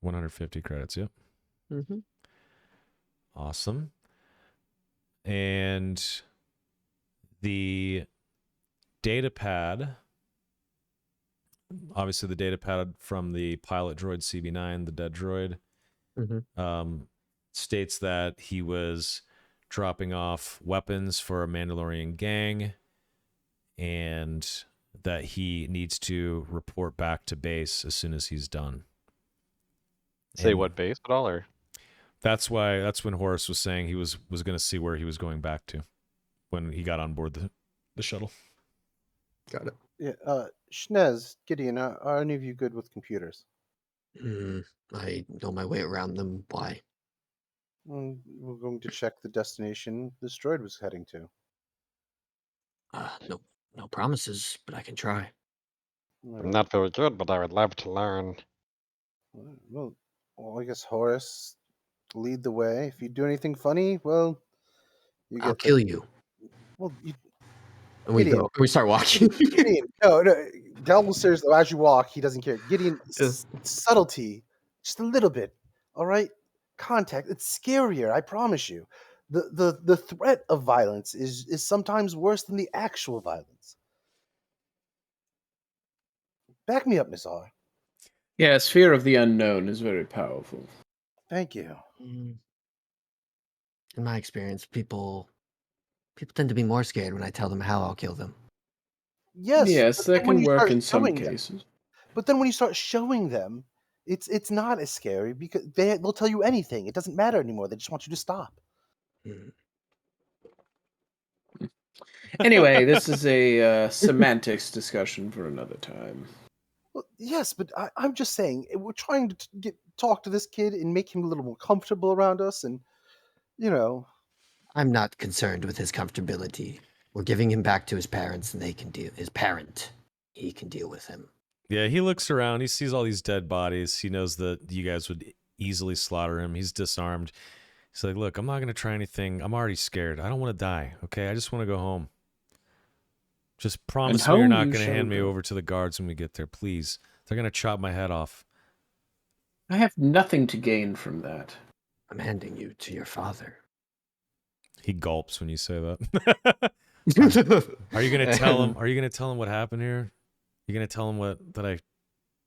150 credits. Yep. Mm-hmm. Awesome. And the data pad, obviously the data pad from the pilot droid CB9, the dead droid, states that he was dropping off weapons for a Mandalorian gang and that he needs to report back to base as soon as he's done. Say And what base at all, or That's when Horace was saying he was going to see where he was going back to when he got on board the shuttle. Got it. Yeah, Schnez, Gideon, are any of you good with computers? I know my way around them. Why? We're going to check the destination this droid was heading to. No promises, but I can try. I'm not very good, but I would love to learn. Well, I guess Horace, lead the way. If you do anything funny, well, you I'll get kill you. Well, And we Gideon. go. We start walking. Gideon, no. Delvin says as you walk, he doesn't care. Gideon, subtlety, just a little bit. All right, contact. It's scarier. I promise you. The threat of violence is sometimes worse than the actual violence. Back me up, Miss R. Yes, fear of the unknown is very powerful. Thank you. In my experience, people tend to be more scared when I tell them how I'll kill them. Yes, Yes, but that then when can you work start in some showing them- cases. But then when you start showing them, it's not as scary because they'll tell you anything. It doesn't matter anymore. They just want you to stop. Anyway, this is a semantics discussion for another time. Well, yes, but I'm just saying we're trying to talk to this kid and make him a little more comfortable around us, and you know, I'm not concerned with his comfortability. We're giving him back to his parents, and they can deal. His parent, he can deal with him. Yeah, he looks around. He sees all these dead bodies. He knows that you guys would easily slaughter him. He's disarmed. He's like, look, I'm not going to try anything. I'm already scared. I don't want to die, okay? I just want to go home. Just promise me you're home not you going to shall hand me go. over to the guards when we get there, please. They're going to chop my head off. I have nothing to gain from that. I'm handing you to your father. He gulps when you say that. Are you going to tell him? Are you going to tell him what happened here? You going to tell him that I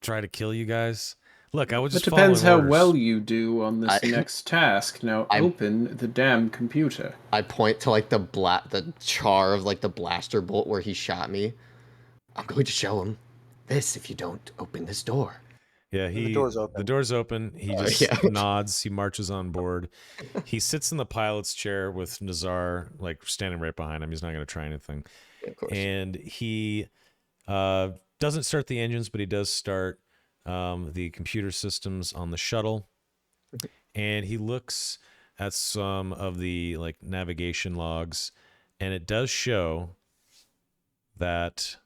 tried to kill you guys? Look, I was It just depends following how orders. well you do on this next task. Now I'm- open the damn computer. I point to like the char of like the blaster bolt where he shot me. I'm going to show him this if you don't open this door. Yeah, the door's open. The door's open. He Oh, just yeah. nods. He marches on board. He sits in the pilot's chair with Nazar like standing right behind him. He's not going to try anything. Of course. And he doesn't start the engines, but he does start the computer systems on the shuttle. And he looks at some of the like navigation logs, and it does show that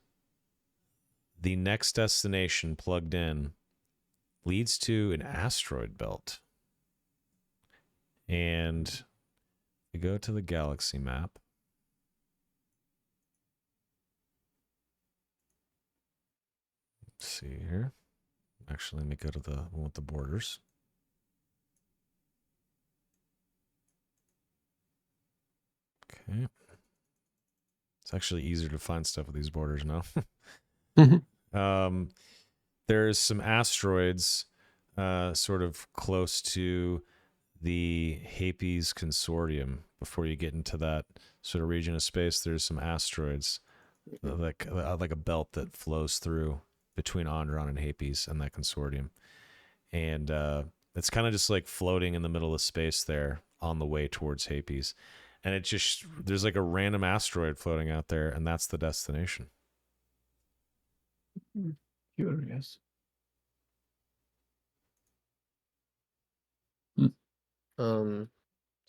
the next destination plugged in leads to an asteroid belt. And we go to the galaxy map. Let's see here. Actually, let me go to the one with the borders. Okay. It's actually easier to find stuff with these borders now. There's some asteroids sort of close to the Hapes Consortium. Before you get into that sort of region of space, there's some asteroids, like a belt that flows through between Andron and Hapes and that consortium. And it's kind of just like floating in the middle of space there on the way towards Hapes. And it just, there's like a random asteroid floating out there, and that's the destination. Curious.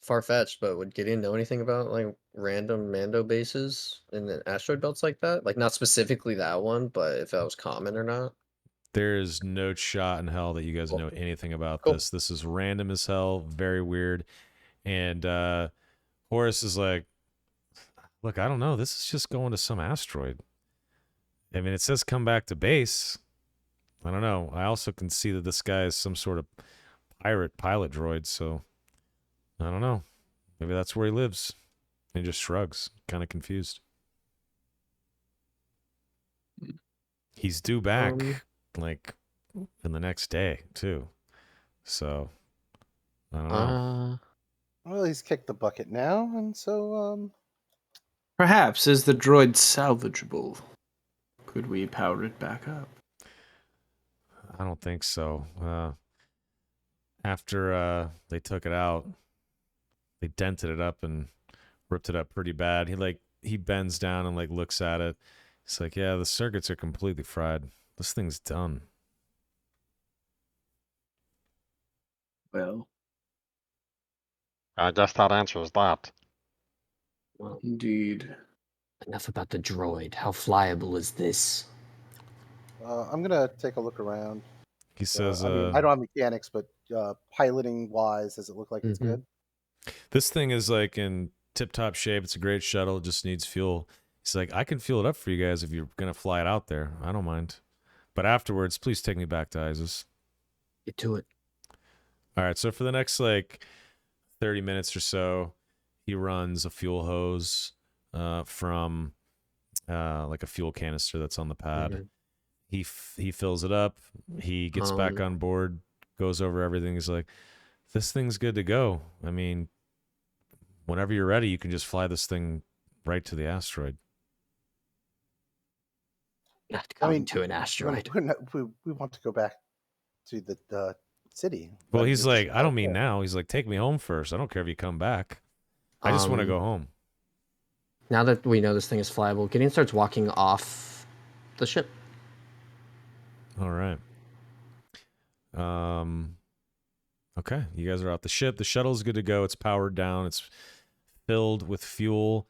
Far-fetched, but would Gideon know anything about like random Mando bases and then asteroid belts like that? Like not specifically that one, but if that was common or not. There is no shot in hell that you guys know anything about Cool. this. This is random as hell, very weird. And Horace is like, look, I don't know. This is just going to some asteroid. I mean, it says come back to base. I don't know. I also can see that this guy is some sort of pirate pilot droid, so I don't know. Maybe that's where he lives. And he just shrugs, kind of confused. He's due back like in the next day, too. So I don't know. Well, he's kicked the bucket now, and so Perhaps is the droid salvageable? Could we power it back up? I don't think so. after they took it out, they dented it up and ripped it up pretty bad. He bends down and like looks at it. He's like, "Yeah, the circuits are completely fried. This thing's done." Well, I guess that answers that. Well, indeed. enough about the droid. How flyable is this? I'm gonna take a look around. He says, I mean, I don't have mechanics, but piloting wise, does it look like it's Mhm. good? "This thing is like in tip-top shape. It's a great shuttle. It just needs fuel." He's like, "I can fuel it up for you guys if you're gonna fly it out there. I don't mind. But afterwards, please take me back to Isis." Get to it. All right. So for the next like 30 minutes or so, he runs a fuel hose from like a fuel canister that's on the pad. Mhm. He fills it up. He gets back Um, on board, goes over everything. He's like, "This thing's good to go. I mean, whenever you're ready, you can just fly this thing right to the asteroid." Not I going mean, to an asteroid. we want to go back to the city. Well, but he's it's like, "I don't mean okay. now." He's like, "Take me home first. I don't care if you come back. I just want to go home." Now that we know this thing is flyable, Gideon starts walking off the ship. All right. Okay, you guys are off the ship. The shuttle's good to go. It's powered down. It's filled with fuel.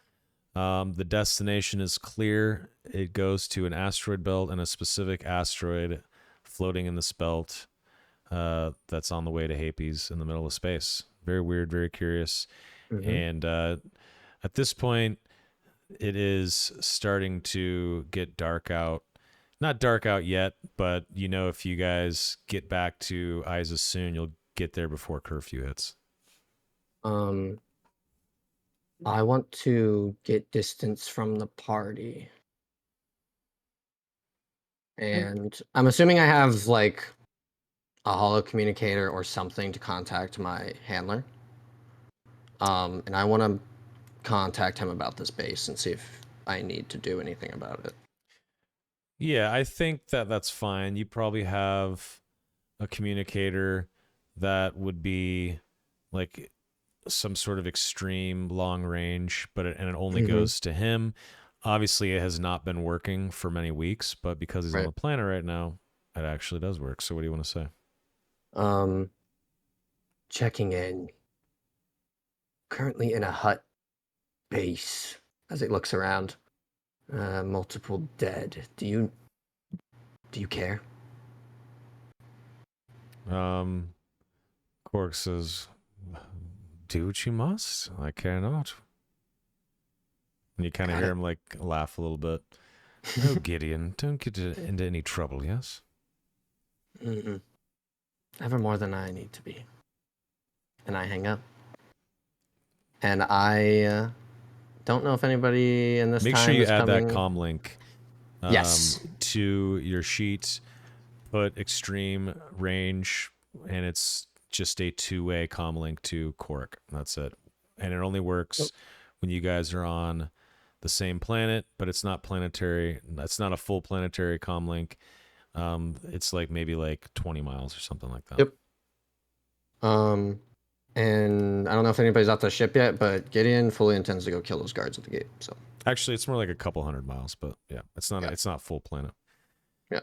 The destination is clear. It goes to an asteroid belt and a specific asteroid floating in this belt that's on the way to Hapes in the middle of space. Very weird, very curious. Mhm. And at this point, it is starting to get dark out. Not dark out yet, but if you guys get back to Isis soon, you'll get there before curfew hits. I want to get distance from the party. And I'm assuming I have like a holo communicator or something to contact my handler. And I want to contact him about this base and see if I need to do anything about it. Yeah, I think that's fine. You probably have a communicator that would be like some sort of extreme long range, but it only Mhm. goes to him. Obviously, it has not been working for many weeks, but because he's on Right. the planet right now, it actually does work. So, what do you want to say? Checking in. Currently in a hut base as it looks around. Multiple dead. Do you care? Quark says, "Do what you must. I care not." And you kind of Got hear it. him like laugh a little bit. "Oh, Gideon, don't get into any trouble, yes?" Mm-mm. Never more than I need to be. And I hang up. And I don't know if anybody in this Make sure time you is add that coming. comm link Yes. to your sheet. Put extreme range, and it's just a two-way comm link to Quark. That's it. And it only works when you guys are on the same planet, but it's not planetary. That's not a full planetary comm link. It's like maybe like 20 miles or something like that. Yep. And I don't know if anybody's off the ship yet, but Gideon fully intends to go kill those guards at the gate. So Actually, it's more like a couple hundred miles, but yeah, it's not. Yeah. It's not full planet. yeah.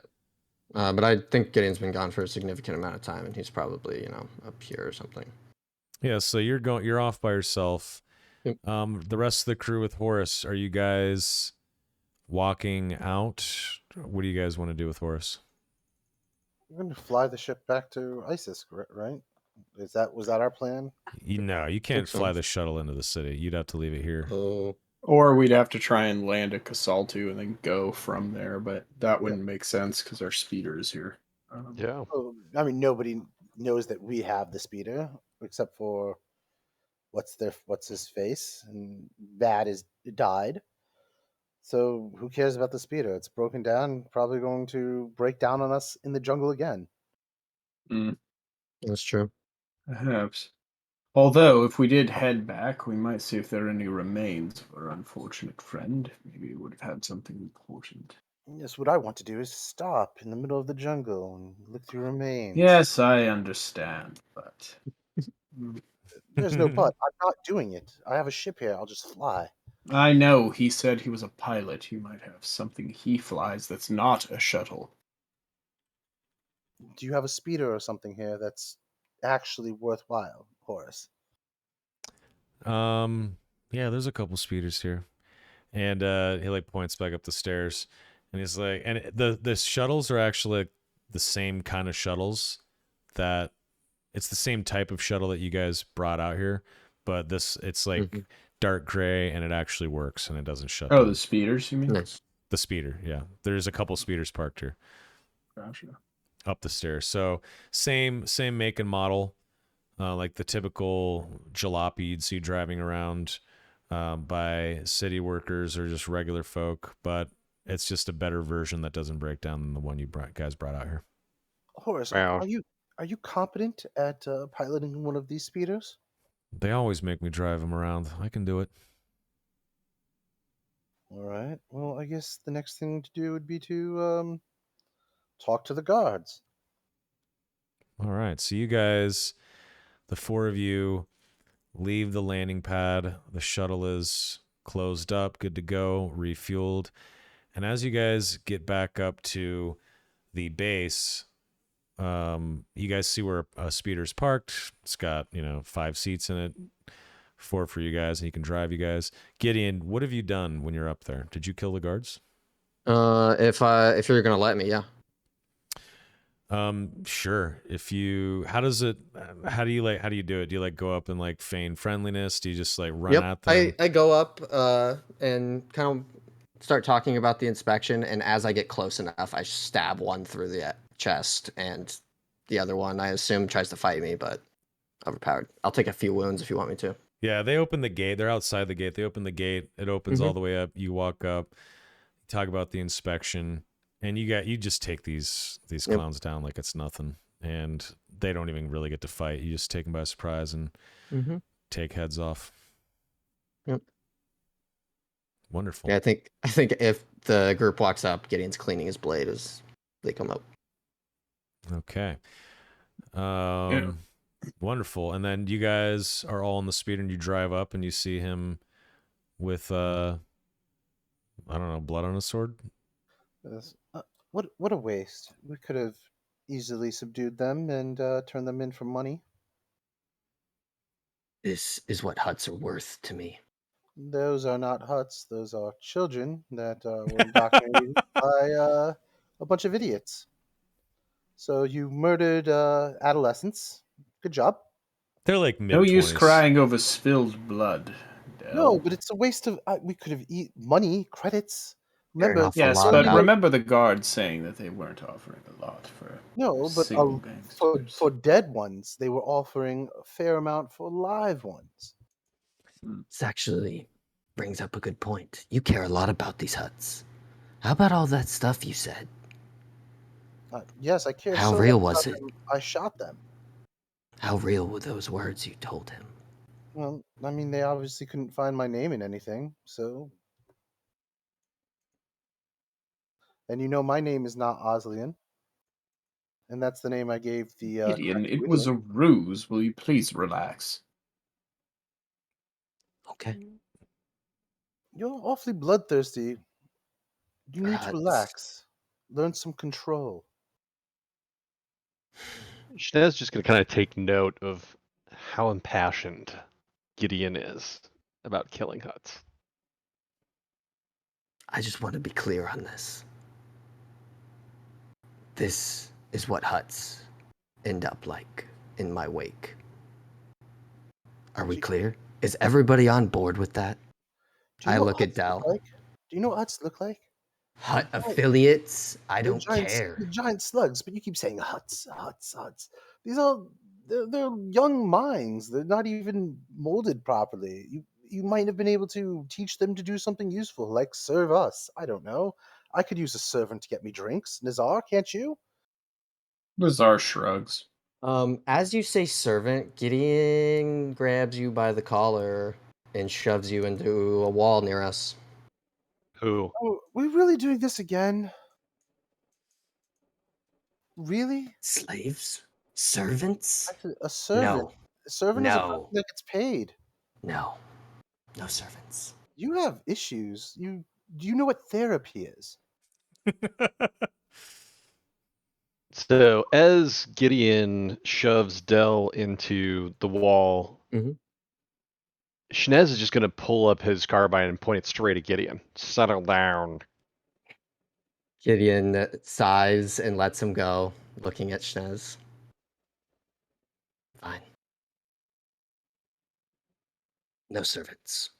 But I think Gideon's been gone for a significant amount of time, and he's probably up here or something. Yeah. So you're off by yourself. Yep. The rest of the crew with Horace, are you guys walking out? What do you guys want to do with Horace? We're going to fly the ship back to Isis, right? Was that our plan? You can't so. fly the shuttle into the city. You'd have to leave it here. Oh. Or we'd have to try and land at Casaltu and then go from there, but that wouldn't make sense because our speeder is here. Yeah. Oh, I mean, nobody knows that we have the speeder except for what's his face, and Bad is died. So who cares about the speeder? It's broken down, probably going to break down on us in the jungle again. That's true. Perhaps. Although, if we did head back, we might see if there are any remains of our unfortunate friend. Maybe he would have had something important. Yes, what I want to do is stop in the middle of the jungle and look through remains. Yes, I understand, but There's no but. I'm not doing it. I have a ship here. I'll just fly. I know he said he was a pilot. He might have something he flies that's not a shuttle. Do you have a speeder or something here that's actually worthwhile, Horace? Yeah, there's a couple speeders here. And he like points back up the stairs, and he's like, and the shuttles are actually the same kind of shuttles that it's the same type of shuttle that you guys brought out here, but it's like Mhm. dark gray, and it actually works, and it doesn't shut Oh, down. the speeders, you mean? Nice. The speeder, yeah. There's a couple speeders parked here Gotcha. up the stairs. So same make and model, like the typical jalopy you'd see driving around by city workers or just regular folk, but it's just a better version that doesn't break down than the one you guys brought out here. Horace, Well, are you competent at piloting one of these speeders? They always make me drive them around. I can do it. All right. Well, I guess the next thing to do would be to talk to the guards. All right. So you guys, the four of you, leave the landing pad. The shuttle is closed up, good to go, refueled. And as you guys get back up to the base, you guys see where a speeder's parked. It's got 5 seats in it, 4 for you guys, and you can drive you guys. Gideon, what have you done when you're up there? Did you kill the guards? If you're gonna let me, yeah. Sure. How do you do it? Do you like go up and like feign friendliness? Do you just like run Yep. at them? I go up and kind of start talking about the inspection, and as I get close enough, I stab one through the chest, and the other one, I assume, tries to fight me, but overpowered. I'll take a few wounds if you want me to. Yeah, they open the gate. They're outside the gate. They open the gate. It opens all the way up. You walk up, talk about the inspection, and you just take these Yep. clowns down like it's nothing, and they don't even really get to fight. You just take them by surprise and Mm-hmm. take heads off. Yep. Wonderful. Yeah, I think if the group walks up, Gideon's cleaning his blade as they come up. Okay. Wonderful. And then you guys are all on the speeder, and you drive up, and you see him with I don't know, blood on his sword. Yes. What a waste. We could have easily subdued them and turned them in for money. This is what huts are worth to me. Those are not huts. Those are children that were indoctrinated by a bunch of idiots. So you murdered adolescents. Good job. They're like No mid use 20s. crying over spilled blood. No, Del. but it's a waste of. We could have eat money credits. Fair Remember, enough. Yes, lot but about- remember the guards saying that they weren't offering a lot for no, but single for gangsters. dead ones, they were offering a fair amount for live ones. This actually brings up a good point. You care a lot about these huts. How about all that stuff you said? Yes, I care How so real much was about it? them, I shot them. How real were those words you told him? Well, I mean, they obviously couldn't find my name in anything, so. And my name is not Oslian, and that's the name I gave the. Gideon, it Quetzalcoatl. was a ruse. Will you please relax? Okay. You're awfully bloodthirsty. You For need to huts. relax. Learn some control. Shnez just going to kind of take note of how impassioned Gideon is about killing huts. I just want to be clear on this. This is what huts end up like in my wake. Are we clear? Is everybody on board with that? Do you I know look what at huts look Dal. like? Do you know what huts look like? Hut Right. affiliates? I They're don't giant, care. they're giant slugs, but you keep saying huts, huts, huts. These are they're young minds. They're not even molded properly. You might have been able to teach them to do something useful, like serve us. I don't know. I could use a servant to get me drinks. Nizar, can't you? Bizarre shrugs. As you say servant, Gideon grabs you by the collar and shoves you into a wall near us. Who? Oh, we really doing this again? Really? Slaves? Servants? Actually, a servant. No. A servant is a person No. that gets paid. No. No servants. You have issues. Do you know what therapy is? So as Gideon shoves Dell into the wall, Mhm. Shnez is just going to pull up his carbine and point it straight at Gideon. Settle down. Gideon sighs and lets him go, looking at Shnez. Fine. No servants.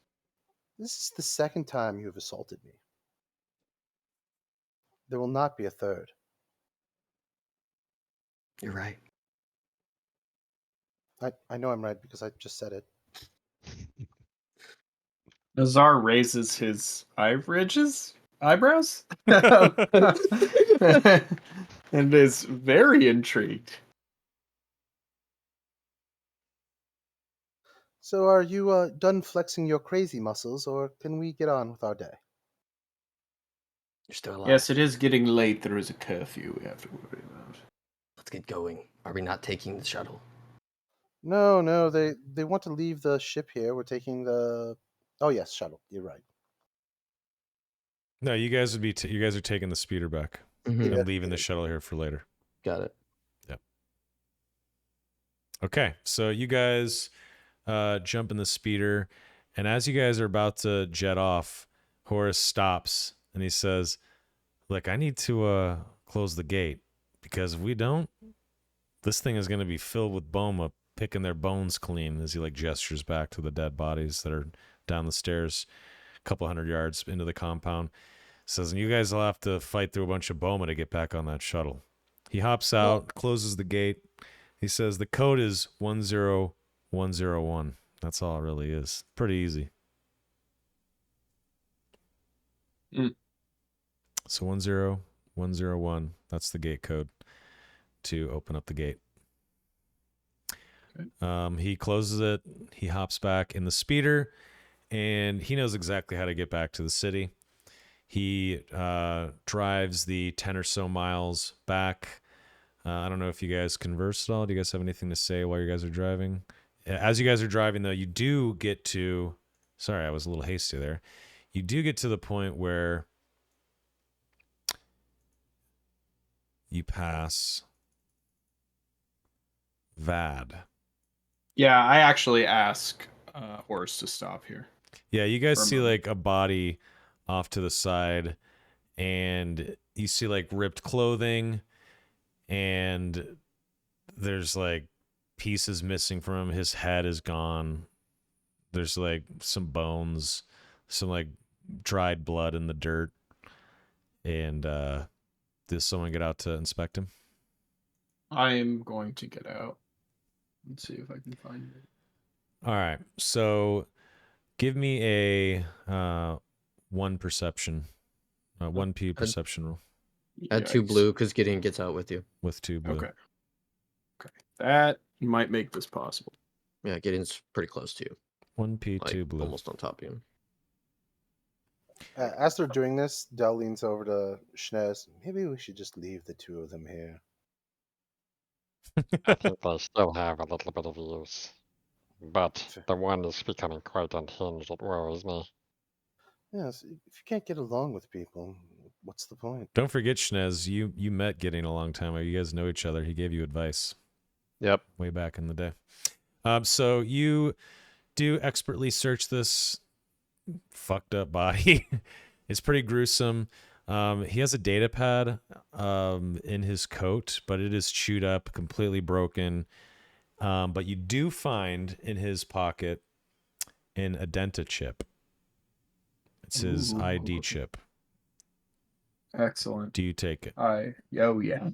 This is the second time you have assaulted me. There will not be a third. You're right. I know I'm right because I just said it. Nazar raises his eyebrows, and is very intrigued. So are you done flexing your crazy muscles, or can we get on with our day? You're still alive. Yes, it is getting late. There is a curfew we have to worry about. Let's get going. Are we not taking the shuttle? No, they want to leave the ship here. We're taking the. Oh yes, shuttle. You're right. No, you guys would be. You guys are taking the speeder back Mhm. and leaving the shuttle here for later. Got it. Okay, so you guys jump in the speeder, and as you guys are about to jet off, Horace stops and he says, "Look, I need to close the gate because if we don't, this thing is going to be filled with Boma picking their bones clean." As he like gestures back to the dead bodies that are down the stairs, a couple hundred yards into the compound. Says, "And you guys will have to fight through a bunch of Boma to get back on that shuttle." He hops out, closes the gate. He says the code is 10101. That's all it really is. Pretty easy. Mm. So 10101. That's the gate code to open up the gate. Okay. He closes it. He hops back in the speeder, and he knows exactly how to get back to the city. He drives the 10 or so miles back. I don't know if you guys converse at all. Do you guys have anything to say while you guys are driving? As you guys are driving, though, you do get to... Sorry, I was a little hasty there. You do get to the point where you pass Vad. Yeah, I actually ask Horace to stop here. Yeah, you guys For a see moment. like a body off to the side, and you see like ripped clothing, and there's like pieces missing from him. His head is gone. There's like some bones, some like dried blood in the dirt. And does someone get out to inspect him? I am going to get out. Let's see if I can find it. All right. So give me a one perception, 1P perception roll Add 2 Yikes. blue because Gideon gets out with you. with 2 blue. Okay. That might make this possible. Yeah, Gideon's pretty close to you. 1P, Like 2 blue. almost on top of you. As they're doing this, Dell leans over to Shnez. Maybe we should just leave the two of them here. I think they still have a little bit of use. But the one is becoming quite unhinged. It worries me. Yes, if you can't get along with people, what's the point? Don't forget, Shnez, you met Gideon a long time ago. You guys know each other. He gave you advice Yep. way back in the day. So you do expertly search this fucked up body. It's pretty gruesome. He has a data pad in his coat, but it is chewed up, completely broken. But you do find in his pocket an Adenta chip. It's his ID chip. Excellent. Do you take it? Oh yeah,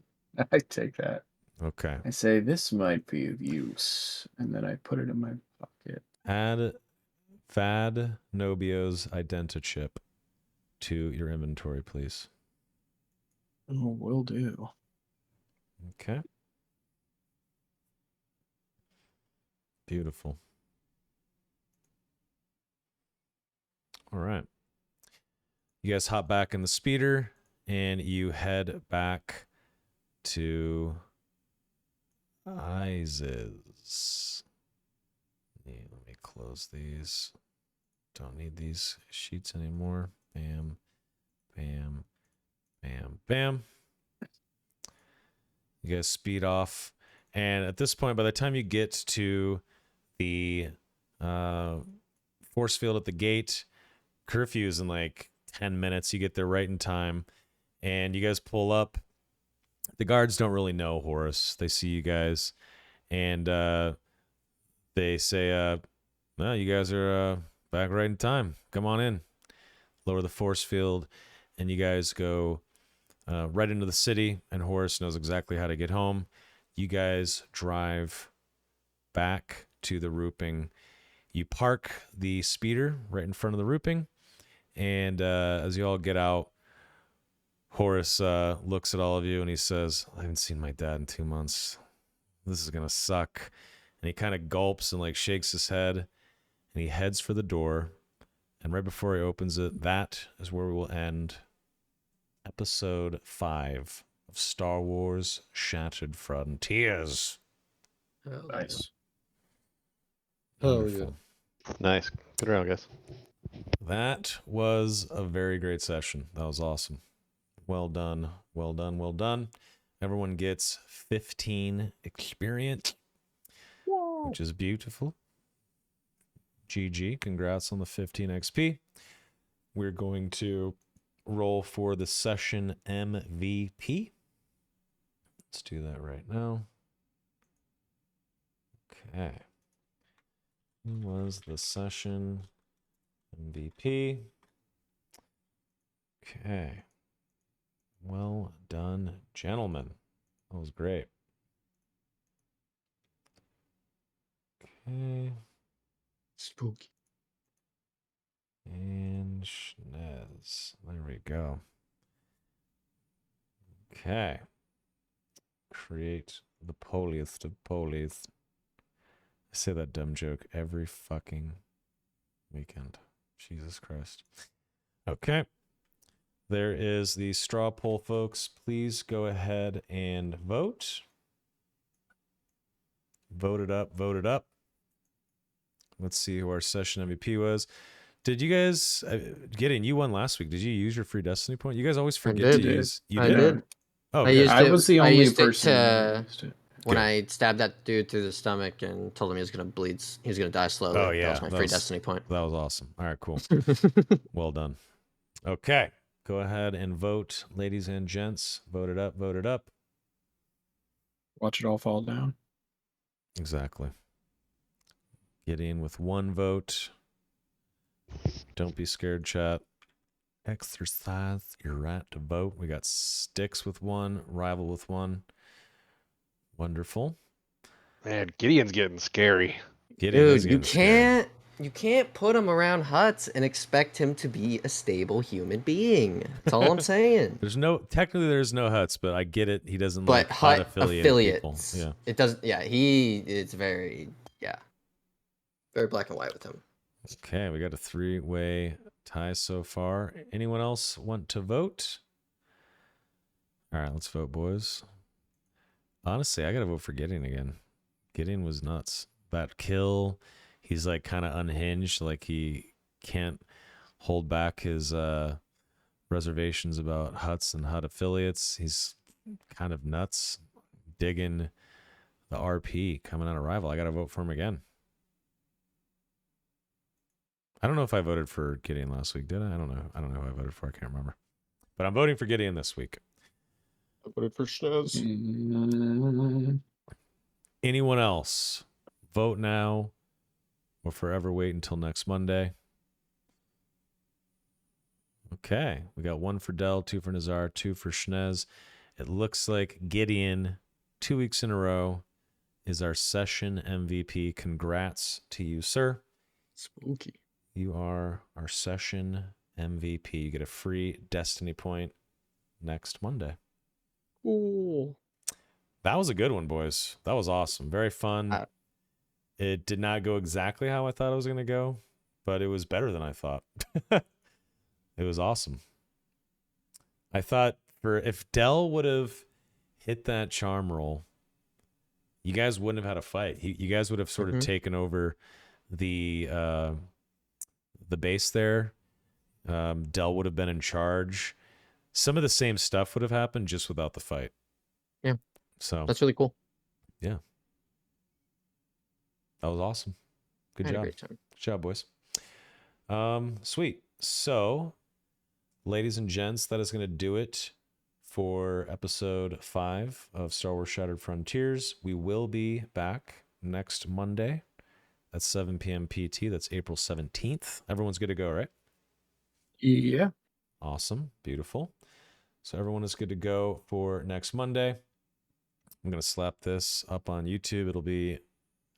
I take that. Okay. I say this might be of use, and then I put it in my pocket. Add Fad Nobio's Identa chip to your inventory, please. Oh, will do. Okay. Beautiful. All right. You guys hop back in the speeder and you head back to Isis. Yeah, let me close these. Don't need these sheets anymore. Bam, bam, bam, bam. You guys speed off. And at this point, by the time you get to the force field at the gate, curfew's in like 10 minutes. You get there right in time. And you guys pull up. The guards don't really know Horace. They see you guys. And they say, well, you guys are back right in time. Come on in. Lower the force field. And you guys go right into the city. And Horace knows exactly how to get home. You guys drive back to the rooping. You park the speeder right in front of the rooping. And as you all get out, Horace looks at all of you and he says, I haven't seen my dad in 2 months. This is going to suck. And he kind of gulps and like shakes his head. And he heads for the door. And right before he opens it, that is where we will end episode 5 of Star Wars Shattered Frontiers. Nice. Oh, Wonderful. Nice. Good round, guys. That was a very great session. That was awesome. Well done. Well done. Well done. Everyone gets 15 experience, which is beautiful. GG. Congrats on the 15 XP. We're going to roll for the session MVP. Let's do that right now. Okay. Who was the session MVP? Okay. Well done, gentlemen. That was great. Okay. Spooky. And Schnez. There we go. Okay. Create the poliest of polies. I say that dumb joke every fucking weekend. Jesus Christ. Okay. There is the straw poll, folks. Please go ahead and vote. Vote it up. Vote it up. Let's see who our session MVP was. Did you guys, Gideon, you won last week. Did you use your free Destiny point? You guys always forget to did. use. You I did? did. Oh, I good. used I it. was the I only used it person to- who used it. When Good. I stabbed that dude through the stomach and told him he was gonna bleed, he was gonna die slowly. Oh, yeah. That was my free Destiny point. That was awesome. All right, cool. Well done. Okay. Go ahead and vote, ladies and gents. Vote it up. Vote it up. Watch it all fall down. Exactly. Gideon with 1 vote. Don't be scared, chat. Exercise your right to vote. We got Sticks with 1, Rival with 1. Wonderful. Man, Gideon's getting scary. Gideon is Dude, you getting scary. can't put him around Huts and expect him to be a stable human being. That's all I'm saying. There's no Huts, but I get it. He doesn't But like Hut affiliated affiliates. people. Yeah. It doesn't. Yeah, it's very very black and white with him. Okay, we got a 3-way tie so far. Anyone else want to vote? All right, let's vote, boys. Honestly, I gotta vote for Gideon again. Gideon was nuts. That kill, he's like kind of unhinged. Like he can't hold back his reservations about Huts and Hut affiliates. He's kind of nuts. Digging the RP coming out of Rival. I gotta vote for him again. I don't know if I voted for Gideon last week, did I? I don't know. I don't know who I voted for. I can't remember. But I'm voting for Gideon this week. I voted for Schnez. Anyone else? Vote now or forever wait until next Monday. Okay. We got 1 for Dell, 2 for Nazar, 2 for Schnez. It looks like Gideon, 2 weeks in a row, is our session MVP. Congrats to you, sir. Spooky. You are our session MVP. You get a free Destiny point next Monday. Cool. That was a good one, boys. That was awesome. Very fun. It did not go exactly how I thought it was going to go, but it was better than I thought. It was awesome. I thought if Dell would have hit that charm roll, you guys wouldn't have had a fight. You guys would have sort of taken over the base there. Dell would have been in charge. Some of the same stuff would have happened just without the fight. Yeah. So That's really cool. yeah. That was awesome. Good I had job. a great time. Good job, boys. Sweet. So, ladies and gents, that is going to do it for episode 5 of Star Wars Shattered Frontiers. We will be back next Monday at 7 p.m. PT. That's April 17th. Everyone's good to go, right? Yeah. Awesome. Beautiful. So everyone is good to go for next Monday. I'm going to slap this up on YouTube. It'll be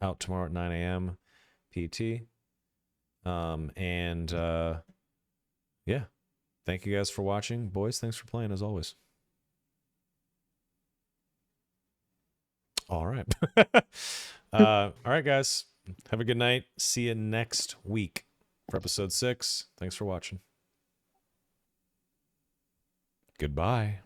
out tomorrow at 9 a.m. PT. Yeah. Thank you guys for watching. Boys, thanks for playing as always. All right. All right, guys. Have a good night. See you next week for episode 6. Thanks for watching. Goodbye.